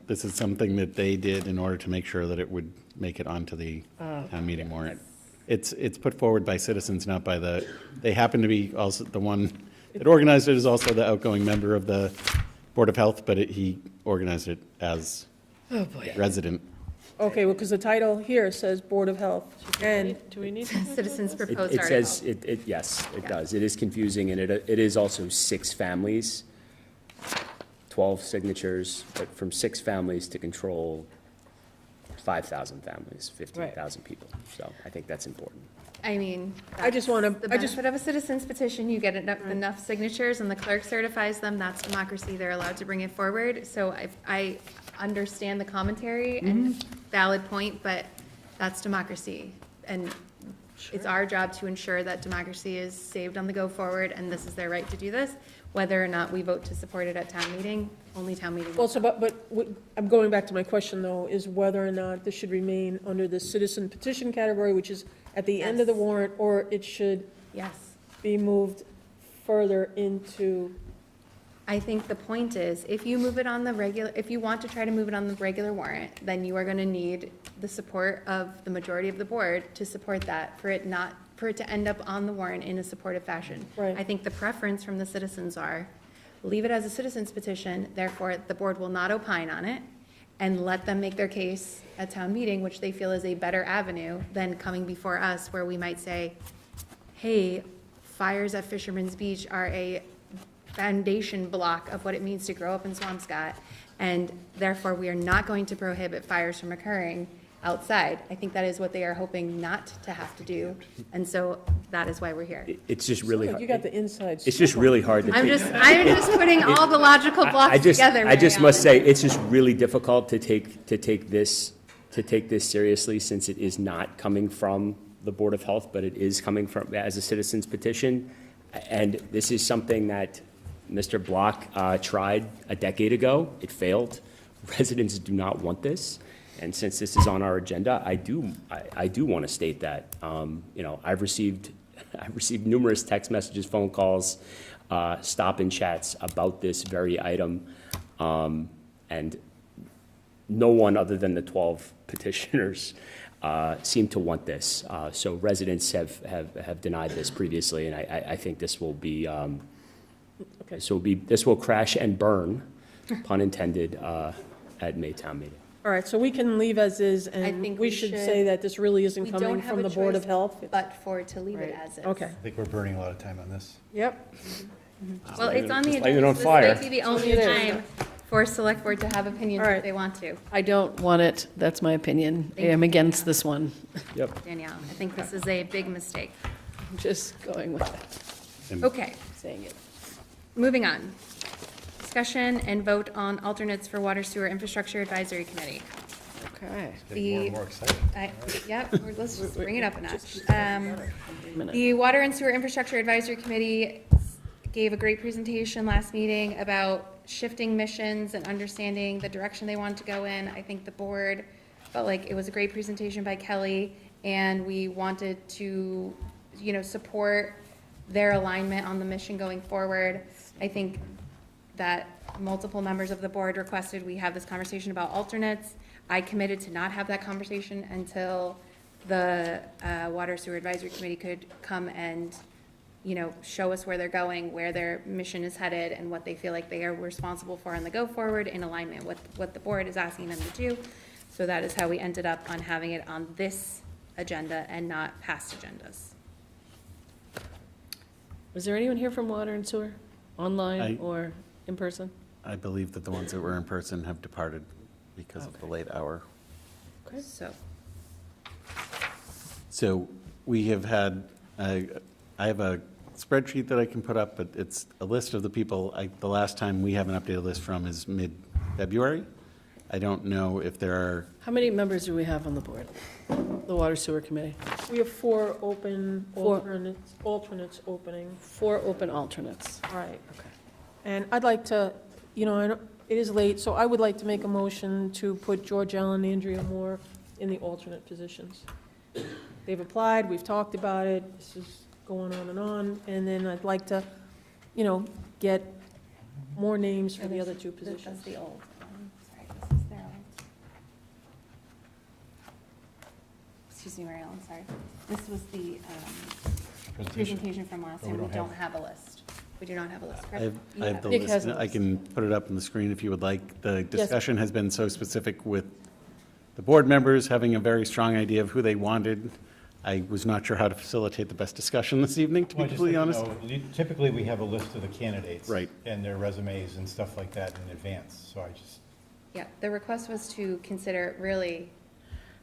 this is something that they did in order to make sure that it would make it onto the town meeting warrant. It's put forward by citizens, not by they happen to be also, the one that organized it is also the outgoing member of the Board of Health, but he organized it as resident. Okay, well, because the title here says Board of Health, and Do we need? Citizens proposed It article. says, yes, it does. It is confusing, and it is also 6 families, 12 signatures, but from 6 families to control 5,000 families, 15,000 people. So I think that's important. I mean, I just want to, the benefit of a citizen's petition, you get enough signatures and the clerk certifies them, that's democracy, they're allowed to bring it forward. So I understand the commentary and valid point, but that's democracy. And it's our job to ensure that democracy is saved on the go forward, and this is their right to do this. Whether or not we vote to support it at town meeting, only town meeting. well, so, I'm going back to my question, though, is whether or not this should remain under the citizen petition category, which is at the end of the warrant, or it should be moved further into. I think the point is, if you move it on the regular, if you want to try to move it on the regular warrant, then you are going to need the support of the majority of the board to support that, for it to end up on the warrant in a supportive fashion. Right. I think the preference from the citizens are, leave it as a citizen's petition, therefore the board will not opine on it, and let them make their case at town meeting, which they feel is a better avenue than coming before us, where we might say, hey, fires at Fisherman's Beach are a foundation block of what it means to grow up in Swampscott, and therefore we are not going to prohibit fires from occurring outside. I think that is what they are hoping not to have to do, and so that is why we're here. It's just really hard. You got the inside. It's just really hard to I'm take. just putting all the logical blocks together. I just Mary must Ellen. say, it's just really difficult to take this seriously, since it is not coming from the Board of Health, but it is coming from, as a citizen's petition. And this is something that Mr. Block tried a decade ago. It failed. Residents do not want this. And since this is on our agenda, I do want to state that. I've received numerous text messages, phone calls, stop-in chats about this very item, and no one other than the 12 petitioners seem to want this. So residents have denied this previously, and I think this will be this will crash and burn, pun intended, at May town meeting. All right, so we can leave as is, I and think we should say that this really isn't coming from the Board of Health. But for to leave it as is. Okay. I think we're burning a lot of time on this. Yep. Well, it's on the Just light it agenda. on This fire. might be the only time for select board to have opinions All right. if they want to. I don't want it. That's my opinion. I Thank am you. against this one. Yep. Danielle, I think this is a big mistake. I'm just going with it, Okay, saying it. moving on. Discussion and vote on alternates for Water Sewer Infrastructure Advisory Committee. Okay. Getting more and more excited. Let's just bring it up a notch. The Water and Sewer Infrastructure Advisory Committee gave a great presentation last meeting about shifting missions and understanding the direction they wanted to go in. I think the board felt like it was a great presentation by Kelly, and we wanted to, support their alignment on the mission going forward. I think that multiple members of the board requested we have this conversation about alternates. I committed to not have that conversation until the Water Sewer Advisory Committee could come and, show us where they're going, where their mission is headed, and what they feel like they are responsible for on the go forward in alignment with what the board is asking them to do. So that is how we ended up on having it on this agenda and not past agendas. Was there anyone here from Water and Sewer, online or in person? I believe that the ones that were in person have departed because of the late hour. Okay. So we have had, I have a spreadsheet that I can put up, but it's a list of the people. The last time we have an updated list from is mid-February. I don't know if there are. How many members do we have on the board? The Water Sewer Committee? We have 4 open Four. alternates opening. 4 open alternates. Right. Okay. And I'd like to, it is late, so I would like to make a motion to put George Allen and Andrea Moore in the alternate positions. they've applied, we've talked about it, this is going on, and then I'd like to, get more names for the other two positions. That's the old one. Sorry, this is their old. Excuse me, Mary Ellen, sorry. This was the presentation from last time. We don't have a list. We do not have a list, correct? I have the list. I can put it up on the screen if you would like. The discussion has been so specific with the board members having a very strong idea of who they wanted. I was not sure how to facilitate the best discussion this evening, to be completely honest. Typically, we have a list of the candidates. Right. And their resumes and stuff like that in advance, so I just. Yeah, the request was to consider, really,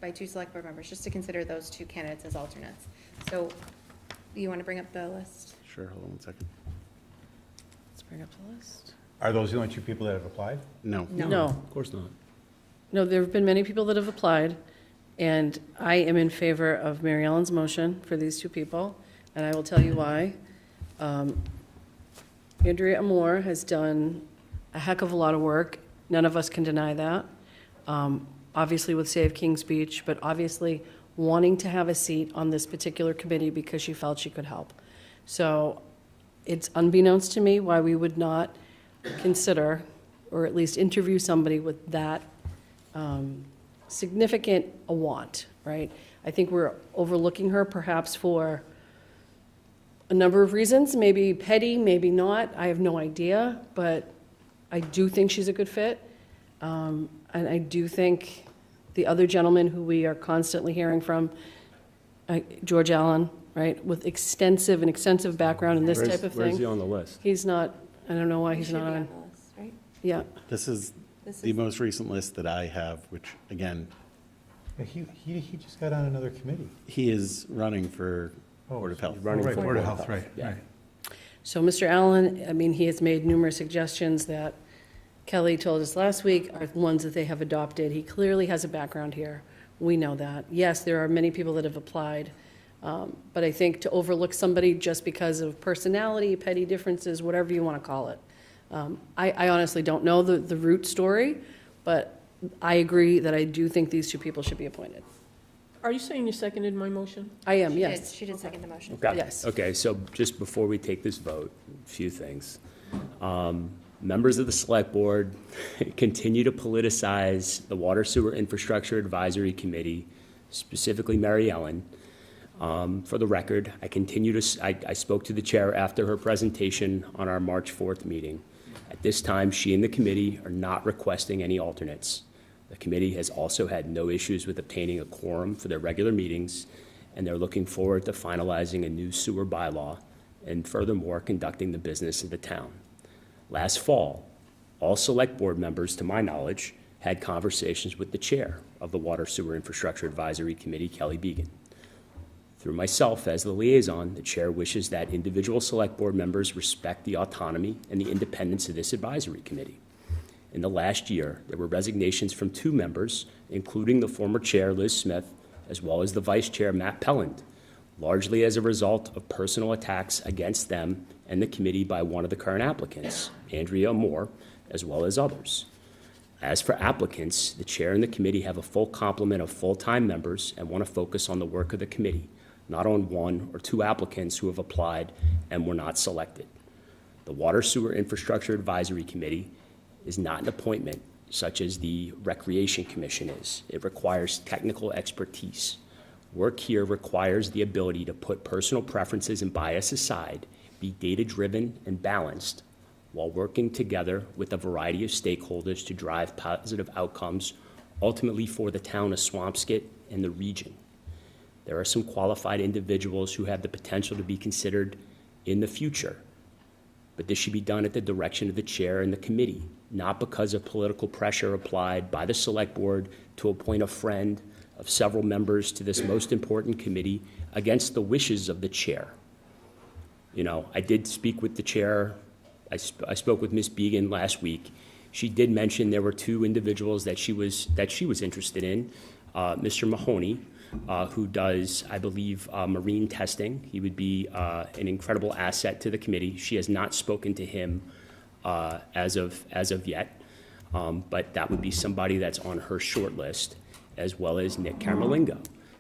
by 2 select board members, just to consider those 2 candidates as alternates. So, you want to bring up the list? Sure, hold on 1 second. Let's bring up the list. Are those the only 2 people that have applied? No. No. Of course not. No, there have been many people that have applied, and I am in favor of Mary Ellen's motion for these 2 people, and I will tell you why. Andrea Moore has done a heck of a lot of work. None of us can deny that. Obviously with Save Kings Beach, but obviously wanting to have a seat on this particular committee because she felt she could help. So it's unbeknownst to me why we would not consider, or at least interview somebody with that significant a want, right? I think we're overlooking her perhaps for a number of reasons, maybe petty, maybe not, I have no idea, but I do think she's a good fit. And I do think the other gentleman who we are constantly hearing from, George Allen, right, with extensive background in this type of thing. Where's he on the list? He's not, I don't know why he's not on. The list, right? Yeah. This is the most recent list that I have, which, again, He just got on another committee. he is running for Board of Health. Right, Board of Health, right. So Mr. Allen, I mean, he has made numerous suggestions that Kelly told us last week are ones that they have adopted. He clearly has a background here. We know that. Yes, there are many people that have applied, but I think to overlook somebody just because of personality, petty differences, whatever you want to call it. I honestly don't know the root story, but I agree that I do think these 2 people should be appointed. Are you saying you seconded my motion? I am, yes. She did second the motion. Okay. Yes. Okay, so just before we take this vote, a few things. Members of the select board continue to politicize the Water Sewer Infrastructure Advisory Committee, specifically Mary Ellen. For the record, I spoke to the chair after her presentation on our March 4th meeting. At this time, she and the committee are not requesting any alternates. The committee has also had no issues with obtaining a quorum for their regular meetings, and they're looking forward to finalizing a new sewer bylaw and furthermore conducting the business of the town. Last fall, all select board members, to my knowledge, had conversations with the chair of the Water Sewer Infrastructure Advisory Committee, Kelly Began. Through myself as the liaison, the chair wishes that individual select board members respect the autonomy and the independence of this advisory committee. In the last year, there were resignations from 2 members, including the former chair, Liz Smith, as well as the vice chair, Matt Pelland, largely as a result of personal attacks against them and the committee by one of the current applicants, Andrea Moore, as well as others. As for applicants, the chair and the committee have a full complement of full-time members and want to focus on the work of the committee, not on 1 or 2 applicants who have applied and were not selected. The Water Sewer Infrastructure Advisory Committee is not an appointment such as the Recreation Commission is. It requires technical expertise. Work here requires the ability to put personal preferences and bias aside, be data-driven and balanced, while working together with a variety of stakeholders to drive positive outcomes, ultimately for the town of Swampscott and the region. There are some qualified individuals who have the potential to be considered in the future, but this should be done at the direction of the chair and the committee, not because of political pressure applied by the select board to appoint a friend of several members to this most important committee against the wishes of the chair. You know, I did speak with the chair. I spoke with Ms. Began last week. She did mention there were 2 individuals that she was interested in. Mr. Mahoney, who does, I believe, marine testing. He would be an incredible asset to the committee. She has not spoken to him as of yet, but that would be somebody that's on her short list, as well as Nick Camerlingo.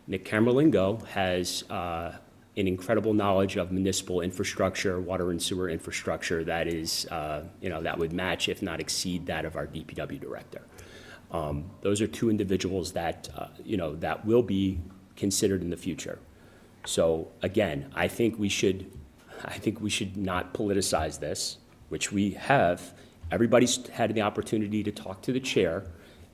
Nick Camerlingo has an incredible knowledge of municipal infrastructure, water and sewer infrastructure that is, that would match, if not exceed, that of our DPW director. Those are two individuals that, that will be considered in the future. So again, I think we should not politicize this, which we have. Everybody's had the opportunity to talk to the chair.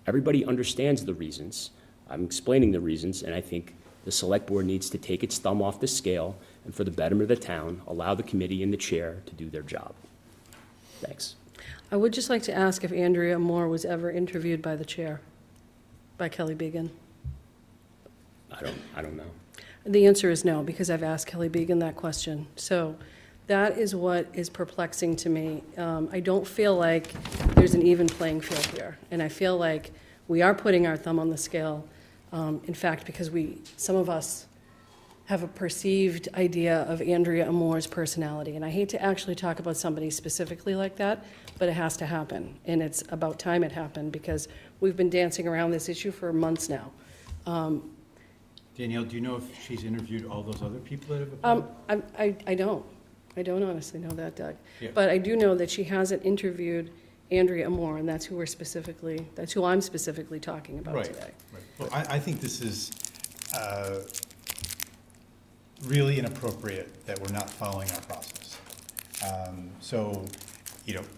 Everybody understands the reasons. I'm explaining the reasons, and I think the select board needs to take its thumb off the scale and, for the betterment of the town, allow the committee and the chair to do their job. Thanks. I would just like to ask if Andrea Moore was ever interviewed by the chair, by Kelly Began. I don't know. The answer is no, because I've asked Kelly Began that question. So that is what is perplexing to me. I don't feel like there's an even playing field here, and I feel like we are putting our thumb on the scale. In fact, because some of us have a perceived idea of Andrea Moore's personality. And I hate to actually talk about somebody specifically like that, but it has to happen. And it's about time it happened, because we've been dancing around this issue for months now. Danielle, do you know if she's interviewed all those other people that have applied? I don't. I don't honestly know that, Doug. Yeah. But I do know that she hasn't interviewed Andrea Moore, and that's who I'm specifically talking about today. Right. Well, I think this is really inappropriate that we're not following our process. So,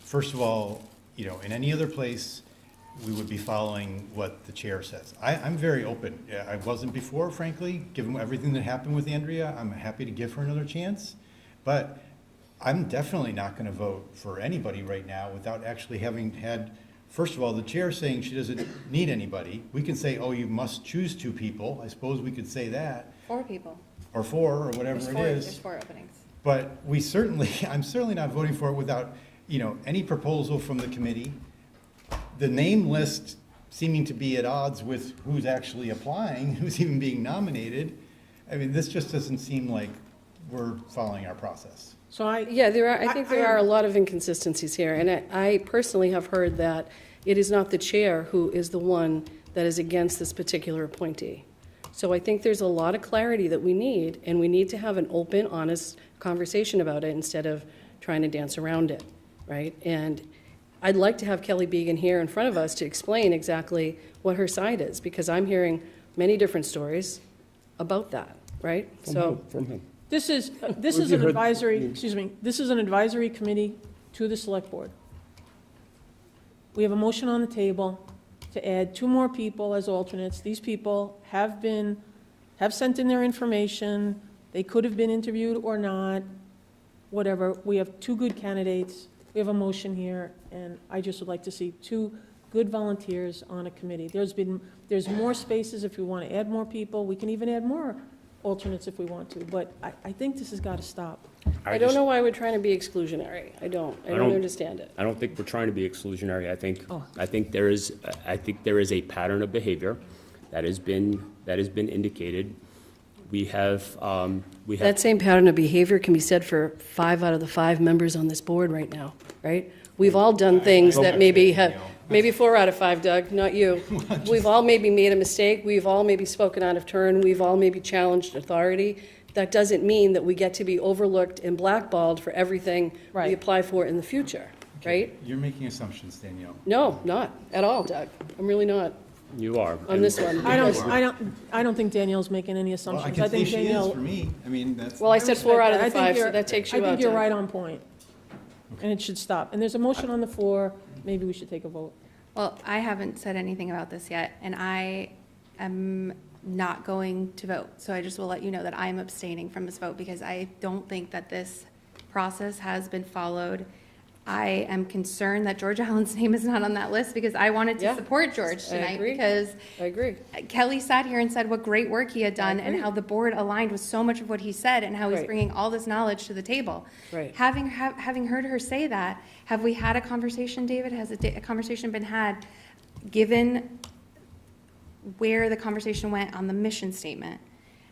first of all, in any other place, we would be following what the chair says. I'm very open. I wasn't before, frankly, given everything that happened with Andrea. I'm happy to give her another chance, but I'm definitely not going to vote for anybody right now without actually having had, first of all, the chair saying she doesn't need anybody. We can say, oh, you must choose 2 people. I suppose we could say that. 4 people. Or 4, or whatever it is. There's 4 openings. But I'm certainly not voting for it without, any proposal from the committee. The name list seeming to be at odds with who's actually applying, who's even being nominated. I mean, this just doesn't seem like we're following our process. So I think there are a lot of inconsistencies here, and I personally have heard that it is not the chair who is the one that is against this particular appointee. So I think there's a lot of clarity that we need, and we need to have an open, honest conversation about it instead of trying to dance around it, right? And I'd like to have Kelly Began here in front of us to explain exactly what her side is, because I'm hearing many different stories about that, right? From whom? This is an advisory, this is an advisory committee to the select board. We have a motion on the table to add 2 more people as alternates. These people have sent in their information. They could have been interviewed or not, whatever. We have 2 good candidates. We have a motion here, and I just would like to see 2 good volunteers on a committee. There's more spaces if we want to add more people. We can even add more alternates if we want to, but I think this has got to stop. I don't know why we're trying to be exclusionary. I don't understand it. I don't think we're trying to be exclusionary. I think there is a pattern of behavior that has been indicated. We have that same pattern of behavior can be said for 5 out of the 5 members on this board right now, right? We've all done things that maybe 4 out of 5, Doug, not you. We've all maybe made a mistake. We've all maybe spoken out of turn. We've all maybe challenged authority. That doesn't mean that we get to be overlooked and blackballed for everything we apply for in the future, right? You're making assumptions, Danielle. No, not at all, Doug. I'm really not. You are. On this one. I don't think Danielle's making any assumptions. Well, I can say she is for me. I mean, that's. Well, I said 4 out of the 5, so that takes you out. I think you're Doug. right on point. And it should stop. And there's a motion on the floor. Maybe we should take a vote. Well, I haven't said anything about this yet, and I am not going to vote. So I just will let you know that I'm abstaining from this vote because I don't think that this process has been followed. I am concerned that George Allen's name is not on that list because I wanted to support George tonight because I agree. Kelly sat here and said what great work he had done and how the board aligned with so much of what he said and how he's bringing all this knowledge to the table. Right. Having heard her say that, have we had a conversation, David? Has a conversation been had given where the conversation went on the mission statement?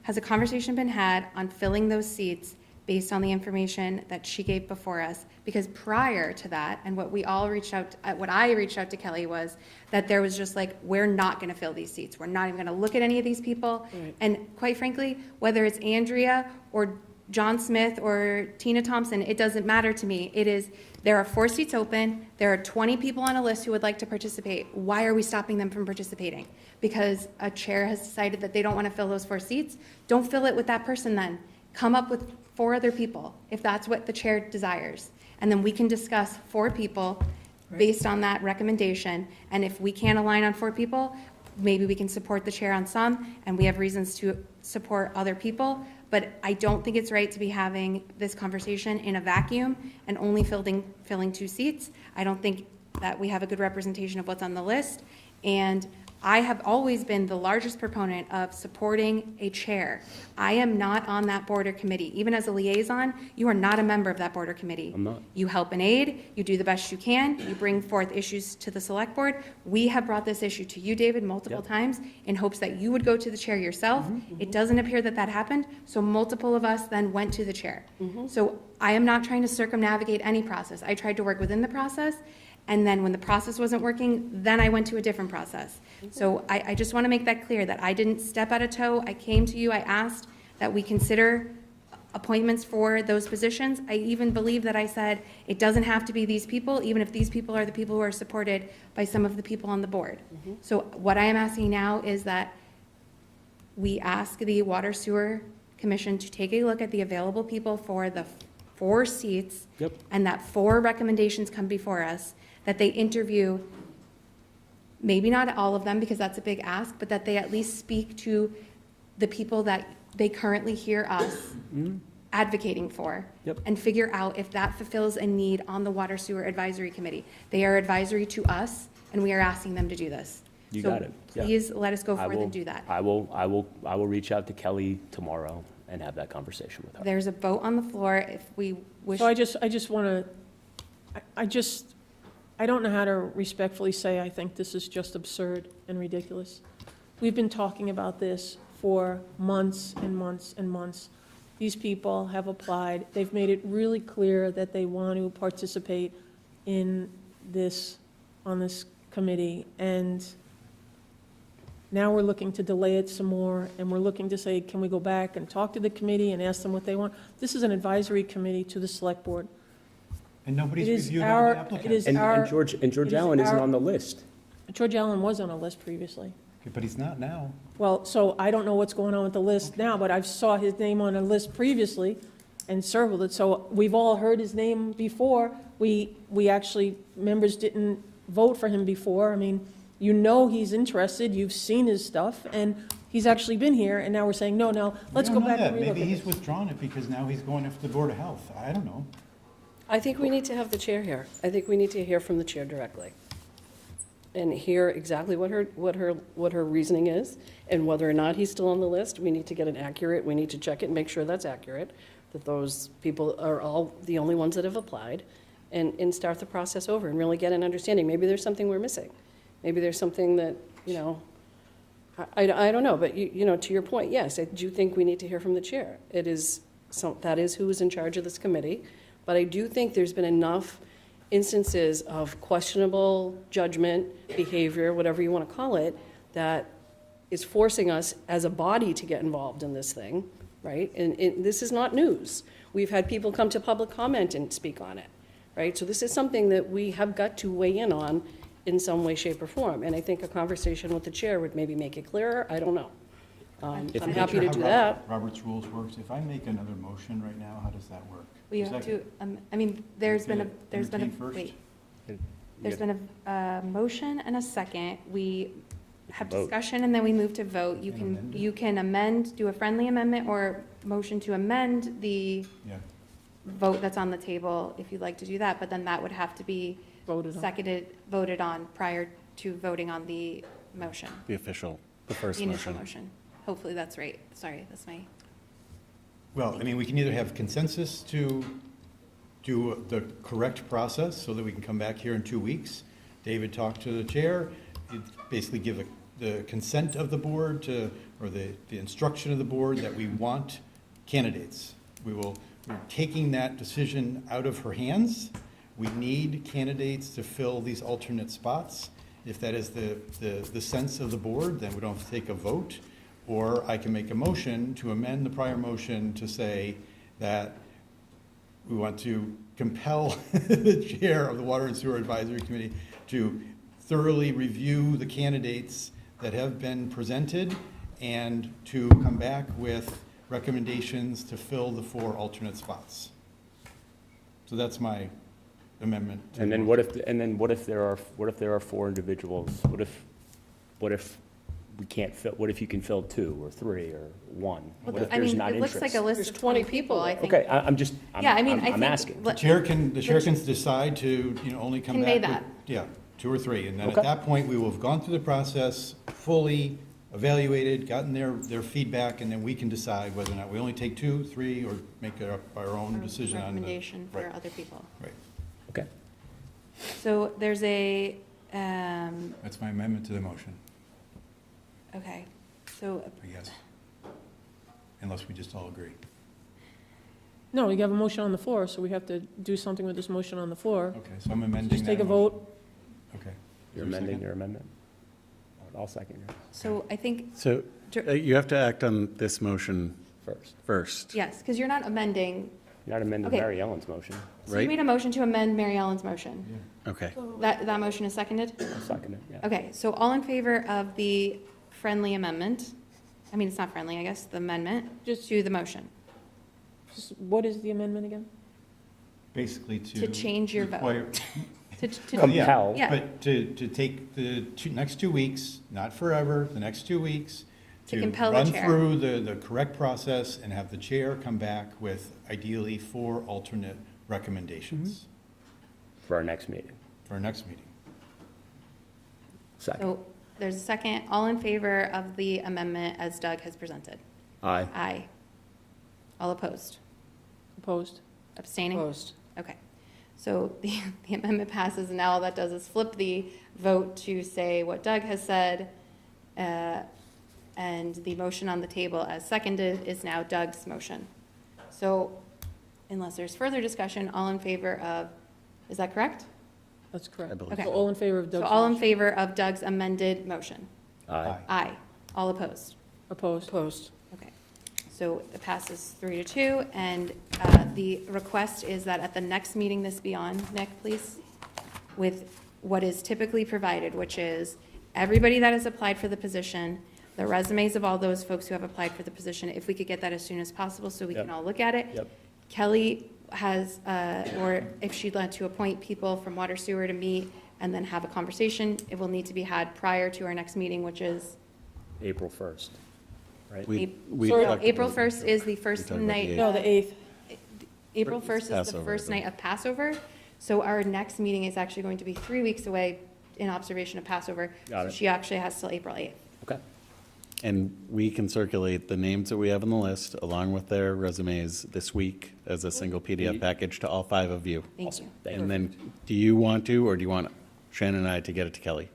Has a conversation been had on filling those seats based on the information that she gave before us. Because prior to that, and what I reached out to Kelly was that there was just like, we're not going to fill these seats. We're not even going to look at any of these people. Right. And quite frankly, whether it's Andrea or John Smith or Tina Thompson, it doesn't matter to me. There are 4 seats open. There are 20 people on a list who would like to participate. Why are we stopping them from participating? Because a chair has decided that they don't want to fill those 4 seats. Don't fill it with that person then. Come up with 4 other people, if that's what the chair desires. And then we can discuss 4 people based on that recommendation. And if we can't align on 4 people, maybe we can support the chair on some, and we have reasons to support other people. But I don't think it's right to be having this conversation in a vacuum and only filling 2 seats. I don't think that we have a good representation of what's on the list. And I have always been the largest proponent of supporting a chair. I am not on that board or committee. Even as a liaison, you are not a member of that board or committee. I'm not. You help and aid, you do the best you can, you bring forth issues to the select board. We have brought this issue to you, David, multiple times in hopes that you would go to the chair yourself. It doesn't appear that that happened, so multiple of us then went to the chair. So I am not trying to circumnavigate any process. I tried to work within the process, and then when the process wasn't working, then I went to a different process. So I just want to make that clear, that I didn't step out of toe. I came to you, I asked that we consider appointments for those positions. I even believe that I said it doesn't have to be these people, even if these people are the people who are supported by some of the people on the board. So what I am asking now is that we ask the Water Sewer Commission to take a look at the available people for the 4 seats, and that 4 recommendations come before us, that they interview, maybe not all of them because that's a big ask, but that they at least speak to the people that they currently hear us advocating for, and figure out if that fulfills a need on the Water Sewer Advisory Committee. They are advisory to us, and we are asking them to do this. You got it. Yeah. Please let us go I forth will- and do that. I will reach out to Kelly tomorrow and have that conversation with her. There's a vote on the floor if we wish. So I just want to, I don't know how to respectfully say I think this is just absurd and ridiculous. We've been talking about this for months and months and months. These people have applied. They've made it really clear that they want to participate in this, on this committee. And now we're looking to delay it some more, and we're looking to say, can we go back and talk to the committee and ask them what they want? This is an advisory committee to the select board. And nobody's It is reviewed our- all the applicants. it is And our- George it is Allen isn't our- on the list. George Allen was on a list previously. Okay, but he's not now. Well, so I don't know what's going on with the list now, but I saw his name on a list previously and circled it. So we've all heard his name before. We actually, members didn't vote for him before. I mean, you know he's interested, you've seen his stuff, and he's actually been here, and now we're saying, no, let's We go don't know back that. and relook Maybe at he's this. withdrawn it because now he's going after the Board of Health. I don't know. I think we need to have the chair here. I think we need to hear from the chair directly and hear exactly what her reasoning is, and whether or not he's still on the list. We need to get it accurate. We need to check it and make sure that's accurate, that those people are all the only ones that have applied, and start the process over and really get an understanding. Maybe there's something we're missing. Maybe there's something that, I don't know, but to your point, yes, I do think we need to hear from the chair. That is who is in charge of this committee. But I do think there's been enough instances of questionable judgment, behavior, whatever you want to call it, that is forcing us as a body to get involved in this thing, right? And this is not news. We've had people come to public comment and speak on it, right? So this is something that we have got to weigh in on in some way, shape, or form. And I think a conversation with the chair would maybe make it clearer. I don't know. I'm happy to do that. Robert's rules works. If I make another motion right now, how does that work? We have to, there's been a motion and a second. We have Vote. discussion and then we move to vote. You can amend, do a friendly amendment or motion to amend the vote that's on the table if you'd like to do that, but then that would have to be voted on prior to voting on the motion. The first The initial motion. motion. Hopefully that's right. Sorry, that's my. Well, we can either have consensus to do the correct process so that we can come back here in 2 weeks. David talked to the chair, basically give the consent of the board or the instruction of the board that we want candidates. We will taking that decision out of her hands. We need candidates to fill these alternate spots. If that is the sense of the board, then we don't have to take a vote. Or I can make a motion to amend the prior motion to say that we want to compel the chair of the Water and Sewer Advisory Committee to thoroughly review the candidates that have been presented and to come back with recommendations to fill the 4 alternate spots. So that's my amendment. And then what if there are 4 individuals? What if we can't fill? What if you can fill 2 or 3 or 1? What if there's not interest? It looks like a list of 20 people, I think. Okay, I'm asking. The chair can decide to, only come back Convey with, that. yeah, 2 or 3. And then Okay. at that point, we will have gone through the process, fully evaluated, gotten their feedback, and then we can decide whether or not we only take 2, 3, or make it our own decision on the. Recommendation for Right. other people. Right. Okay. So there's a, That's my amendment to the motion, okay, so, I guess. Unless we just all agree. No, we have a motion on the floor, so we have to do something with this motion on the floor. Okay, so I'm amending Just take that a motion. vote. Okay. You're amending your amendment? I'll second yours. so I think, So you have to act on this motion first. yes, because you're not amending, You're not amending Okay. Mary Ellen's motion. so you Right. made a motion to amend Mary Ellen's motion. Okay. That motion is seconded? I'll second it, yeah. Okay, so all in favor of the friendly amendment, I mean, it's not friendly, I guess, the amendment, just to the motion, What is the amendment again? Basically to change your vote. require- Compel. Yeah. But to take the next 2 weeks, not forever, the next 2 weeks, To compel the chair. run through the correct process and have the chair come back with ideally 4 alternate recommendations For our next meeting. for our next meeting. Second. So there's a second, all in favor of the amendment as Doug has presented? Aye. Aye. All opposed? Opposed? Abstaining? Opposed. Okay. So the amendment passes, and now all that does is flip the vote to say what Doug has said, and the motion on the table as seconded is now Doug's motion. So unless there's further discussion, all in favor of, is that correct? That's correct. I believe Okay. So all in favor of So Doug's all in motion? favor of Doug's amended motion? Aye. Aye. All opposed? Opposed? Opposed. Okay, so it passes 3-2, and the request is that at the next meeting this be on, Nick, please, with what is typically provided, which is everybody that has applied for the position, the resumes of all those folks who have applied for the position, if we could get that as soon as possible so we can Yep. all look at it. Yep. Kelly has, or if she'd like to appoint people from water sewer to meet and then have a conversation, it will need to be had prior to our next meeting, which is April 1st, right? April 1st is the first talked about the night. 8th. No, the 8th. April 1st is the Passover, first I night of Passover. So our next meeting is actually going to be 3 weeks away in observation of Passover. Got So it. she actually has till April 8th. Okay. And we can circulate the names that we have on the list along with their resumes this week as a single PDF package to all 5 of you. Thank you. And then, do you want to, or do you want Shannon and I to get it to Kelly?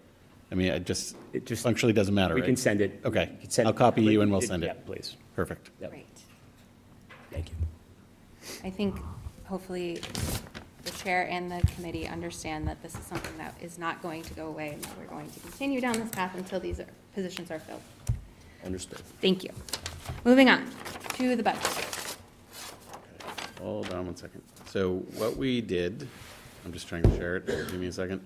I mean, it just functionally doesn't matter, We right? can send it. Okay, You can send I'll it. copy you and we'll send Yeah, it. please. Perfect. Yep. Great. Thank you. I think hopefully the chair and the committee understand that this is something that is not going to go away and that we're going to continue down this path until these positions are filled. Understood. Thank you. Moving on to the budget. Hold on one second. So what we did, I'm just trying to share it, give me a second,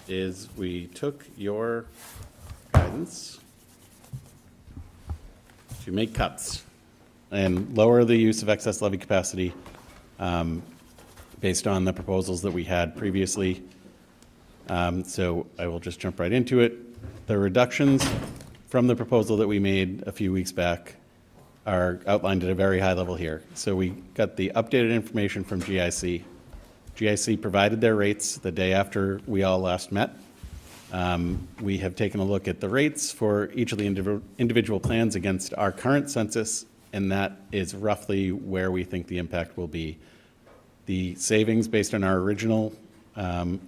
is we took your guidance to make cuts and lower the use of excess levy capacity based on the proposals that we had previously. So I will just jump right into it. The reductions from the proposal that we made a few weeks back are outlined at a very high level here. So we got the updated information from GIC. GIC provided their rates the day after we all last met. We have taken a look at the rates for each of the individual plans against our current census, and that is roughly where we think the impact will be. The savings based on our original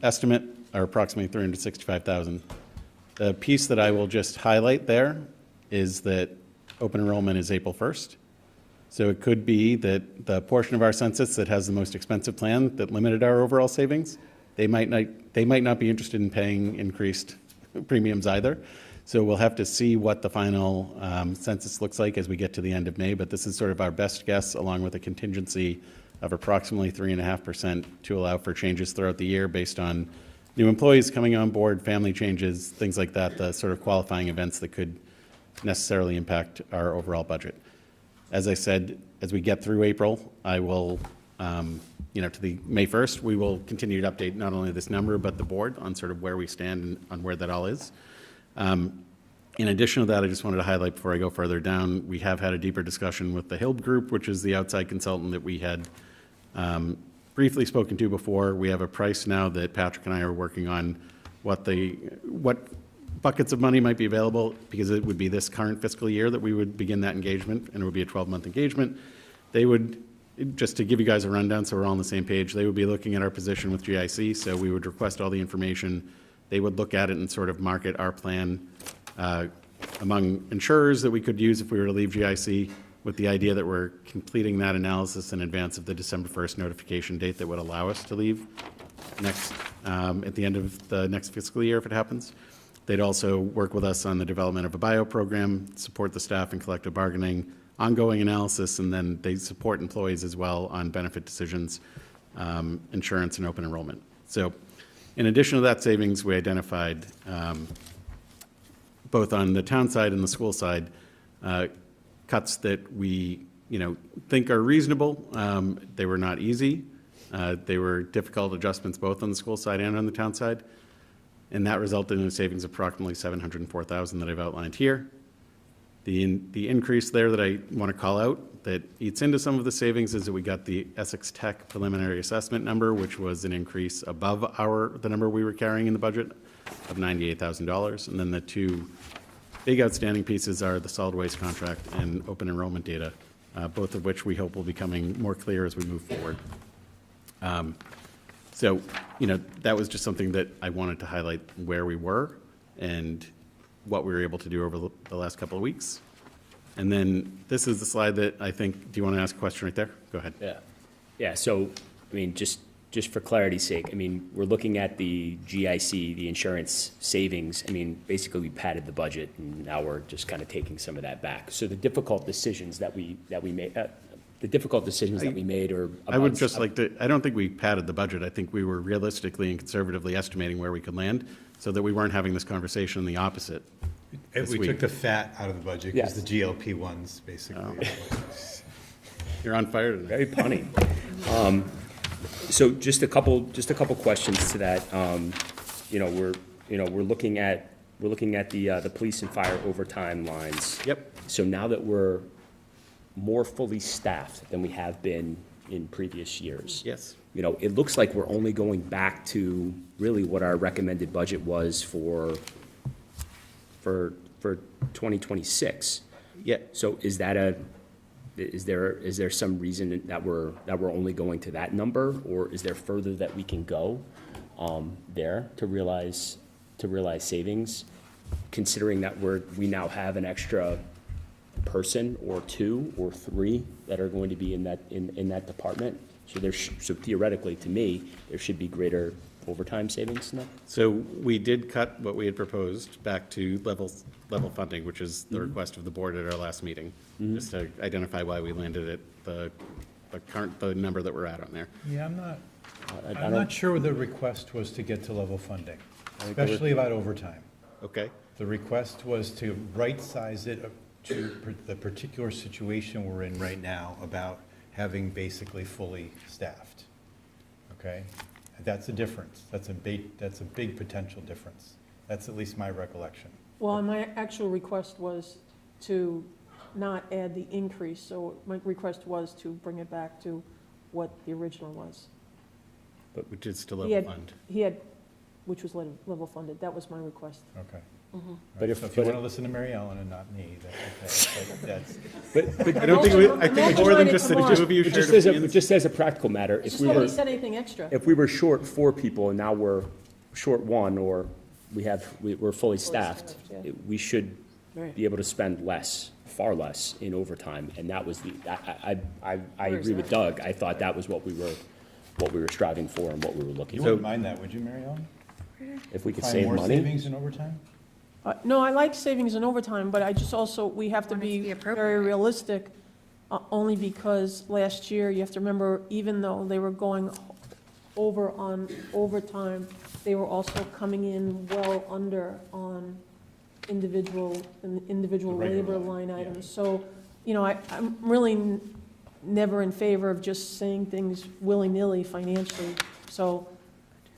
estimate are approximately $365,000. The piece that I will just highlight there is that open enrollment is April 1st. So it could be that the portion of our census that has the most expensive plan that limited our overall savings, they might not be interested in paying increased premiums either. So we'll have to see what the final census looks like as we get to the end of May, but this is sort of our best guess, along with a contingency of approximately 3.5% to allow for changes throughout the year based on new employees coming on board, family changes, things like that, the sort of qualifying events that could necessarily impact our overall budget. As I said, as we get through April, I will, to the May 1st, we will continue to update not only this number, but the board on sort of where we stand and on where that all is. In addition to that, I just wanted to highlight before I go further down, we have had a deeper discussion with the Hild Group, which is the outside consultant that we had briefly spoken to before. We have a price now that Patrick and I are working on what buckets of money might be available, because it would be this current fiscal year that we would begin that engagement, and it would be a 12-month engagement. They would, just to give you guys a rundown so we're all on the same page, they would be looking at our position with GIC, so we would request all the information. They would look at it and sort of market our plan among insurers that we could use if we were to leave GIC, with the idea that we're completing that analysis in advance of the December 1st notification date that would allow us to leave at the end of the next fiscal year if it happens. They'd also work with us on the development of a bio program, support the staff in collective bargaining, ongoing analysis, and then they support employees as well on benefit decisions, insurance, and open enrollment. So in addition to that savings, we identified both on the town side and the school side, cuts that we think are reasonable. They were not easy. They were difficult adjustments both on the school side and on the town side. And that resulted in a savings of approximately $704,000 that I've outlined here. The increase there that I want to call out that eats into some of the savings is that we got the Essex Tech preliminary assessment number, which was an increase above the number we were carrying in the budget of $98,000. And then the two big outstanding pieces are the solid waste contract and open enrollment data, both of which we hope will be becoming more clear as we move forward. So, that was just something that I wanted to highlight where we were and what we were able to do over the last couple of weeks. And then this is the slide that I think, do you want to ask a question right there? Go ahead. Yeah. So, just for clarity's sake, we're looking at the GIC, the insurance savings. Basically we padded the budget, and now we're just kind of taking some of that back. So the difficult decisions that we made, are. I would just like to, I don't think we padded the budget. I think we were realistically and conservatively estimating where we could land so that we weren't having this conversation the opposite. We took the fat out of the budget because the GLP-1s basically. You're on fire today. Very punny. So just a couple questions to that. We're looking at the police and fire overtime lines. Yep. So now that we're more fully staffed than we have been in previous years. Yes. It looks like we're only going back to really what our recommended budget was for 2026. Yeah. So is there some reason that we're only going to that number, or is there further that we can go there to realize savings, considering that we now have an extra person or two or three that are going to be in that department? So theoretically, to me, there should be greater overtime savings than that. So we did cut what we had proposed back to level funding, which is the request of the board at our last meeting, just to identify why we landed at the number that we're at on there. Yeah, I'm not sure the request was to get to level funding, especially about overtime. Okay. The request was to right-size it to the particular situation we're in right now about having basically fully staffed, okay? That's a difference. That's a big potential difference. That's at least my recollection. Well, my actual request was to not add the increase, so my request was to bring it back to what the original was. But which is to level fund. Which was level funded. That was my request. Okay. Mm-hmm. But if you want to listen to Mary Ellen and not me, that's okay. But I don't think I think more than just the two of you shared. Just as a practical matter, If we said anything extra. If we were short 4 people and now we're short 1, or we're fully staffed, we should be able to spend less far less in overtime, and that was I agree with Doug. I thought that was what we were striving for and what we were looking You for. wouldn't mind that, would you, Mary Ellen? If we could Find save more money. savings in overtime? No, I like savings in overtime, but I just also, we have to be very realistic, only because last year, you have to remember, even though they were going over on overtime, they were also coming in well under on individual labor line items. So, you know, I'm really never in favor of just saying things willy-nilly financially. So,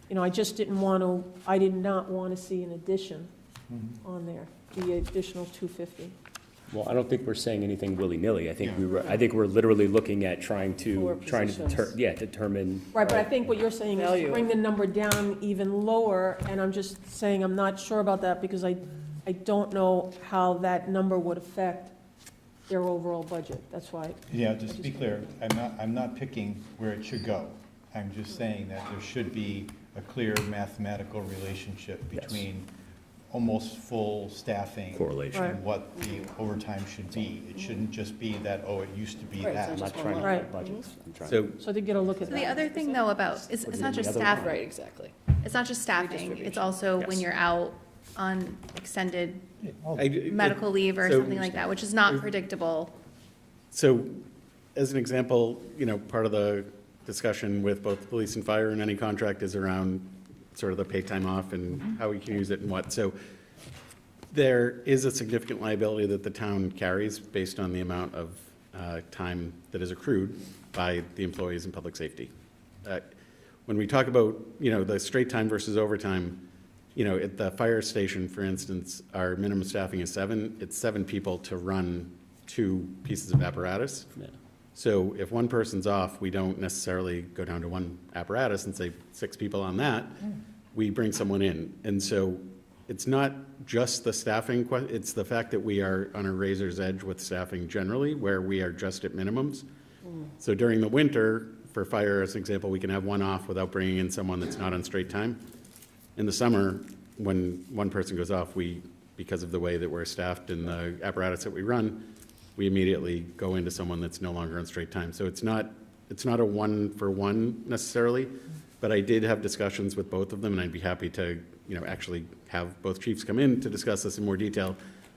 you know, I just did not want to see an addition on there, the additional 250. Well, I don't think we're saying anything willy-nilly. I think I think we're literally looking at trying to determine. Right, but I think what you're saying is Value. bring the number down even lower, and I'm just saying I'm not sure about that because I don't know how that number would affect their overall budget. That's why. Yeah, just to be clear, I'm not picking where it should go. I'm just saying that there should be a clear mathematical relationship between almost full staffing Correlation. and what the overtime should be. It shouldn't just be that, oh, it used to be Right, that. it's not just trying to one line. cut budgets. I'm trying. So they get a look at So that. the other thing though about, it's not just staffing. Right, exactly. It's not just staffing, it's also when Yes. you're out on extended I- medical leave or so- something like that, which is not predictable. So, as an example, you know, part of the discussion with both police and fire and any contract is around sort of the paid time off and how we can use it and what. So there is a significant liability that the town carries based on the amount of time that is accrued by the employees in public safety. When we talk about, you know, the straight time versus overtime, you know, at the fire station, for instance, our minimum staffing is 7. It's 7 people to run 2 pieces of apparatus. Yeah. So if one person's off, we don't necessarily go down to 1 apparatus and say 6 people on that. We bring someone in. And so it's not just the staffing, it's the fact that we are on a razor's edge with staffing generally, where we are just at minimums. So during the winter, for fire, as an example, we can have 1 off without bringing in someone that's not on straight time. In the summer, when 1 person goes off, because of the way that we're staffed and the apparatus that we run, we immediately go into someone that's no longer on straight time. So it's not a 1-for-1 necessarily, but I did have discussions with both of them, and I'd be happy to, you know, actually have both chiefs come in to discuss this in more detail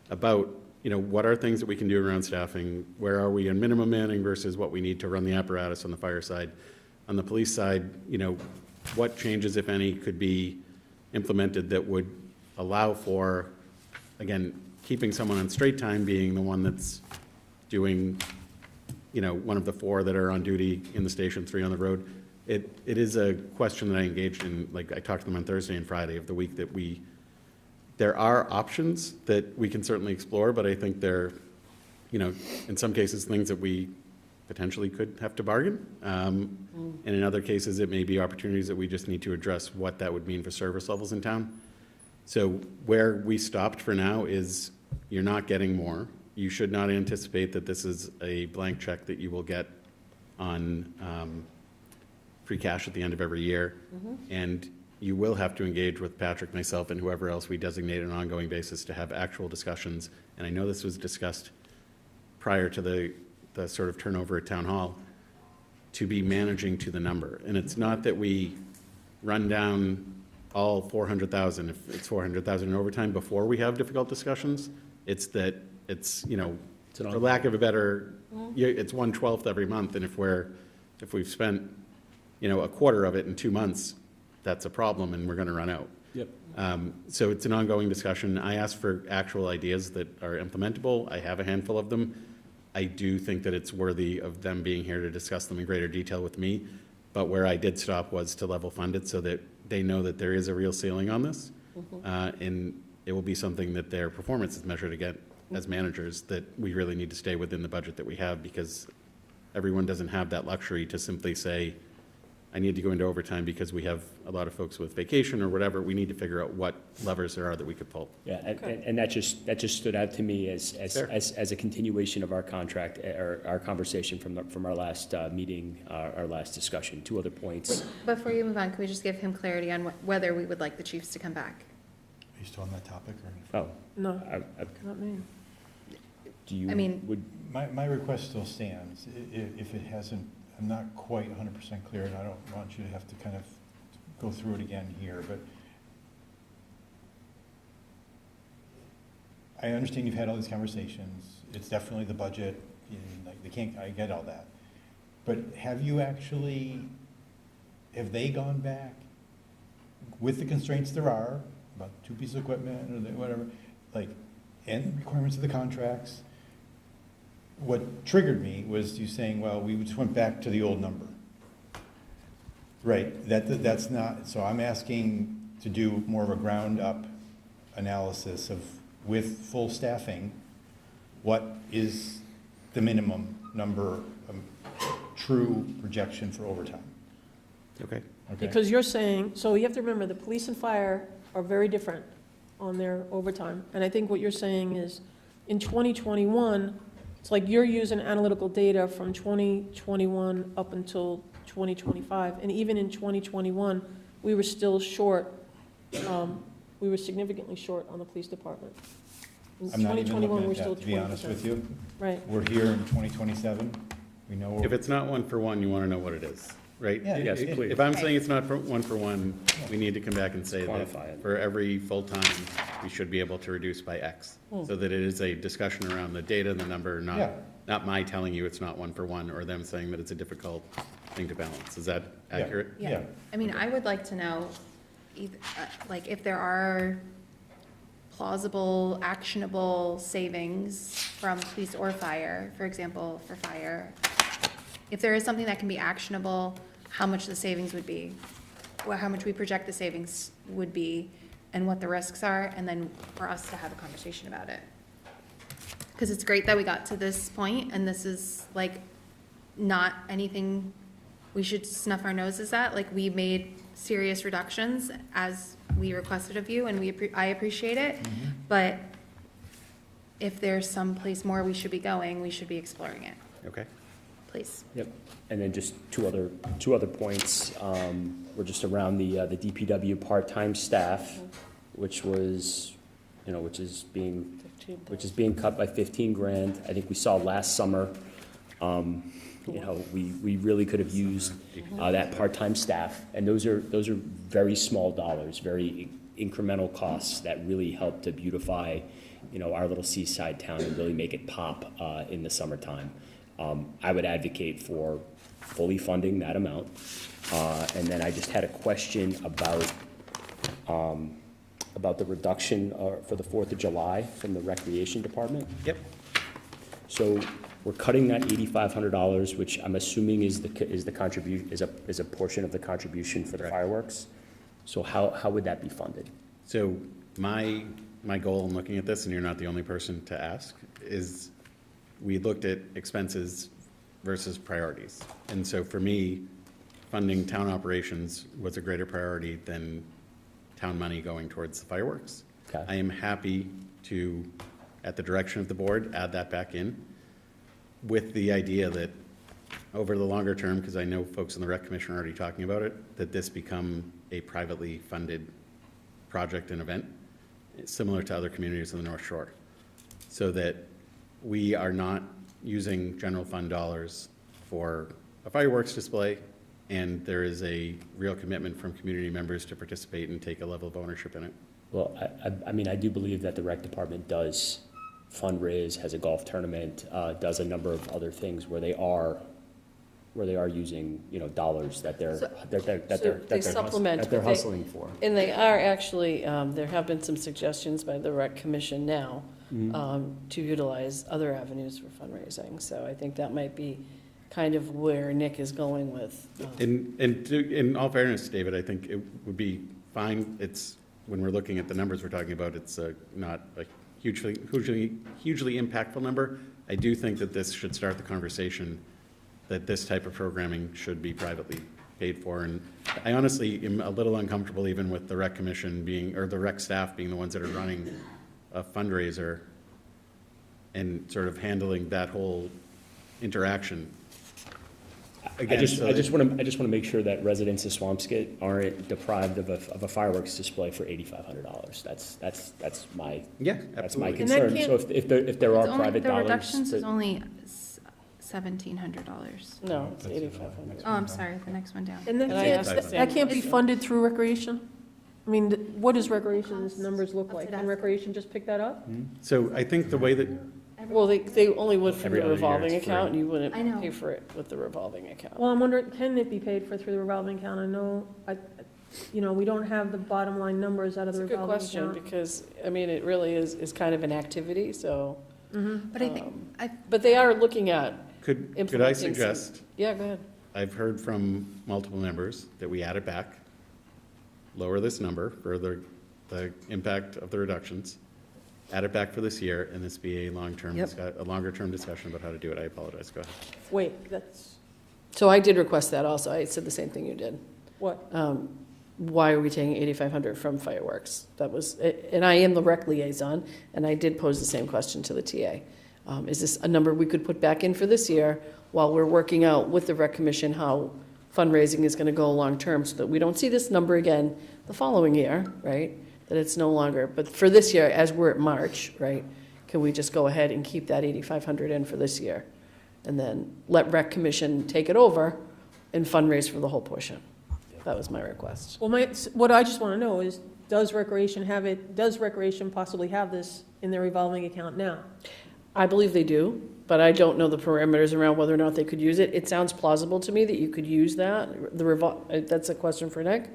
about, you know, what are things that we can do around staffing, where are we on minimum manning versus what we need to run the apparatus on the fire side. On the police side, you know, what changes, if any, could be implemented that would allow for, again, keeping someone on straight time being the one that's doing, you know, one of the 4 that are on duty in the station, 3 on the road. It is a question that I engaged in, like I talked to them on Thursday and Friday of the week, that there are options that we can certainly explore, but I think they're, you know, in some cases, things that we potentially could have to bargain. And in other cases, it may be opportunities that we just need to address what that would mean for service levels in town. So where we stopped for now is you're not getting more. You should not anticipate that this is a blank check that you will get on free cash at the end of every year. And you will have to engage with Patrick, myself, and whoever else we designate on an ongoing basis to have actual discussions. And I know this was discussed prior to the sort of turnover at Town Hall, to be managing to the number. And it's not that we run down all 400,000, if it's 400,000 in overtime, before we have difficult discussions. It's that it's, you know, for lack of a better, it's 1/12 every month. And if we've spent, you know, a quarter of it in 2 months, that's a problem and we're going to run out. Yep. So it's an ongoing discussion. I asked for actual ideas that are implementable. I have a handful of them. I do think that it's worthy of them being here to discuss them in greater detail with me. But where I did stop was to level fund it so that they know that there is a real ceiling on this. And it will be something that their performance is measured against as managers, that we really need to stay within the budget that we have, because everyone doesn't have that luxury to simply say, I need to go into overtime because we have a lot of folks with vacation or whatever. We need to figure out what levers there are that we could pull. Yeah, and that just stood out to me as a continuation of our contract, or our conversation from our last meeting, our last discussion. 2 other points. Before you move on, can we just give him clarity on whether we would like the chiefs to come back? Are you still on that topic? Or? Oh. No, not me. Do you, I mean- would, My request still stands. If it hasn't, I'm not quite 100% clear, and I don't want you to have to kind of go through it again here, but I understand you've had all these conversations. It's definitely the budget, like, they can't, I get all that. But have they gone back with the constraints there are, about 2 pieces of equipment or whatever, like, and the requirements of the contracts? What triggered me was you saying, well, we just went back to the old number. Right, that's not, so I'm asking to do more of a ground-up analysis of, with full staffing, what is the minimum number of true projection for overtime? Okay. Because you're saying, so you have to remember, the police and fire are very different on their overtime. And I think what you're saying is, in 2021, it's like you're using analytical data from 2021 up until 2025. And even in 2021, we were still short. We were significantly short on the police department. In I'm not even 2021, looking we're at still that, to be honest 20%. with you. Right. We're here in 2027, we know. If it's not 1-for-1, you want to know what it is, right? Yeah, yes, please. If I'm saying it's not 1-for-1, we need to come back and say that Quantify it. for every full-time, we should be able to reduce by X. So that it is a discussion around the data and the number, Yeah. not my telling you it's not 1-for-1, or them saying that it's a difficult thing to balance. Is that accurate? Yeah. I mean, I would like to know, like, if there are plausible, actionable savings from police or fire, for example, for fire. If there is something that can be actionable, how much the savings would be, or how much we project the savings would be, and what the risks are, and then for us to have a conversation about it. Because it's great that we got to this point, and this is like not anything we should snuff our noses at. Like, we made serious reductions as we requested of you, and I appreciate it. But if there's some place more we should be going, we should be exploring it. Okay. Please. Yep. And then just two other points. Were just around the DPW part-time staff, which was, which is being cut by 15 grand. I think we saw last summer. We really could have used that part-time staff, and those are very small dollars, very incremental costs that really help to beautify, our little seaside town and really make it pop in the summertime. I would advocate for fully funding that amount, and then I just had a question about the reduction for the 4th of July from the Recreation Department. Yep. So we're cutting that $8,500, which I'm assuming is the contribution, is a portion of the contribution for the fireworks. So how would that be funded? So my goal in looking at this, and you're not the only person to ask, is we looked at expenses versus priorities. And so for me, funding town operations was a greater priority than town money going towards the fireworks. Okay. I am happy to, at the direction of the board, add that back in with the idea that over the longer term, because I know folks in the Rec Commission are already talking about it, that this become a privately funded project and event, similar to other communities in the North Shore, so that we are not using general fund dollars for a fireworks display, and there is a real commitment from community members to participate and take a level of ownership in it. Well, I mean, I do believe that the rec department does fundraise, has a golf tournament, does a number of other things where they are using, dollars that they're hustling for. And they are actually, there have been some suggestions by the Rec Commission now to utilize other avenues for fundraising. So I think that might be kind of where Nick is going with. In all fairness, David, I think it would be fine. It's, when we're looking at the numbers we're talking about, it's not a hugely impactful number. I do think that this should start the conversation that this type of programming should be privately paid for. And I honestly am a little uncomfortable even with the Rec Commission being, or the rec staff being the ones that are running a fundraiser and sort of handling that whole interaction. I Again, just, so I just want to make sure that residents of Swampscott aren't deprived of a fireworks display for $8,500. That's my absolutely. concern. So if there are It's only- private the dollars. reductions is only $1,700. No, it's 8,500. Oh, I'm sorry, the next one down. And then that can't be funded through recreation? I mean, what does recreation's numbers look like? Can recreation just pick that up? So I think the way that, Well, they only would from Every the other year revolving it's free. account, and you wouldn't I know. pay for it with the revolving account. Well, I'm wondering, can it be paid for through the revolving account? I know, we don't have the bottom line numbers out of It's the a good revolving question, account. because, I mean, it really is kind of an activity, so. But I think, But they are looking at could I implementing some- suggest? Yeah, go ahead. I've heard from multiple members that we add it back, lower this number for the impact of the reductions, add it back for this year, and this be a longer-term discussion about how to do it. I apologize. Go ahead. Wait, that's, So I did request that also. I said the same thing you did. what? Why are we taking 8,500 from fireworks? That was, and I am the rec liaison, and I did pose the same question to the TA. Is this a number we could put back in for this year while we're working out with the rec commission how fundraising is going to go long-term, so that we don't see this number again the following year, right? That it's no longer, but for this year, as we're at March, right, can we just go ahead and keep that 8,500 in for this year? And then let rec commission take it over and fundraise for the whole portion. That was my request. Well, what I just want to know is, does recreation possibly have this in their revolving account now? I believe they do, but I don't know the parameters around whether or not they could use it. It sounds plausible to me that you could use that, that's a question for Nick,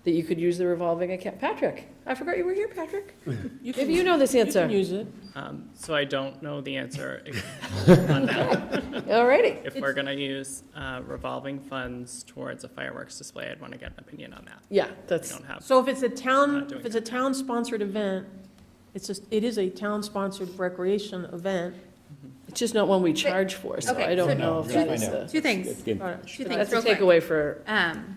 that you could use the revolving account. Patrick, I forgot you were here, Patrick. Maybe you know this answer. You can use it. So I don't know the answer on that. Alrighty. If we're going to use revolving funds towards a fireworks display, I'd want to get an opinion on that. Yeah, that's. We don't have. So if it's a town-sponsored event, it is a town-sponsored recreation event. It's just not one we charge for, so Okay, I don't so know if that is the. Two things. That's Two a things, real quick. takeaway for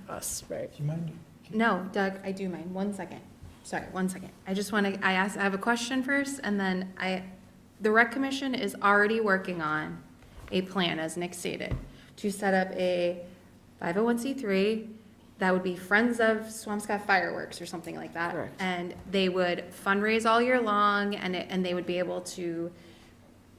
us, right? Do you mind? No, Doug, I do mind. 1 second. Sorry, 1 second. I just want to, I have a question first, and then the rec commission is already working on a plan, as Nick stated, to set up a 501c3 that would be Friends of Swampscott Fireworks or something like that. Correct. And they would fundraise all year long, and they would be able to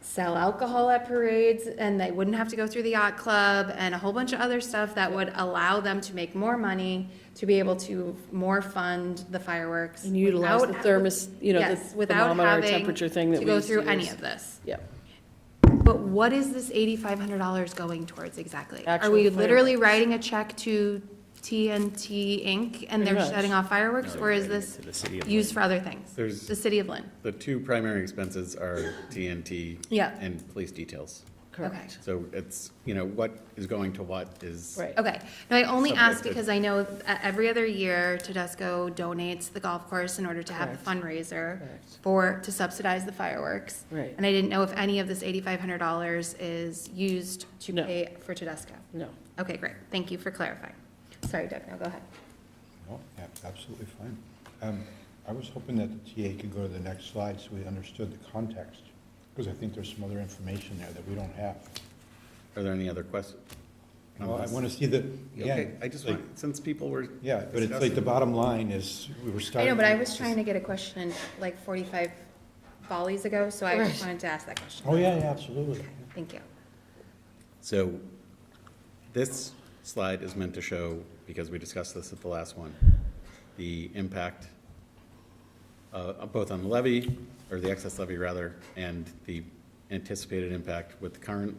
sell alcohol at parades, and they wouldn't have to go through the yacht club and a whole bunch of other stuff that would allow them to make more money, to be able to more fund the fireworks. And utilize the thermos, Yes, the without thermometer having temperature thing that to we go used to through any use. of this. Yep. But what is this $8,500 going towards exactly? Are Actual we literally fireworks. writing a check to TNT Inc. and they're Pretty much. setting off fireworks, No, or is they're this to the city of used Lynn. for other things? There's- The city of Lynn. The two primary expenses are TNT Yeah. and police details. Correct. So it's, what is going to what is. Right. Okay. No, I only Subject ask to- because I know every other year Tedesco donates the golf course in order to have the fundraiser to subsidize the fireworks. Right. And I didn't know if any of this $8,500 is used to No. pay for Tedesco. No. Okay, great. Thank you for clarifying. Sorry, Doug, now go ahead. No, absolutely fine. I was hoping that the TA could go to the next slide so we understood the context, because I think there's some other information there that we don't have. Are there any other questions? Well, I want to see the, Okay, I just want, since people were. Yeah, but it's like the bottom line is, we were I starting. know, but I was trying to get a question like 45 volleys ago, so I just wanted to ask that question. Oh, yeah, absolutely. Thank you. So this slide is meant to show, because we discussed this at the last one, the impact both on the levy, or the excess levy rather, and the anticipated impact with the current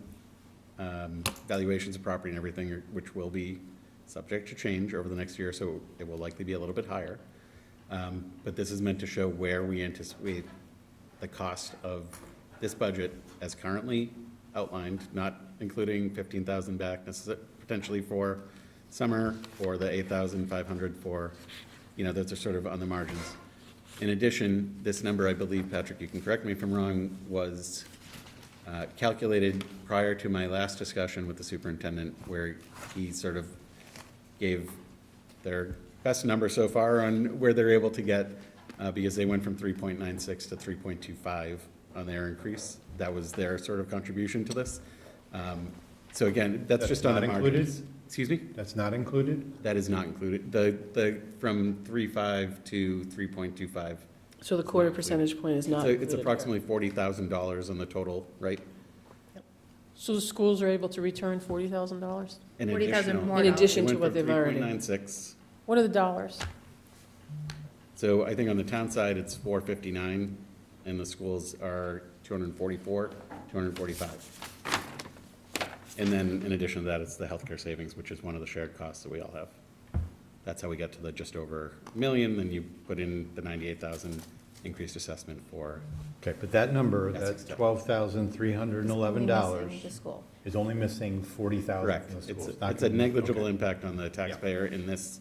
valuations of property and everything, which will be subject to change over the next year, so it will likely be a little bit higher. But this is meant to show where we anticipate the cost of this budget as currently outlined, not including 15,000 back potentially for summer, or the 8,500 for, those are sort of on the margins. In addition, this number, I believe, Patrick, you can correct me if I'm wrong, was calculated prior to my last discussion with the superintendent, where he sort of gave their best number so far on where they're able to get, because they went from 3.96 to 3.25 on their increase. That was their sort of contribution to this. So again, that's just on not the included? margins. Excuse me? That's not included? That is not included. The from 3.5 to 3.25. So the quarter percentage point is not So it's included. approximately $40,000 on the total, right? So the schools are able to return $40,000? An 40,000 additional- more In addition It to went what from they've already. 3.96. What are the dollars? So I think on the town side, it's 459, and the schools are 244, 245. And then in addition to that, it's the healthcare savings, which is one of the shared costs that we all have. That's how we get to the just over $1 million, then you put in the 98,000 increased assessment for. Okay, but that number, Essex that Tech. The $12,311 school. is only missing 40,000 Correct. from the It's, schools. it's a negligible impact on the taxpayer in this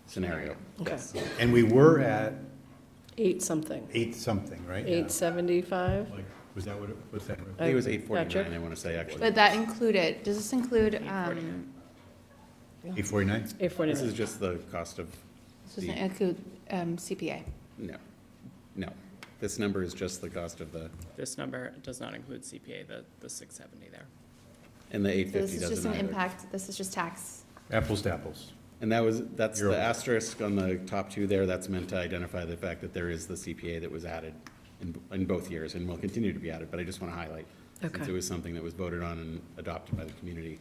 scenario. Okay. Yes. And we were at 8 something, 8 something, right? 875. Like, was that what it was? That I think it was Patrick? 849, I want to say, actually. But that included, does this include, 849? 849. This is just the cost of this doesn't include CPA? no, no. This number is just the cost of the, This number does not include CPA, the 670 there. and the So 850 this is just doesn't an either. impact, this is just tax. Apples to apples. And that's You're the over. asterisk on the top two there, that's meant to identify the fact that there is the CPA that was added in both years and will continue to be added, but I just want to highlight, since Okay. it was something that was voted on and adopted by the community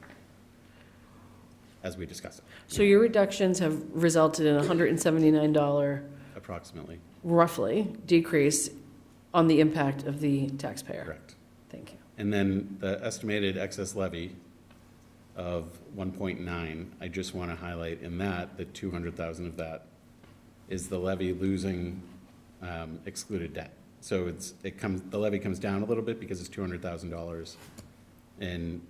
as we discussed it, So your reductions have resulted in a $179 approximately. roughly decrease on the impact of the taxpayer. Correct. Thank you. And then the estimated excess levy of 1.9, I just want to highlight in that 200,000 of that is the levy losing excluded debt. So the levy comes down a little bit because it's $200,000 in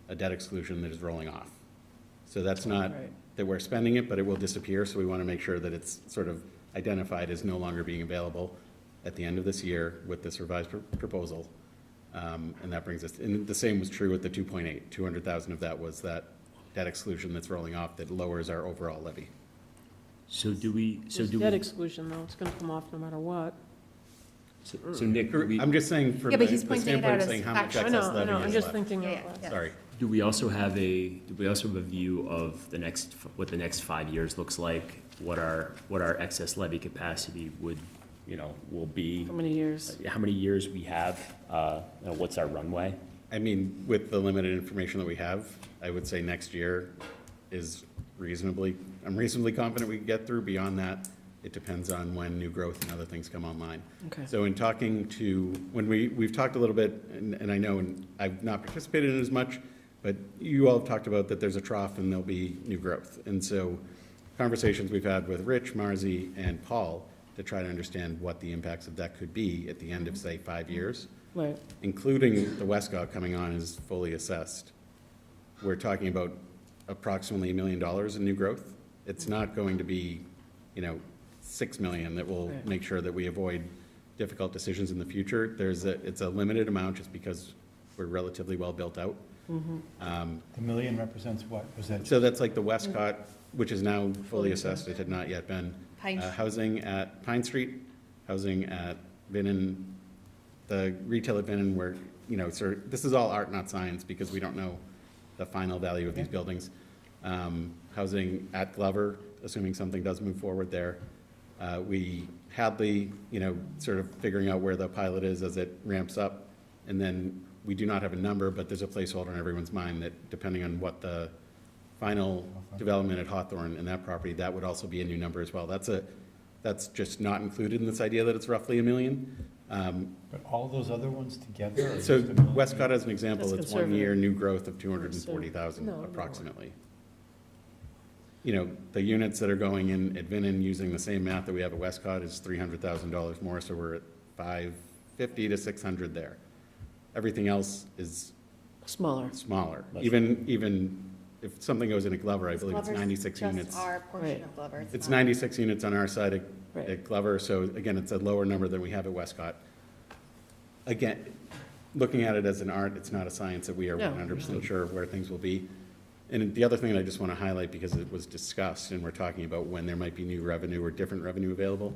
a debt exclusion that is rolling off. So that's not Right. that we're spending it, but it will disappear, so we want to make sure that it's sort of identified as no longer being available at the end of this year with this revised proposal. And that brings us, and the same was true with the 2.8. 200,000 of that was that debt exclusion that's rolling off that lowers our overall levy. So do we, There's debt exclusion, though, it's gonna come off no matter what. so Nick, I'm just saying from Yeah, but he's the pointing it standpoint out of as saying how much factual. I excess know, levy I'm is just left. thinking out Yeah, loud. yeah. Sorry. do we also have a view of what the next 5 years looks like? What our excess levy capacity will be? How many years? How many years we have? What's our runway? I mean, with the limited information that we have, I would say next year is I'm reasonably confident we can get through. Beyond that, it depends on when new growth and other things come online. Okay. So in talking to, when we've talked a little bit, and I know, and I've not participated in it as much, but you all have talked about that there's a trough and there'll be new growth. And so conversations we've had with Rich, Marzi, and Paul to try to understand what the impacts of that could be at the end of, say, 5 years. Right. Including the Westcott coming on is fully assessed. We're talking about approximately $1 million in new growth. It's not going to be, $6 million that will Right. make sure that we avoid difficult decisions in the future. It's a limited amount just because we're relatively well built out. The million represents what? Was that? So that's like the Westcott, which is now fully assessed. It had not yet been. Pine Street. Housing at Pine Street, housing at Vinnon, the retail at Vinnon where, this is all art, not science, because we don't know the final value of these buildings. Housing at Glover, assuming something does move forward there. We Hadley, sort of figuring out where the pilot is as it ramps up. And then we do not have a number, but there's a placeholder in everyone's mind that depending on what the final development at Hawthorne and that property, that would also be a new number as well. That's just not included in this idea that it's roughly $1 million. But all those other ones together? are So just $1 million? Westcott, as an example, That's it's 1 year conservative. new growth of 240,000 No, no. approximately. The units that are going in at Vinnon using the same math that we have at Westcott is $300,000 more, so we're at 550 to 600 there. Everything else is Smaller. smaller. Even if something goes in at Glover, I believe it's Glover's 96 just units. our portion Right. of Glover. It's not- 96 units on our side at Right. Glover, so again, it's a lower number than we have at Westcott. Again, looking at it as an art, it's not a science that we are No, 100% sure where things will be. And the other thing that I just want to highlight, because it was discussed, and we're talking about when there might be new revenue or different revenue available,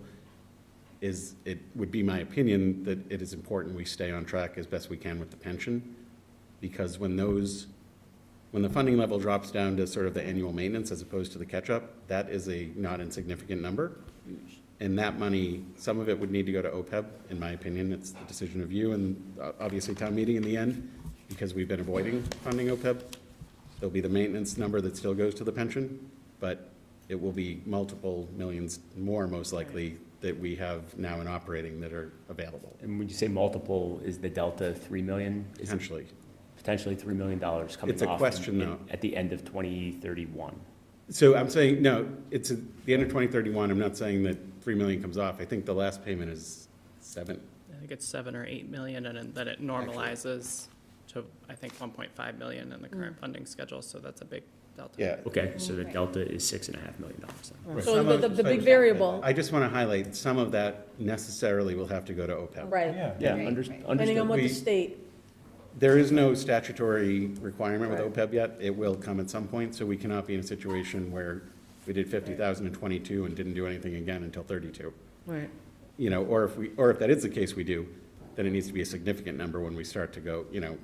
is it would be my opinion that it is important we stay on track as best we can with the pension, because when when the funding level drops down to sort of the annual maintenance as opposed to the catch-up, that is a not insignificant number. And that money, some of it would need to go to OPEB, in my opinion. It's the decision of you and obviously town meeting in the end, because we've been avoiding funding OPEB. There'll be the maintenance number that still goes to the pension, but it will be multiple millions more, most likely, that we have now in operating that are available. And when you say multiple, is the delta 3 million? Potentially. Potentially $3 million coming off. It's a question, though. At the end of 2031. So I'm saying, no, it's at the end of 2031. I'm not saying that 3 million comes off. I think the last payment is 7. I think it's 7 or 8 million, and then it normalizes to, I think, 1.5 million in the current funding schedule, so that's a big delta. Yeah. Okay, so the delta is $6.5 million then. So the big variable. I just want to highlight, some of that necessarily will have to go to OPEB. Right. Yeah, Depending on what the state. There is no statutory requirement with OPEB yet. It will come at some point, so we cannot be in a situation where we did 50,000 in 22 and didn't do anything again until 32. Right. You know, or if that is the case we do, then it needs to be a significant number when we start to go, you know,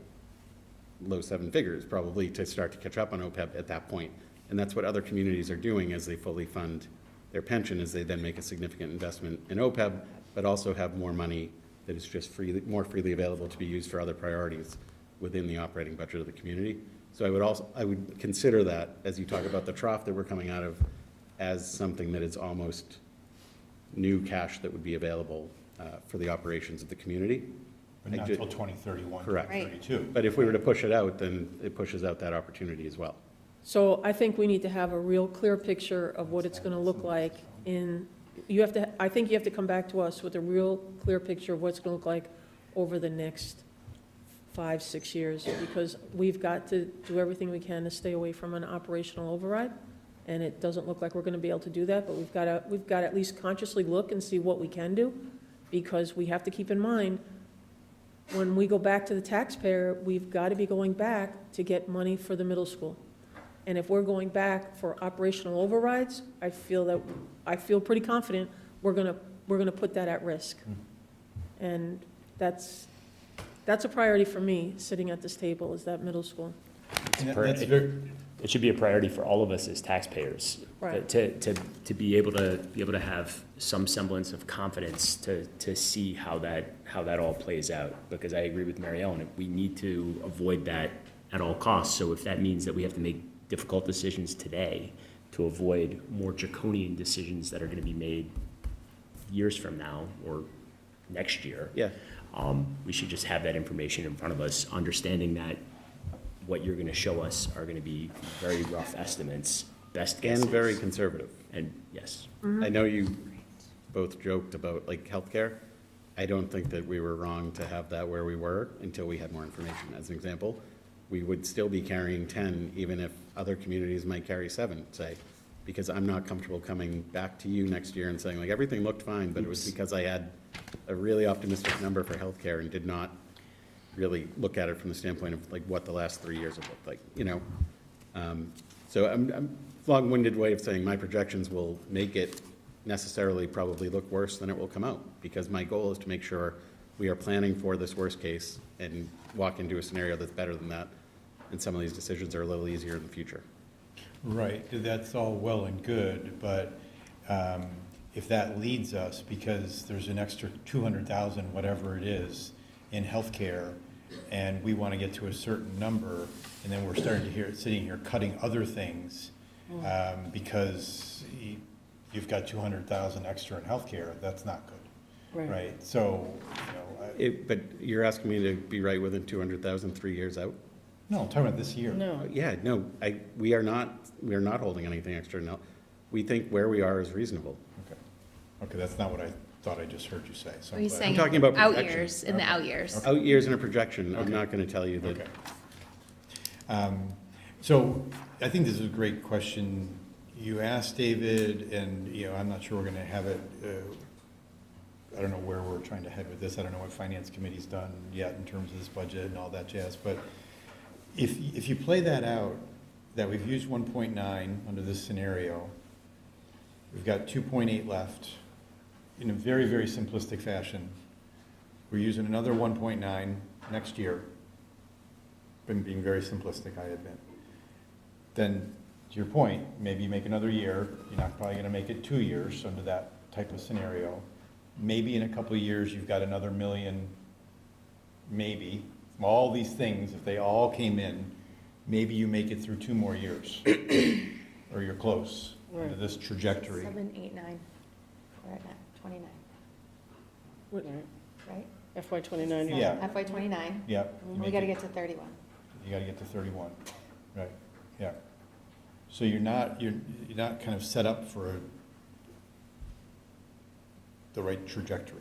low 7 figures probably to start to catch up on OPEB at that point. And that's what other communities are doing as they fully fund their pension, is they then make a significant investment in OPEB, but also have more money that is just more freely available to be used for other priorities within the operating budget of the community. So I would consider that, as you talk about the trough that we're coming out of, as something that is almost new cash that would be available for the operations of the community. But not until 2031, Correct. 2032. But if we were to push it out, then it pushes out that opportunity as well. So I think we need to have a real clear picture of what it's going to look like I think you have to come back to us with a real clear picture of what it's going to look like over the next 5-6 years, because we've got to do everything we can to stay away from an operational override, and it doesn't look like we're going to be able to do that, but we've got to at least consciously look and see what we can do, because we have to keep in mind, when we go back to the taxpayer, we've got to be going back to get money for the middle school. And if we're going back for operational overrides, I feel pretty confident we're gonna put that at risk. And that's a priority for me, sitting at this table, is that middle school. It should be a priority for all of us as taxpayers. Right. To be able to have some semblance of confidence to see how that all plays out. Because I agree with Mary Ellen, we need to avoid that at all costs. So if that means that we have to make difficult decisions today to avoid more draconian decisions that are going to be made years from now or next year, we should just have that information in front of us, understanding that what you're going to show us are going to be very rough estimates, best guesses. And very conservative. And yes. I know you both joked about like healthcare. I don't think that we were wrong to have that where we were until we had more information. As an example, we would still be carrying 10, even if other communities might carry 7, say, because I'm not comfortable coming back to you next year and saying, like, everything looked fine, but it was because I had a really optimistic number for healthcare and did not really look at it from the standpoint of like what the last 3 years have looked like, you know? So I'm long-winded way of saying my projections will make it necessarily probably look worse than it will come out, because my goal is to make sure we are planning for this worst case and walk into a scenario that's better than that, and some of these decisions are a little easier in the future. Right, that's all well and good, but if that leads us, because there's an extra 200,000, whatever it is, in healthcare, and we want to get to a certain number, and then we're starting to hear it sitting here cutting other things because you've got 200,000 extra in healthcare, that's not good, right? So, you know, But you're asking me to be right within 200,000 3 years out? No, I'm talking about this year. No. Yeah, no, we are not holding anything extra. No, we think where we are is reasonable. Okay, that's not what I thought I just heard you say. So Are you I'm saying talking about out projection. years, in the out years? Out years in a projection. I'm not going to tell you that. Okay. So I think this is a great question you asked, David, and you know, I'm not sure we're going to have it. I don't know where we're trying to head with this. I don't know what Finance Committee's done yet in terms of this budget and all that jazz. But if you play that out, that we've used 1.9 under this scenario, we've got 2.8 left. In a very, very simplistic fashion, we're using another 1.9 next year. Been being very simplistic, I admit. then, to your point, maybe you make another year, you're not probably gonna make it 2 years under that type of scenario. Maybe in a couple of years, you've got another million, maybe, from all these things, if they all came in, maybe you make it through 2 more years, or you're close to this trajectory. 7, 8, 9. We're at 29, right? FY '29. Yeah. FY '29. Yeah. We got to get to 31. You gotta get to 31, right, yeah. So you're not kind of set up for the right trajectory.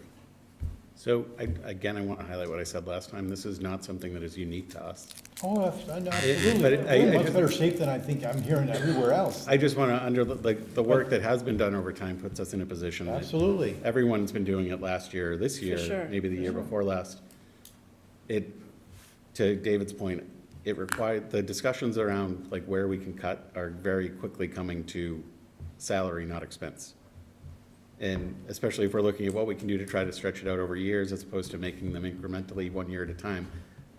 So, again, I want to highlight what I said last time. This is not something that is unique to us. Oh, absolutely. But We're in much better shape than I think I'm hearing everywhere else. I just want to the work that has been done over time puts us in a position. that Absolutely. Everyone's been doing it last year, this year, sure. maybe the year before last. To David's point, it required, the discussions around like where we can cut are very quickly coming to salary, not expense. And especially if we're looking at what we can do to try to stretch it out over years as opposed to making them incrementally 1 year at a time.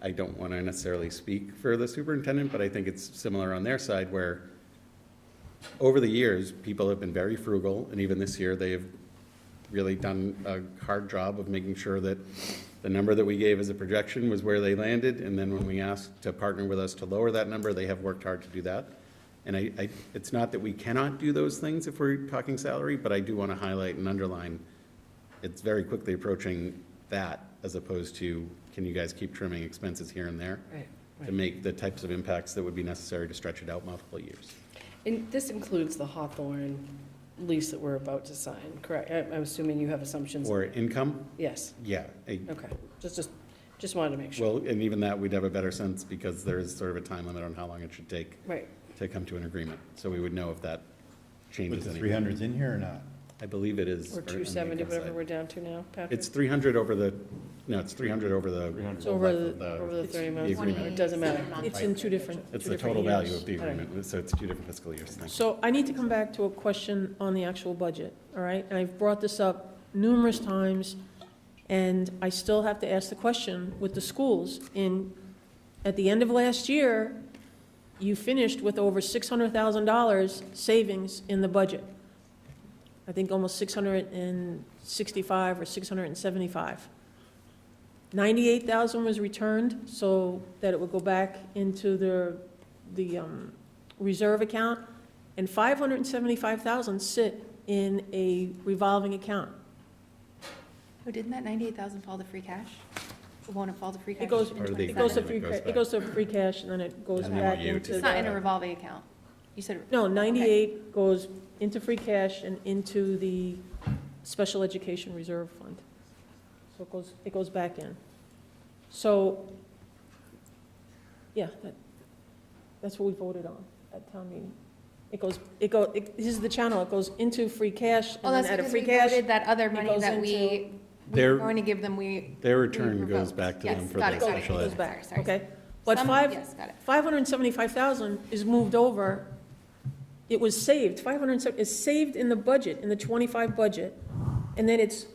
I don't want to necessarily speak for the superintendent, but I think it's similar on their side where over the years, people have been very frugal, and even this year, they have really done a hard job of making sure that the number that we gave as a projection was where they landed, and then when we asked to partner with us to lower that number, they have worked hard to do that. And it's not that we cannot do those things if we're talking salary, but I do want to highlight and underline, it's very quickly approaching that as opposed to, can you guys keep trimming expenses here and there? Right, To make the types of impacts that would be necessary to stretch it out multiple years. And this includes the Hawthorne lease that we're about to sign, correct? I'm assuming you have assumptions. Or income? Yes. Yeah. Okay, just wanted to make sure. Well, and even that, we'd have a better sense because there is sort of a time limit on how long it should take. Right. To come to an agreement. So we would know if that changes Was the anything. 300s in here or not? I believe it is. Or on the 270, income whatever side. we're down to now, Patrick? It's 300 over the, no, it's 300 over the. It's over the 30 months, agreement. it doesn't matter. It's in two different. It's two the different total value years. of the agreement, so it's 2 different fiscal years. Thank you. So I need to come back to a question on the actual budget, all right? And I've brought this up numerous times, and I still have to ask the question with the schools. At the end of last year, you finished with over $600,000 savings in the budget. I think almost 665 or 675. 98,000 was returned so that it would go back into the reserve account, and 575,000 sit in a revolving account. Oh, didn't that 98,000 fall to free cash? Or won't it fall to free cash? It goes, in Part of the it goes to 27? free, it goes to free cash, and then it goes And back MOU into. It's not in a revolving account. You said. No, 98 goes into free cash and into the special education reserve fund. So it goes back in. So, yeah, that's what we voted on at town meeting. This is the channel, it goes into free cash, Well, and that's then out of because free we cash. voted that other it money goes that we into- Their- were going to give them, Their we return goes revoked. back to Yes, them for got the it, got it. special It ed. goes back, sorry. Okay, but Yes, got it. 575,000 is moved over. It was saved, 507 is saved in the budget, in the 25 budget, and then it's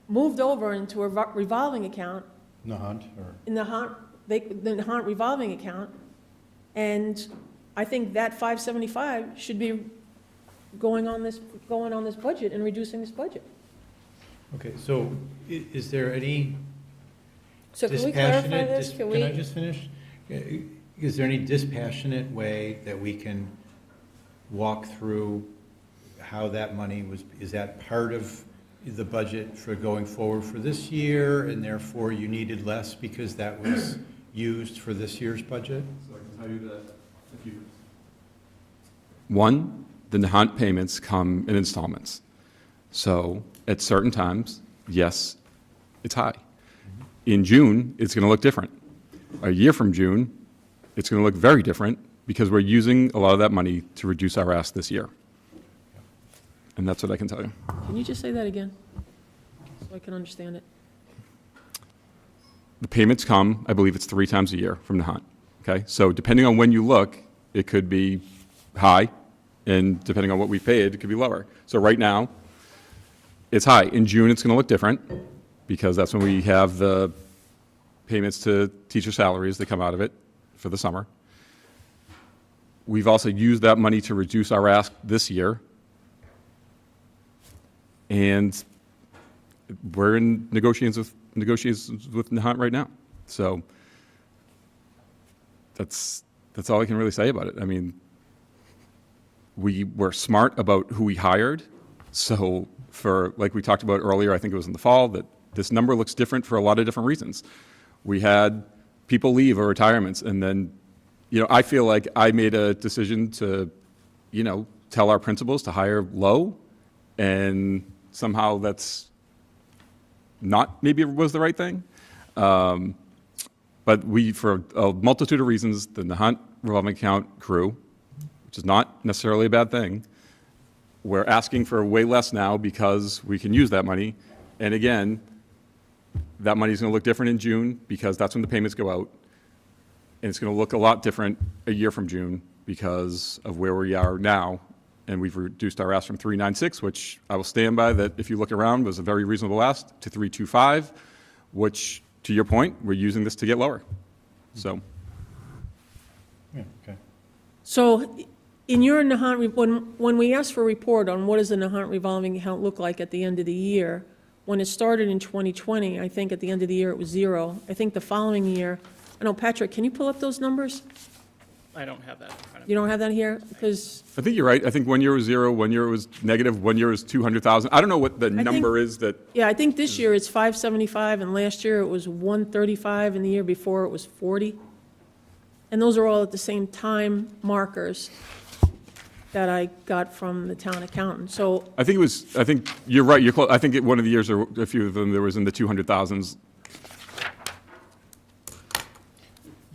moved over into a revolving account, In the hunt, or? in the Hunt revolving account, and I think that 575 should be going on this budget and reducing this budget. Okay, so is there any So can we clarify dispassionate, this? can I just finish? Is there any dispassionate way that we can walk through how that money is that part of the budget for going forward for this year, and therefore you needed less because that was used for this year's budget? So I can tell you that if you... One, the Nahant payments come in installments. So at certain times, yes, it's high. In June, it's going to look different. A year from June, it's going to look very different because we're using a lot of that money to reduce our ask this year. And that's what I can tell you. Can you just say that again, so I can understand it? The payments come, I believe it's 3 times a year from Nahant. Okay? So depending on when you look, it could be high, and depending on what we paid, it could be lower. So right now, it's high. In June, it's going to look different because that's when we have the payments to teacher salaries that come out of it for the summer. we've also used that money to reduce our ask this year. And we're in negotiations with Nahant right now. So that's all I can really say about it. I mean, we were smart about who we hired. So for, like we talked about earlier, I think it was in the fall, that this number looks different for a lot of different reasons. We had people leave or retirements, and then, I feel like I made a decision to, tell our principals to hire low, and somehow that's not, maybe it was the right thing. But we, for a multitude of reasons, the Nahant revolving account grew, which is not necessarily a bad thing. We're asking for way less now because we can use that money. And again, that money is going to look different in June because that's when the payments go out. And it's going to look a lot different a year from June because of where we are now. And we've reduced our ask from 396, which I will stand by, that if you look around was a very reasonable ask, to 325, which, to your point, we're using this to get lower. So. Yeah, okay. So in your Nahant, when we asked for a report on what does the Nahant revolving account look like at the end of the year, when it started in 2020, I think at the end of the year it was 0. I think the following year, I know, Patrick, can you pull up those numbers? I don't have that in front of me. You don't have that here? Because I think you're right. I think 1 year was 0, 1 year was negative, 1 year was 200,000. I don't know what the number is that. Yeah, I think this year it's 575, and last year it was 135, and the year before it was 40. And those are all at the same time markers that I got from the town accountant. So I think you're right. You're close. I think one of the years, or a few of them, there was in the 200,000s.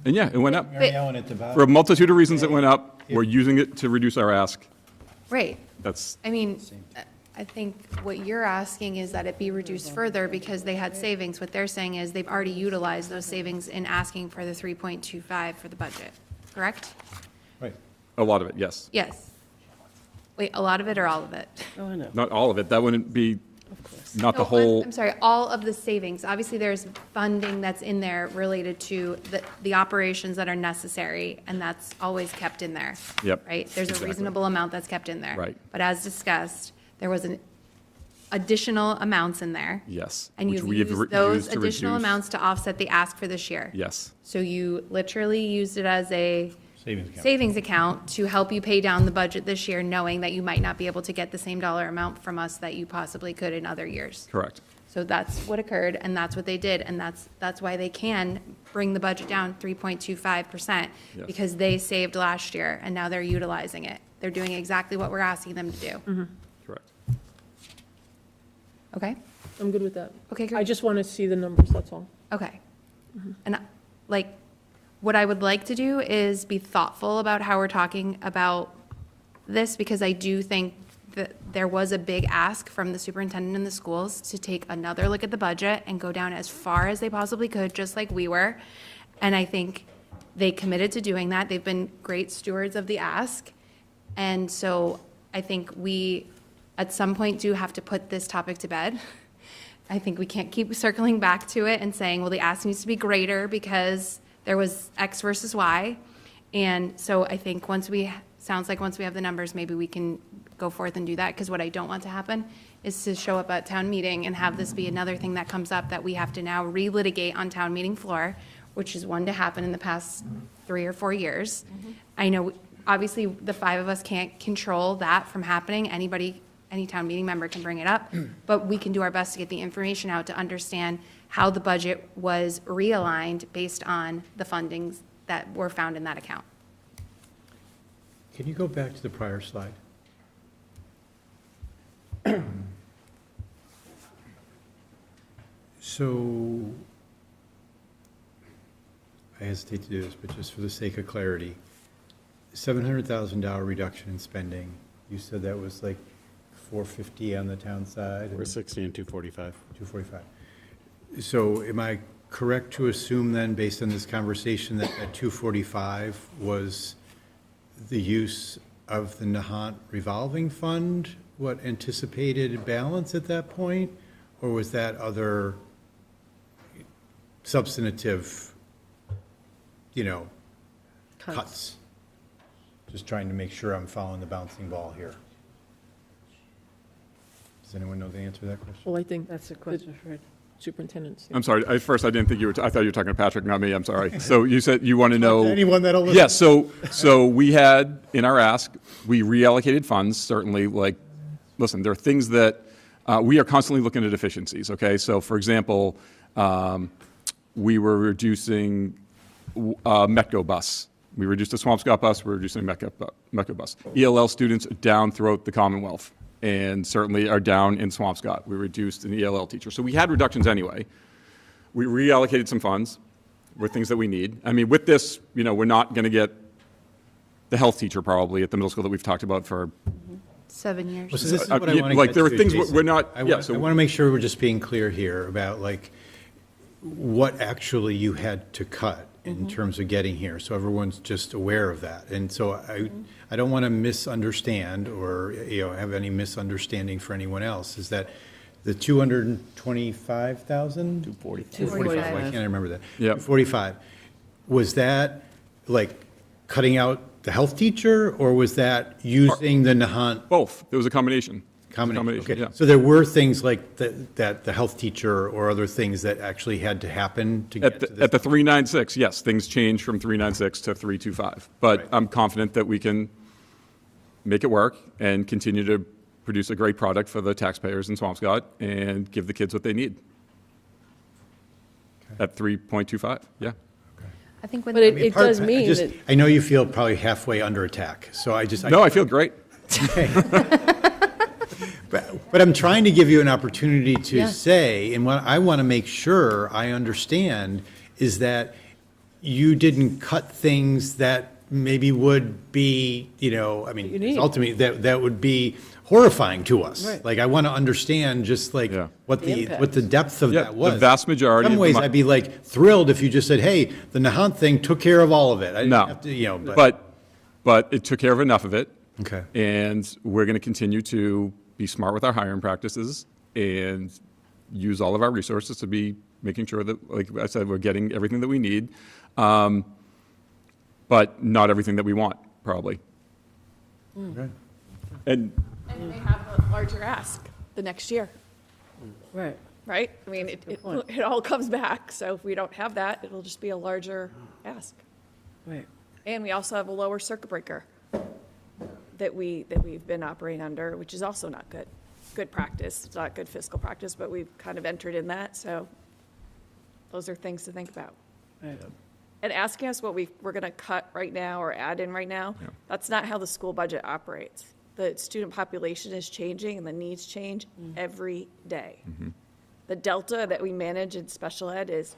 And yeah, it went up. Mary Ellen at the bottom. For a multitude of reasons it went up. We're using it to reduce our ask. Right. That's. I mean, I think what you're asking is that it be reduced further because they had savings. What they're saying is they've already utilized those savings in asking for the 3.25 for the budget, correct? Right. A lot of it, yes. Yes. Wait, a lot of it or all of it? Oh, I know. Not all of it. That wouldn't be, not the No, whole. I'm sorry, all of the savings. Obviously, there's funding that's in there related to the operations that are necessary, and that's always kept in there. Yep, Right? There's a exactly. reasonable amount that's kept in there. Right. But as discussed, there was an additional amounts in there. Yes. And which you've we have used those to additional reduce. amounts to offset the ask for this year. Yes. So you literally used it as a Savings account to help you pay down the budget this year, knowing that you might not be able to get the same dollar amount from us that you possibly could in other years. Correct. So that's what occurred, and that's what they did, and that's why they can bring the budget down 3.25%, Yes. because they saved last year, and now they're utilizing it. They're doing exactly what we're asking them to do. Correct. Okay? I'm good with that. Okay, great. I just want to see the numbers, that's all. Okay. And like, what I would like to do is be thoughtful about how we're talking about this, because I do think that there was a big ask from the superintendent and the schools to take another look at the budget and go down as far as they possibly could, just like we were. And I think they committed to doing that. They've been great stewards of the ask. And so I think we, at some point, do have to put this topic to bed. I think we can't keep circling back to it and saying, well, the ask needs to be greater because there was X versus Y. And so I think sounds like once we have the numbers, maybe we can go forth and do that, because what I don't want to happen is to show up at town meeting and have this be another thing that comes up that we have to now relitigate on town meeting floor, which is one to happen in the past 3 or 4 years. I know, obviously, the 5 of us can't control that from happening. Any town meeting member can bring it up, but we can do our best to get the information out to understand how the budget was realigned based on the fundings that were found in that account. Can you go back to the prior slide? So, I hesitate to do this, but just for the sake of clarity, $700,000 reduction in spending, you said that was like 450 on the town side? 460 and 245. 245. So am I correct to assume then, based on this conversation, that that 245 was the use of the Nahant revolving fund, what anticipated balance at that point? Or was that other substantive, cuts? Just trying to make sure I'm following the bouncing ball here. Does anyone know the answer to that question? Well, I think That's a question for superintendents. I'm sorry, at first I didn't think you were, I thought you were talking to Patrick, not me, I'm sorry. So you said you want to know. Anyone that'll listen. Yes, so we had, in our ask, we reallocated funds, certainly, like, listen, there are things that, we are constantly looking at efficiencies, okay? So, for example, we were reducing Metco bus. We reduced the Swampscott bus, we're reducing Metco bus. ELL students are down throughout the Commonwealth, and certainly are down in Swampscott. We reduced an ELL teacher. So we had reductions anyway. We reallocated some funds with things that we need. I mean, with this, we're not going to get the health teacher probably at the middle school that we've talked about for 7 years. Well, so this is what I want to like, get there are to, things Jason. we're not, I yeah, want, so I want to make sure we're just being clear here about like what actually you had to cut in terms of getting here, so everyone's just aware of that. And so I don't want to misunderstand or have any misunderstanding for anyone else. Is that the 225,000? 245. Why can't I remember that? Yeah. 245. Was that like cutting out the health teacher, or was that using the Nahant? both. There was a combination. Okay. Yeah. So there were things like that the health teacher or other things that actually had to happen to get to this. At the 396, yes, things changed from 396 to 325. But Right. I'm confident that we can make it work and continue to produce a great product for the taxpayers in Swampscott and give the kids what they need. At 3.25, yeah. I think when But it does mean that. I know you feel probably halfway under attack, so I just. No, I feel great. But I'm trying to give you an opportunity to Yeah. say, and what I want to make sure I understand is that you didn't cut things that maybe would be, I mean, You need. ultimately, that would be horrifying to us. Right. Like, I want to understand just like Yeah. what The the impact. depth of Yeah, that the was. vast majority In of some the ways, mon- I'd be like thrilled if you just said, hey, the Nahant thing took care of all of it. I didn't No, have to, but it took care of enough of it. Okay. And we're going to continue to be smart with our hiring practices and use all of our resources to be making sure that, like I said, we're getting everything that we need, but not everything that we want, probably. Okay. And And they have a larger ask the next year, Right. right? I mean, it all comes back, so if we don't have that, it'll just be a larger ask. Right. And we also have a lower circuit breaker that we've been operating under, which is also not good. Good practice. It's not good fiscal practice, but we've kind of entered in that, so those are things to think about. Right. And asking us what we're going to cut right now or add in right now, that's not how the school budget operates. The student population is changing and the needs change every day. The delta that we manage in special ed is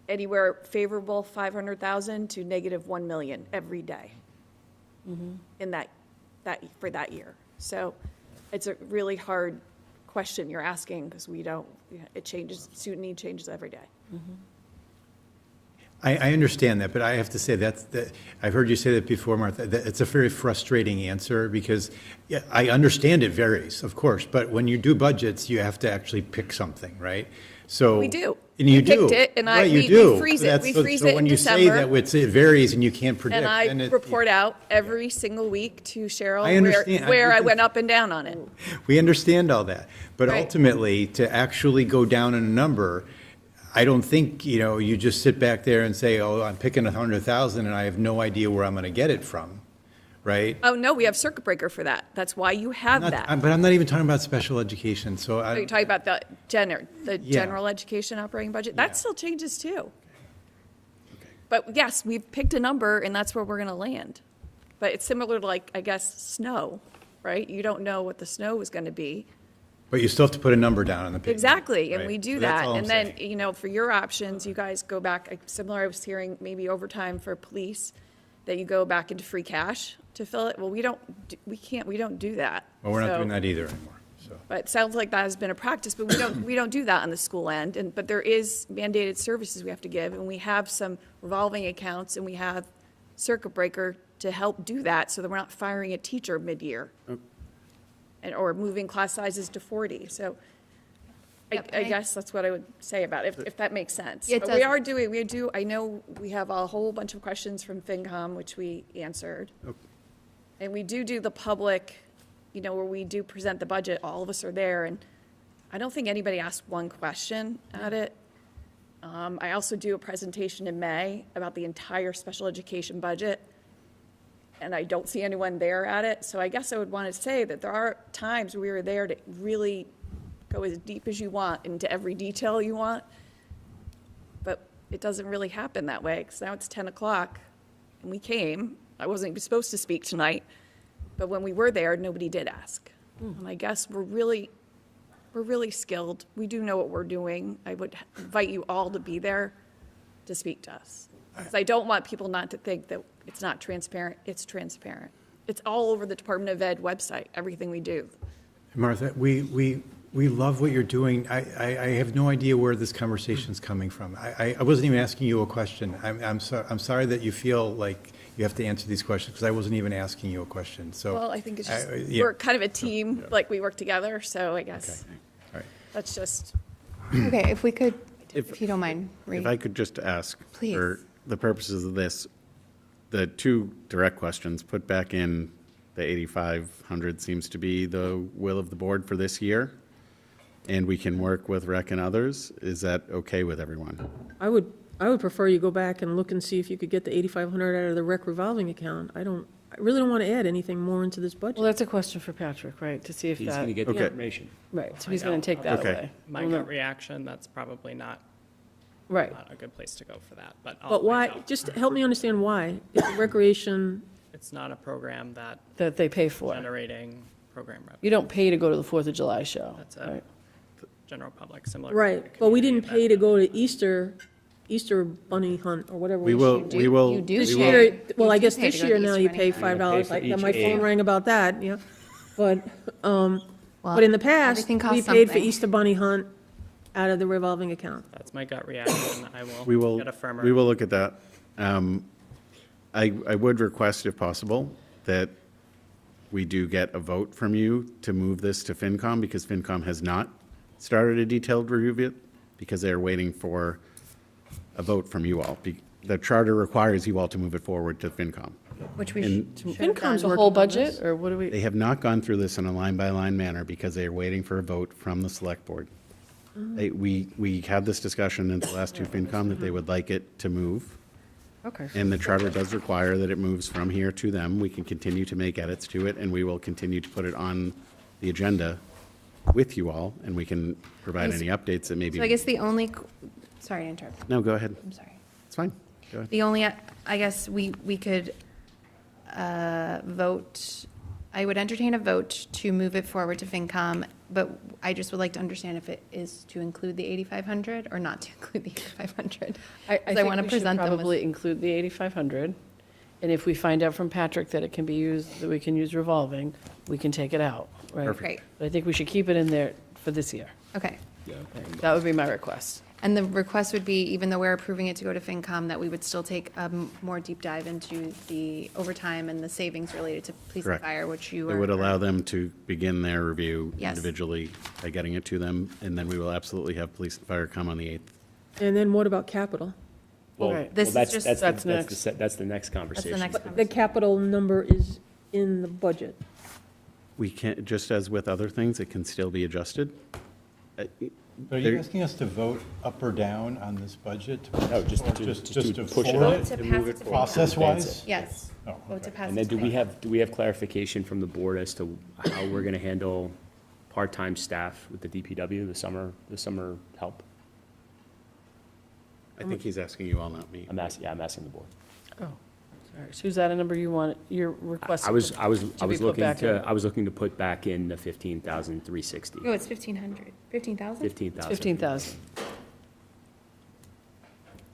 anywhere favorable 500,000 to negative 1 million every day in that for that year. So it's a really hard question you're asking because it changes, student need changes every day. I understand that, but I have to say I've heard you say that before, Martha. It's a very frustrating answer because I understand it varies, of course, but when you do budgets, you have to actually pick something, right? So We do. and you We do. picked it, and Right, you we do. freeze it. That's We so- freeze so it when in you say December. that it varies and you can't predict, And I then it- report out every single week to Cheryl I understand. where I went up and down on it. we understand all that, but Right. ultimately, to actually go down in a number, I don't think, you just sit back there and say, oh, I'm picking 100,000 and I have no idea where I'm going to get it from, right? Oh, no, we have circuit breaker for that. That's why you have that. But I'm not even talking about special education, so Are you I, talking about the Yeah. general education operating budget? That still changes too. But yes, we've picked a number and that's where we're going to land. But it's similar to I guess, snow, right? You don't know what the snow is going to be. but you still have to put a number down on the paper. Exactly, and right? we do So that's that. all I'm And then, saying. for your options, you guys go back, similar, I was hearing maybe overtime for police, that you go back into free cash to fill it. Well, we don't do that. Well, we're not So- doing that either anymore, so. But it sounds like that has been a practice, but we don't do that on the school end. But there is mandated services we have to give, and we have some revolving accounts, and we have circuit breaker to help do that, so that we're not firing a teacher mid-year. Or moving class sizes to 40. So I guess that's what I would say about it, if that makes sense. It But does. I know we have a whole bunch of questions from FinCom, which we answered. And we do the public, where we do present the budget, all of us are there, and I don't think anybody asked one question at it. I also do a presentation in May about the entire special education budget, and I don't see anyone there at it. So I guess I would want to say that there are times we were there to really go as deep as you want into every detail you want. But it doesn't really happen that way, because now it's 10 o'clock, and we came. I wasn't even supposed to speak tonight, but when we were there, nobody did ask. And I guess we're really skilled. We do know what we're doing. I would invite you all to be there to speak to us. Because I don't want people not to think that it's not transparent. It's transparent. It's all over the Department of Ed website, everything we do. Martha, we love what you're doing. I have no idea where this conversation's coming from. I wasn't even asking you a question. I'm sorry that you feel like you have to answer these questions, because I wasn't even asking you a question, so. Well, I think it's just, yeah. we're kind of a team, like we work together, so I guess All right. that's just. Okay, if we could, if you don't mind, If I could just ask, Please. for the purposes of this, the two direct questions, put back in the 8,500 seems to be the will of the board for this year, and we can work with rec and others. Is that okay with everyone? I would prefer you go back and look and see if you could get the 8,500 out of the rec revolving account. I really don't want to add anything more into this budget. Well, that's a question for Patrick, right, to see if that. He's going to get the Okay. information. Right, so he's going to take that Okay. away. My gut reaction, that's probably not Right. a good place to go for that, but I'll But why, find out. just help me understand why. If recreation, It's not a program that That they pay for. generating program revenue. You don't pay to go to the 4th of July show, That's a right? general public, similar. to right, the but we community didn't pay to event. go to Easter bunny hunt or whatever. We will, we will. you do This we will- year, well, I do guess pay this to go year to now Easter you bunny pay hunt. $5, for like, each my phone aid. rang about that, yeah. But, Well, but in the past, everything we costs paid for something. Easter bunny hunt out of the revolving account. That's my gut reaction. I We will will, get a firmer. we will look at that. I would request, if possible, that we do get a vote from you to move this to FinCom, because FinCom has not started a detailed review of it, because they're waiting for a vote from you all. The charter requires you all to move it forward to FinCom. which we And should. FinCom's The working whole on budget, this. or what do we? they have not gone through this in a line-by-line manner, because they are waiting for a vote from the select board. We had this discussion in the last two FinCom that they would like it to move. Okay. And the charter does require that it moves from here to them. We can continue to make edits to it, and we will continue to put it on the agenda with you all, and we can provide any updates that maybe. So I guess the only, sorry to interrupt, No, go ahead. I'm sorry. It's fine. Go ahead. The only, I guess we could vote, I would entertain a vote to move it forward to FinCom, but I just would like to understand if it is to include the 8,500 or not to include the 8,500. I think wanna we should present them with- probably include the 8,500, and if we find out from Patrick that it can be used, that we can use revolving, we can take it out, right? Great, But I think we should keep it in there for this year. okay. That would be my request. And the request would be, even though we're approving it to go to FinCom, that we would still take a more deep dive into the overtime and the savings related to police and Correct. fire, which you It are. would allow them to begin their review Yes. individually by getting it to them, and then we will absolutely have police and fire come on the 8th. And then what about capital? Well, Right. This is that's, just- that's, That's the- that's, next. the, that's the next conversation. next But the capital number is in the budget. We can, just as with other things, it can still be adjusted. But are you There- asking us to vote up or down on this budget? No, just Or to just push it forward up. Vote to pass it to FinCom. Process-wise? Yes. Oh, Vote to okay. pass And it then to FinCom. do we have clarification from the board as to how we're going to handle part-time staff with the DPW, the summer help? I think he's asking you all, not me. I'm asking the board. Oh, sorry. So is that a number you want, you're requesting? I was be put looking back in? I was looking to put back in the 15,360. No, it's 1,500. 15,000? 15,000. 15,000.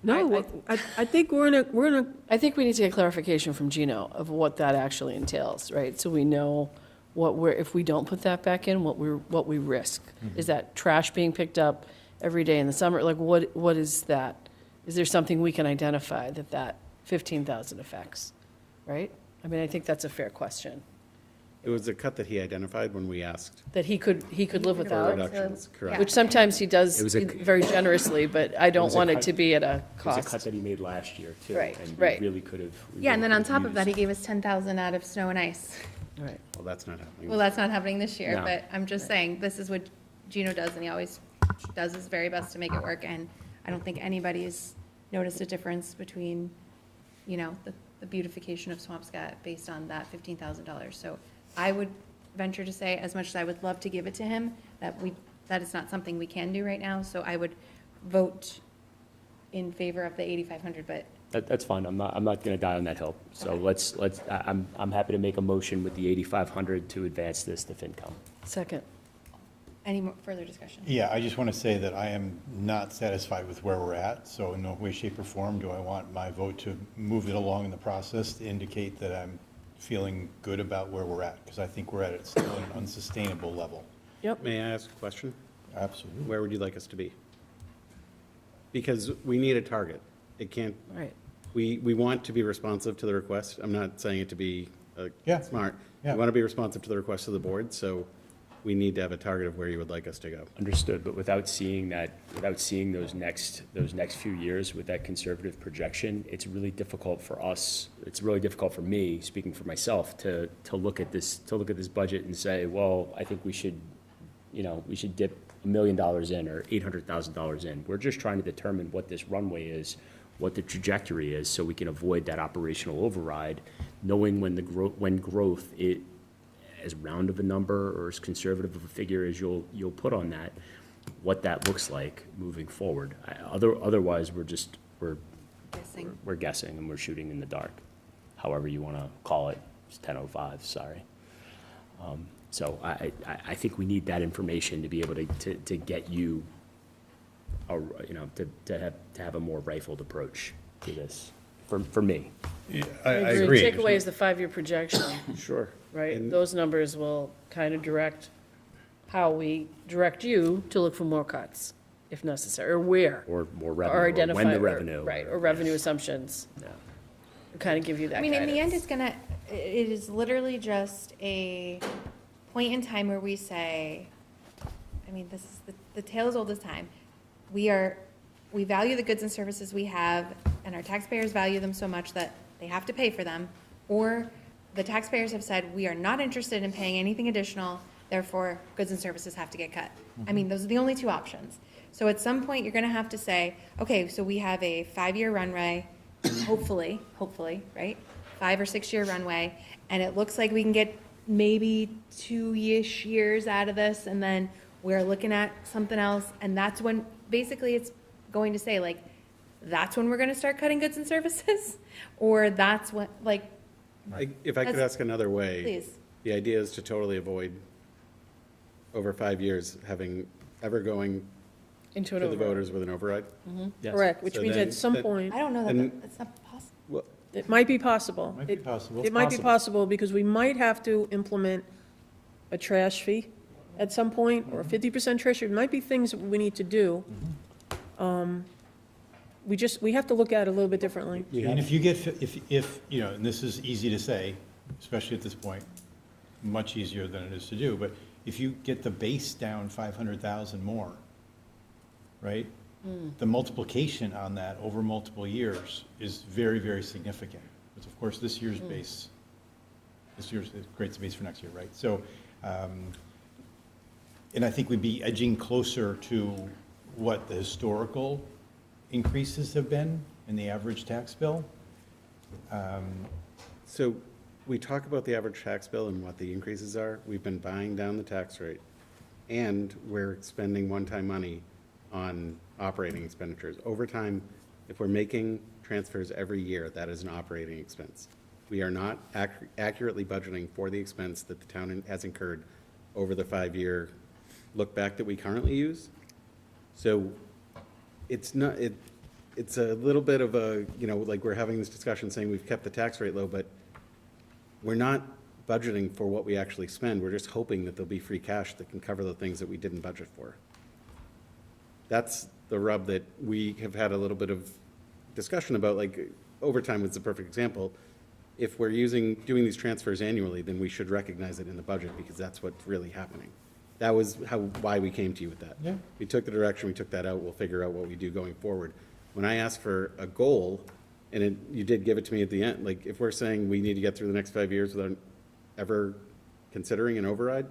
No, I think we're in a, I think we need to get clarification from Gino of what that actually entails, right? So we know what we're, if we don't put that back in, what we risk. Is that trash being picked up every day in the summer? Like, what is that? Is there something we can identify that 15,000 affects, right? I mean, I think that's a fair question. It was a cut that he identified when we asked That he could live for without, reductions, correct. which sometimes he does It was a- very generously, but I It don't was a want it cut- to be at a It was a cut cost. that he made last year, too. Right, And right. we really could have. Yeah, and then on top of that, he gave us 10,000 out of snow and ice. Right. Well, that's not happening. Well, that's not happening this year, No. but I'm just saying, this is what Gino does, and he always does his very best to make it work, and I don't think anybody's noticed a difference between, you know, the beautification of Swampscott based on that $15,000. So I would venture to say, as much as I would love to give it to him, that is not something we can do right now, so I would vote in favor of the 8,500, but That's fine. I'm not going to die on that hill. So I'm happy to make a motion with the 8,500 to advance this to FinCom. Second. any more further discussion? Yeah, I just want to say that I am not satisfied with where we're at, so in no way, shape, or form do I want my vote to move it along in the process to indicate that I'm feeling good about where we're at, because I think we're at still an unsustainable level. Yep. May I ask a question? Absolutely. Where would you like us to be? Because we need a target. It can't, Right. we want to be responsive to the request. I'm not saying it to be smart. We Yeah. want to be responsive to the request of the board, so we need to have a target of where you would like us to go. Understood, but without seeing those next few years with that conservative projection, it's really difficult for us, it's really difficult for me, speaking for myself, to look at this budget and say, well, I think we should dip $1 million in or $800,000 in. We're just trying to determine what this runway is, what the trajectory is, so we can avoid that operational override, knowing when growth, as round of a number or as conservative of a figure as you'll put on that, what that looks like moving forward. Otherwise, we're Guessing. we're guessing and we're shooting in the dark, however you want to call it. It's 10:05, sorry. So I think we need that information to be able to get you, to have a more rifled approach to this, for me. Yeah, I agree. Takeaway is the 5-year projection, Sure. right? And- Those numbers will kind of direct how we direct you to look for more cuts, if necessary, or where. Or more Or revenue, or identify. when the revenue. Right, or revenue assumptions. Yeah. Kind of give you that I mean, in the end, guidance. it is literally just a point in time where we say, I mean, this is the tale as old as time. We value the goods and services we have, and our taxpayers value them so much that they have to pay for them, or the taxpayers have said, we are not interested in paying anything additional, therefore, goods and services have to get cut. I mean, those are the only two options. So at some point, you're gonna have to say, okay, so we have a 5-year runway, hopefully, right? 5 or 6 year runway, and it looks like we can get maybe 2-ish years out of this, and then we're looking at something else, and that's when, basically, it's going to say, like, that's when we're gonna start cutting goods and services? Or that's what, like, If I could That's- ask another way. please. The idea is to totally avoid, over 5 years, ever going Into to an the override. voters with an override. Yes. Correct, which So means then- at some that- point, I don't know that, And- that's not possible. Well, it might be possible. Might be possible. It might be possible because we might have to implement a trash fee at some point, or a 50% trash fee. It might be things we need to do. We have to look at it a little bit differently. And if you get, if, and this is easy to say, especially at this point, much easier than it is to do, but if you get the base down 500,000 more, right? The multiplication on that over multiple years is very, very significant. But of course, this year's base, it creates a base for next year, right? So, and I think we'd be edging closer to what the historical increases have been in the average tax bill. So we talk about the average tax bill and what the increases are. We've been buying down the tax rate, and we're spending one-time money on operating expenditures. Over time, if we're making transfers every year, that is an operating expense. We are not accurately budgeting for the expense that the town has incurred over the 5-year look-back that we currently use. So it's not, it's a little bit of a, like we're having this discussion saying we've kept the tax rate low, but we're not budgeting for what we actually spend. We're just hoping that there'll be free cash that can cover the things that we didn't budget for. That's the rub that we have had a little bit of discussion about, like overtime was the perfect example. if we're doing these transfers annually, then we should recognize it in the budget, because that's what's really happening. That was why we came to you with that. Yeah. We took the direction, we took that out, we'll figure out what we do going forward. When I asked for a goal, and you did give it to me at the end, like, if we're saying we need to get through the next 5 years without ever considering an override,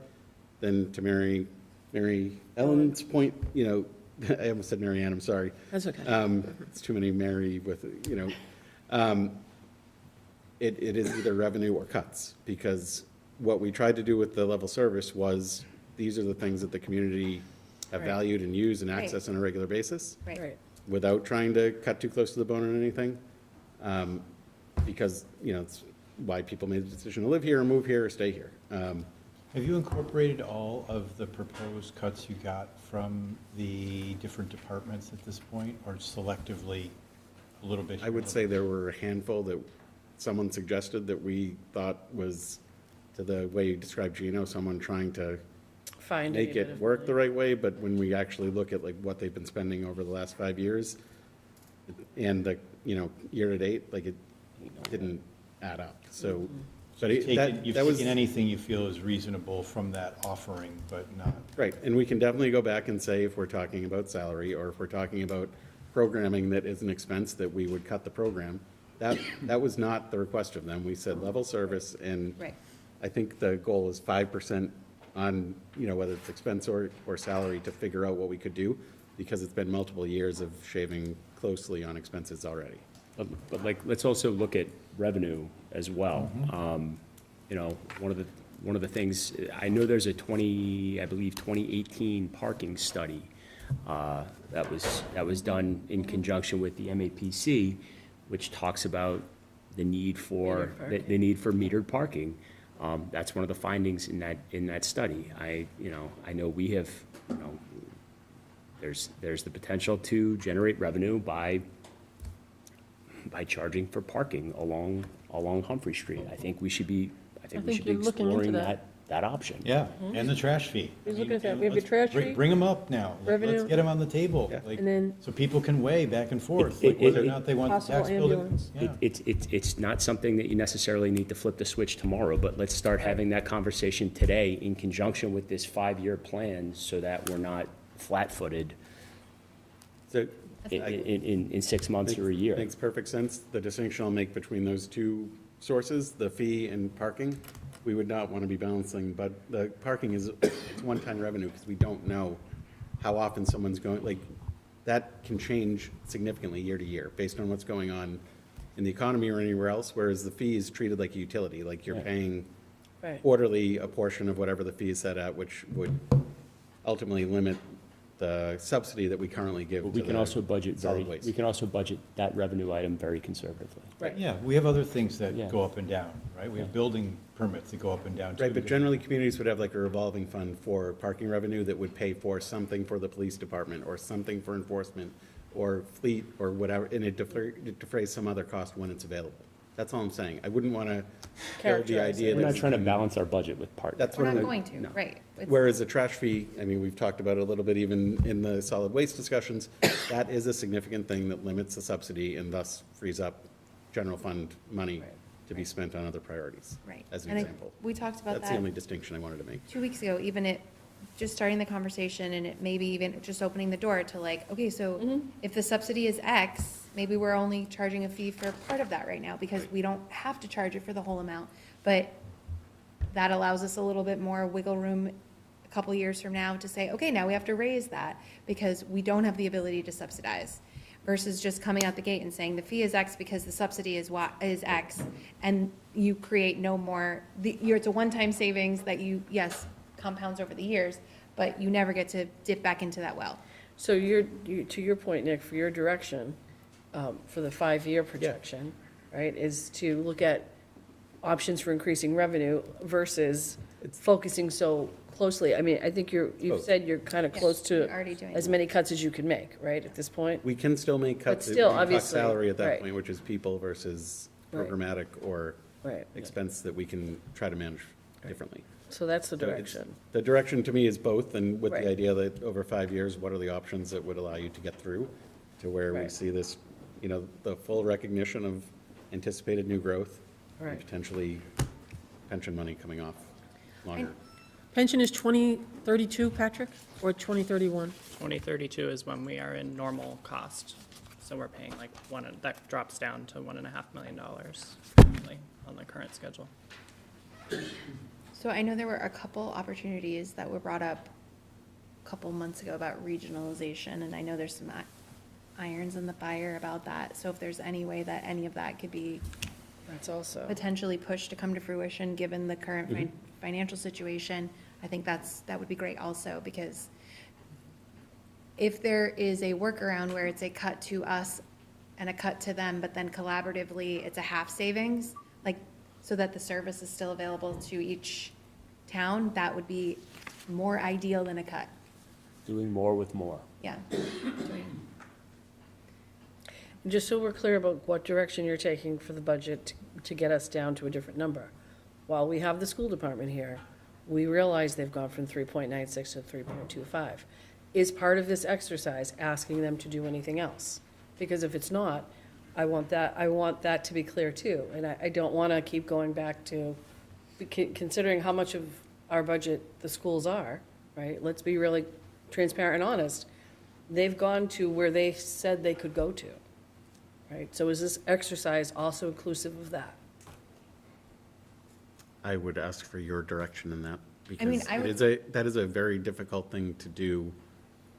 then to Mary Ellen's point, you know, I almost said Mary Ann, I'm sorry. That's okay. It's too many Mary with, you know. It is either revenue or cuts, because what we tried to do with the level service was, these are the things that the community have Right. valued and use and Right. access on a regular basis, Right. without trying to cut too close to the bone on anything. Because, you know, it's why people made the decision to live here or move here or stay here. Have you incorporated all of the proposed cuts you got from the different departments at this point, or selectively a little bit? I would say there were a handful that someone suggested that we thought was, to the way you described Gino, someone trying to Find make it work the right way, but when we actually look at like what they've been spending over the last 5 years, and the, you know, year to date, like, it didn't add up, so. But You've that was taken anything you feel is reasonable from that offering, but not. right, and we can definitely go back and say, if we're talking about salary, or if we're talking about programming that is an expense, that we would cut the program. That was not the request of them. We said level service, and Right. I think the goal is 5% on, you know, whether it's expense or salary, to figure out what we could do, because it's been multiple years of shaving closely on expenses already. But like, let's also look at revenue as well. You know, one of the things, I know there's a 2018 parking study that was done in conjunction with the MAPC, which talks about the need for metered parking. That's one of the findings in that study. I know we have, you know, there's the potential to generate revenue by charging for parking along Humphrey Street. I think we should be exploring that option. Yeah, and the trash fee. He's looking at that. We have a trash fee. Bring them up now. Revenue. Let's get them on the table, like, And then- so people can weigh back and forth, like whether or not they want the Possible tax building. ambulance. Yeah. It's not something that you necessarily need to flip the switch tomorrow, but let's start having that conversation today in conjunction with this 5-year plan, so that we're not flat-footed So in 6 months or a year. Makes perfect sense. The distinction I'll make between those two sources, the fee and parking, we would not want to be balancing, but the parking is one-time revenue, because we don't know how often someone's going, like, that can change significantly year to year based on what's going on in the economy or anywhere else, whereas the fee is treated like a utility, like you're paying Right. quarterly a portion of whatever the fee is set at, which would ultimately limit the subsidy that we currently give But to we can the also budget solid waste. we can also budget that revenue item very conservatively. Right. Yeah, we have other things that Yeah. go up and down, right? We have building permits that go up and down too. Right, but generally, communities would have like a revolving fund for parking revenue that would pay for something for the police department, or something for enforcement, or fleet, or whatever, and it defrays some other cost when it's available. That's all I'm saying. I wouldn't want to kill the Characterize idea it. We're that. not we trying to can- balance our budget with parking. That's We're what not I'm. going to, right. It's- Whereas a trash fee, I mean, we've talked about it a little bit even in the solid waste discussions, that is a significant thing that limits the subsidy and thus frees up general fund money to be spent on other priorities. Right. As an And example. we talked about That's the that only distinction I wanted to make. 2 weeks ago, even just starting the conversation, and it maybe even just opening the door to like, okay, so if the subsidy is X, maybe we're only charging a fee for part of that right now, because we don't have to charge it for the whole amount. But that allows us a little bit more wiggle room a couple years from now to say, okay, now we have to raise that because we don't have the ability to subsidize. Versus just coming out the gate and saying the fee is X because the subsidy is X, and you create no more, it's a one-time savings that yes, compounds over the years, but you never get to dip back into that well. So to your point, Nick, for your direction, for the 5-year projection, right, is to look at options for increasing revenue versus focusing so closely. I mean, I think you've said you're kind of close to we're already doing as that. many cuts as you can make, right, at this point? We can still make cuts. But still, We can cut obviously, salary at that right. point, which is people versus Right. programmatic or Right. expense that we can try to manage differently. So that's the So it's- direction. The direction to me is both, and with Right. the idea that over 5 years, what are the options that would allow you to get through to where we Right. see this, you know, the full recognition of anticipated new growth, Right. and potentially pension money coming off longer. Pension is 2032, Patrick, or 2031? 2032 is when we are in normal cost. So we're paying like that drops down to $1.5 million currently on the current schedule. So I know there were a couple opportunities that were brought up a couple months ago about regionalization, and I know there's some irons in the fire about that. So if there's any way that any of that could be That's also. potentially pushed to come to fruition, given the current financial situation, I think that would be great also, because if there is a workaround where it's a cut to us and a cut to them, but then collaboratively it's a half savings, like, so that the service is still available to each town, that would be more ideal than a cut. Doing more with more. Yeah. Just so we're clear about what direction you're taking for the budget to get us down to a different number. While we have the school department here, we realize they've gone from 3.96 to 3.25. Is part of this exercise asking them to do anything else? Because if it's not, I want that to be clear too. And I don't want to keep going back to, considering how much of our budget the schools are, right? Let's be really transparent and honest. They've gone to where they said they could go to, right? So is this exercise also inclusive of that? I would ask for your direction in that, I mean, because that is a very difficult thing to do.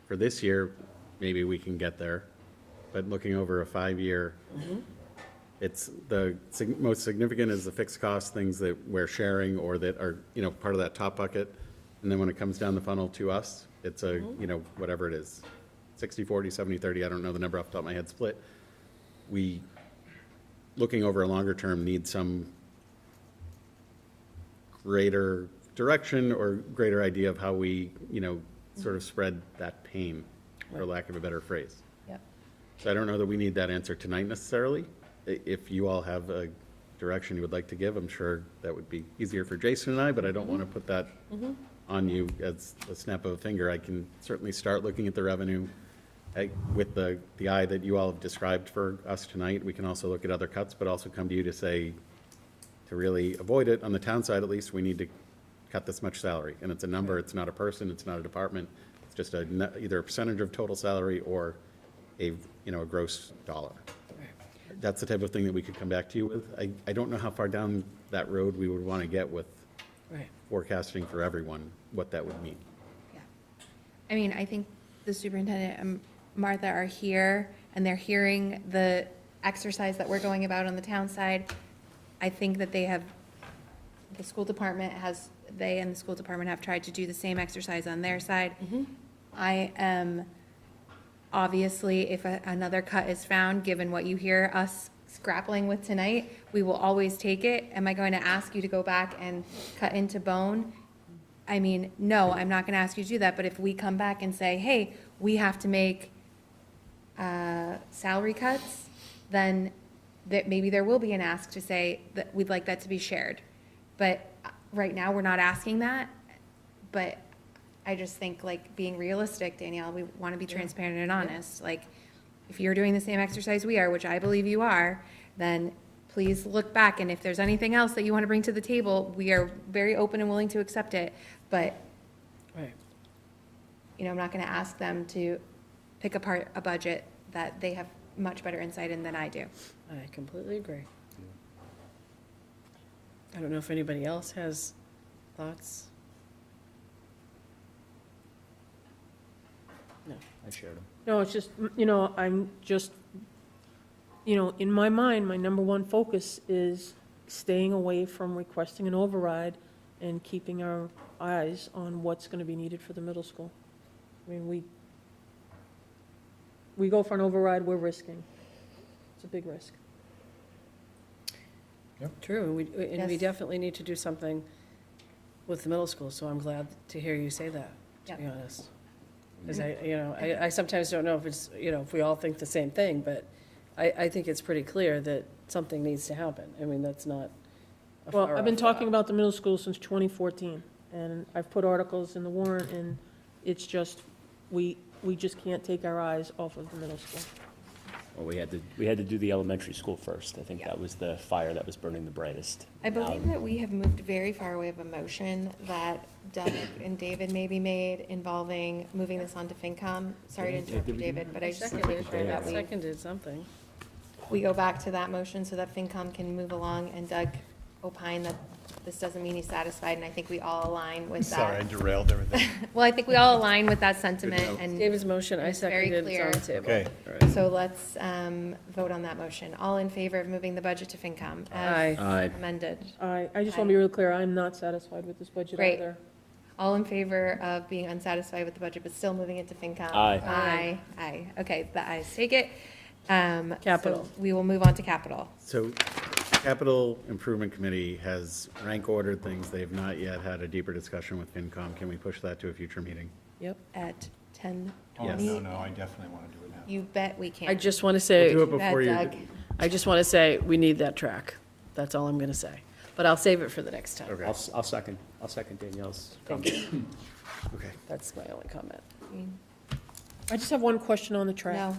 For this year, maybe we can get there, but looking over a 5-year, it's the most significant is the fixed cost things that we're sharing or that are, part of that top bucket. And then when it comes down the funnel to us, it's a, whatever it is, 60-40, 70-30, I don't know the number off the top of my head split. We, looking over a longer term, need some greater direction or greater idea of how we, sort of spread that pain, for lack of a better phrase. Yep. So I don't know that we need that answer tonight necessarily. If you all have a direction you would like to give, I'm sure that would be easier for Jason and I, but I don't want to put that on you as a snap of a finger. I can certainly start looking at the revenue with the eye that you all have described for us tonight. We can also look at other cuts, but also come to you to say, to really avoid it, on the town side at least, we need to cut this much salary. And it's a number, it's not a person, it's not a department. It's just either a percentage of total salary or a gross dollar. That's the type of thing that we could come back to you with. I don't know how far down that road we would want to get with forecasting for everyone, what that would mean. Yeah. I mean, I think the superintendent and Martha are here, and they're hearing the exercise that we're going about on the town side. I think that the school department and the school department have tried to do the same exercise on their side. I am, obviously, if another cut is found, given what you hear us grappling with tonight, we will always take it. Am I going to ask you to go back and cut into bone? I mean, no, I'm not going to ask you to do that, but if we come back and say, hey, we have to make salary cuts, then that maybe there will be an ask to say that we'd like that to be shared. But right now, we're not asking that, but I just think, like, being realistic, Danielle, we want to be transparent and honest. Like, if you're doing the same exercise we are, which I believe you are, then please look back, and if there's anything else that you want to bring to the table, we are very open and willing to accept it. But, I'm not going to ask them to pick apart a budget that they have much better insight in than I do. I completely agree. I don't know if anybody else has thoughts. No. I shared them. No, it's just, I'm just, in my mind, my number one focus is staying away from requesting an override and keeping our eyes on what's going to be needed for the middle school. I mean, we go for an override, we're risking. It's a big risk. True, and we definitely need to do something with the middle school, so I'm glad to hear you say that, to be honest. Because I sometimes don't know if it's, if we all think the same thing, but I think it's pretty clear that something needs to happen. I mean, that's not a Well, far I've been off talking about the middle school since 2014, and I've put articles in the warrant, and it's just, we just can't take our eyes off of the middle school. Well, we had to do the elementary school first. I think that was the fire that was burning the brightest. I believe that we have moved very far away of a motion that Doug and David maybe made involving moving this on to FinCom. Sorry to interrupt you, David, but I just want to make sure that we Seconded something. go back to that motion so that FinCom can move along, and Doug opine that this doesn't mean he's satisfied, and I think we all align with that. Sorry, I derailed everything. Well, I think we all align with that sentiment, and David's motion, I it's very seconded, it's on the clear. table. Okay. So let's vote on that motion. All in favor of moving the budget to FinCom as Aye. amended? I just want to be real clear, I'm not satisfied with this budget Great. either. All in favor of being unsatisfied with the budget but still moving it to FinCom? Aye. Aye. Aye. Okay, the ayes take it. Capital. So we will move on to capital. So Capital Improvement Committee has rank ordered things. They have not yet had a deeper discussion with FinCom. Can we push that to a future meeting? Yep. At 10:20. Oh, Yes. no, I definitely want to do it now. You bet we can. I just want to say, We'll do it before you. Doug. I just want to say, we need that track. That's all I'm going to say. But I'll save it for the next time. Okay. I'll second Danielle's comment. Okay. That's my only comment. I just have one question on the track. No.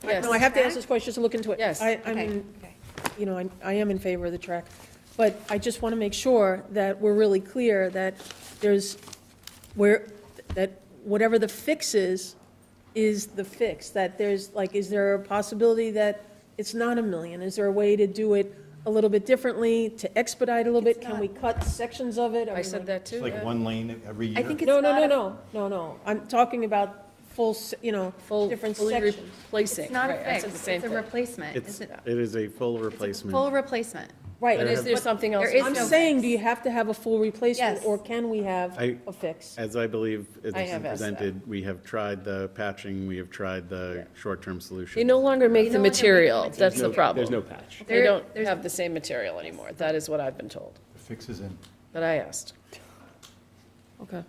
Yes. No, I have to ask this question, just to look into it. Yes. I Okay. mean, Okay. you know, I am in favor of the track, but I just want to make sure that we're really clear that there's, that whatever the fix is the fix, that there's, like, is there a possibility that it's not 1 million? Is there a way to do it a little bit differently, to expedite a little bit? Can we cut sections of it? I said that too. It's like yeah. one lane every year. I think it's No, not. no. I'm talking about full, different Fully sections. replacing. It's not a Right, I fix, said the same it's a thing. replacement. It It's is a full a replacement. full replacement. Right. But is there something else? There is I'm no saying, fix. do you have to have a full replacement, Yes. or can we have I- a fix? As I believe it's I have asked that. presented, we have tried the patching, we have tried the short-term solution. They no longer make the no longer make the material. That's the material. problem. There's no patch. They don't have the same material anymore. That is what I've been told. The fix is in. But I asked. Okay.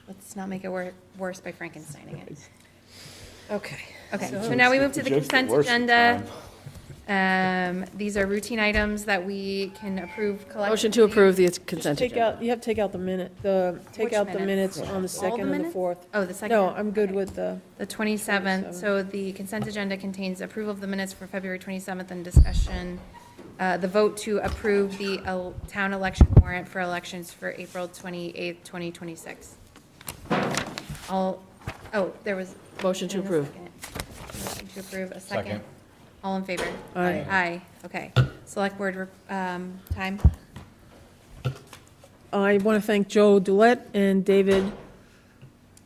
Let's not make it worse by Frankensteining it. Okay. Okay, so now we move to the Just the consent worst agenda. These are routine items that we can approve collectively. Motion to approve the consent Take agenda. out, you have to take out the minute, take Which out the minutes minutes? on All the the second and the minutes? 4th. Oh, the second. No, I'm good with the, The 27th, 27th. so the consent agenda contains approval of the minutes for February 27th and discussion, the vote to approve the town election warrant for elections for April 28th, 2026. There was. Motion to and a approve. second. Motion to approve, a second. Second. All in favor? Aye. Aye, okay. Select board, time? I want to thank Joe Dulett and David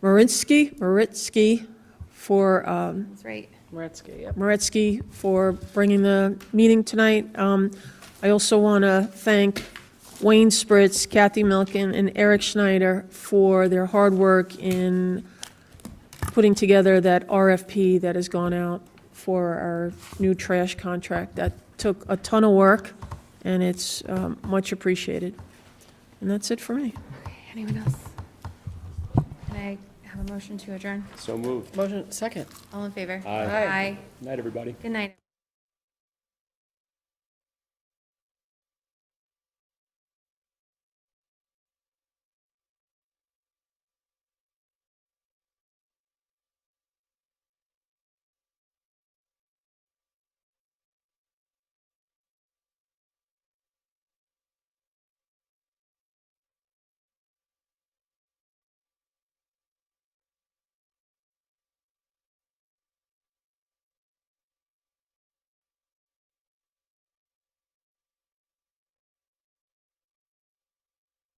Maritsky for, That's right. Moretsky, yep. Maretsky for bringing the meeting tonight. I also want to thank Wayne Spritz, Kathy Milken, and Eric Schneider for their hard work in putting together that RFP that has gone out for our new trash contract. That took a ton of work, and it's much appreciated. And that's it for me. Anyone else? Can I have a motion to adjourn? So moved. Motion, second. All in favor? Aye. Aye. Night, everybody. Good night.